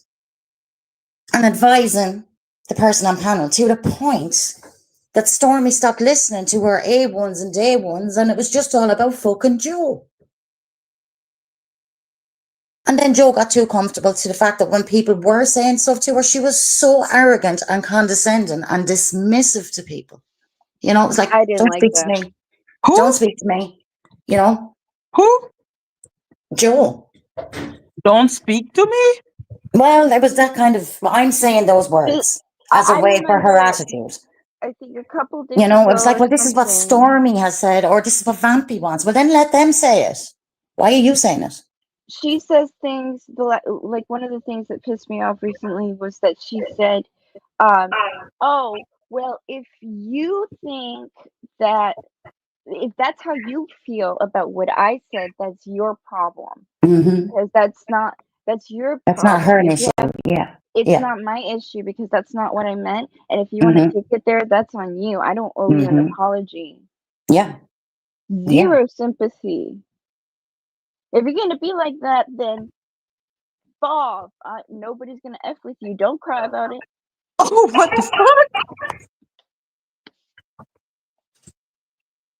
And advising the person on panel to the point that Stormy stopped listening to her A1s and day ones, and it was just all about fucking Joe. And then Joe got too comfortable to the fact that when people were saying stuff to her, she was so arrogant and condescending and dismissive to people. It was like, don't speak to me. Who? Don't speak to me. Who? Joe. Don't speak to me? Well, it was that kind of, I'm saying those words as a way for her attitude. I think a couple days it was like, well, this is what Stormy has said, or this is what Vampy wants. Well, then let them say it. Why are you saying it? She says things, like one of the things that pissed me off recently was that she said, oh, well, if you think that, if that's how you feel about what I said, that's your problem. Because that's your problem. That's not her issue. Yeah. It's not my issue because that's not what I meant. And if you want to take it there, that's on you. I don't owe you an apology. Yeah. Zero sympathy. If you're going to be like that, then fall. Nobody's going to F with you. Don't cry about it. Oh, what the fuck?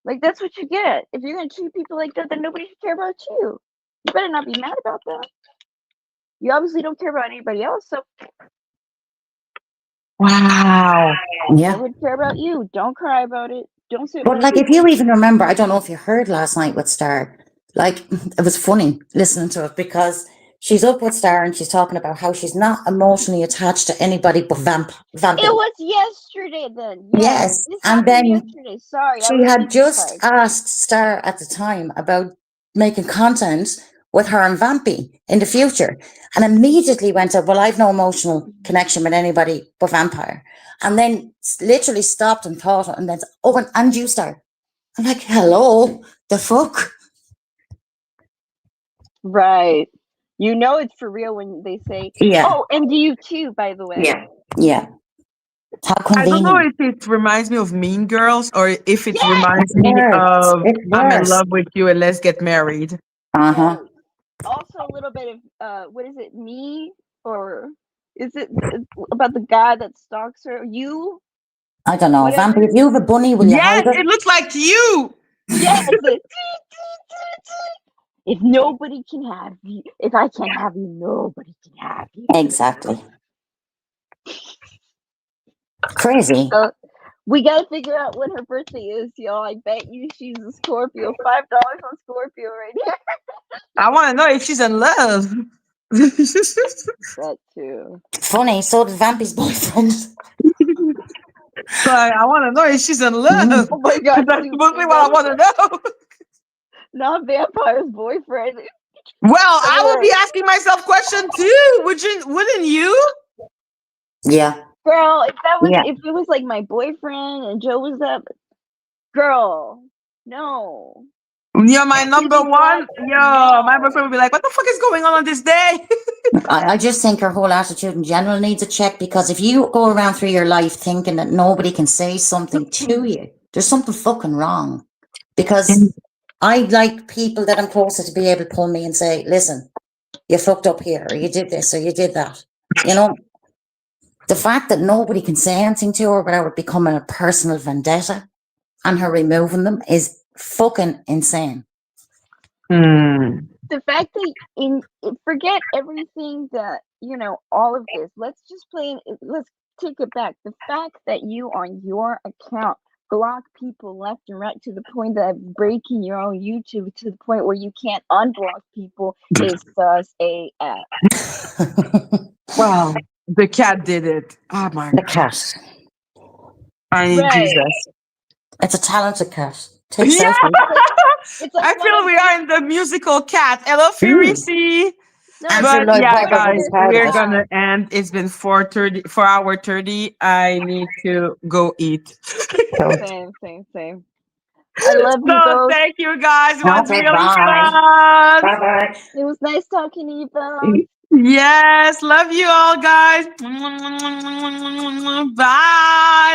Like, that's what you get. If you're going to treat people like that, then nobody should care about you. You better not be mad about that. You obviously don't care about anybody else, so. Wow. Yeah. I would care about you. Don't cry about it. Don't say. But like, if you even remember, I don't know if you heard last night with Star. Like, it was funny listening to it because she's up with Star and she's talking about how she's not emotionally attached to anybody but Vampy. It was yesterday then. Yes. And then yesterday. Sorry, she had just asked Star at the time about making content with her and Vampy in the future, and immediately went up, well, I've no emotional connection with anybody but Vampire. And then literally stopped and thought, and then, oh, and you, Star. I'm like, hello, the fuck? Right. You know it's for real when they say, oh, and do you too, by the way. Yeah. How convenient. I don't know if it reminds me of Mean Girls or if it reminds me of I'm in love with you and let's get married. Uh-huh. Also a little bit of, what is it, me? Or is it about the guy that stalks her? You? I don't know. Whatever. Vampy, if you have a bunny, will you Yes, hide it? it looks like you. Yes. If nobody can have you, if I can't have you, nobody can have you. Exactly. Crazy. So we gotta figure out when her birthday is, y'all. I bet you she's a Scorpio. $5 on Scorpio right here. I want to know if she's in love. That too. Funny, so did Vampy's boyfriend. Like, I want to know if she's in love. Oh my god, That's mostly what I want to know. not vampire's boyfriend. Well, I would be asking myself question too. Wouldn't you? Yeah. Girl, if that was Yeah. if it was like my boyfriend and Joe was up, girl, no. You're my number one. Yo, No. my boyfriend would be like, "What the fuck is going on this day?" I just think her whole attitude in general needs a check, because if you go around through your life thinking that nobody can say something to you, there's something fucking wrong. Because I like people that I'm closer to be able to pull me and say, listen, you fucked up here, or you did this, or you did that. You know, the fact that nobody can say anything to her without it becoming a personal vendetta and her removing them is fucking insane. The fact that forget everything that, all of this. Let's just let's take it back. The fact that you on your account block people left and right to the point that breaking your own YouTube to the point where you can't unblock people is sus AF. Wow, the cat did it. Oh my The god, cat. I need Right. Jesus. It's a talented cat. Take Yeah. selfies. It's like I feel we are in the musical Cat. Hello, Firisi. Answer But like yeah, whatever guys, was part of we're it. gonna end. It's been 4:30. I need to go eat. Same. I love you So both. thank you guys. It was Okay, really bye. fun. Bye-bye. It was nice talking to you both. Yes, love you all, guys. Bye.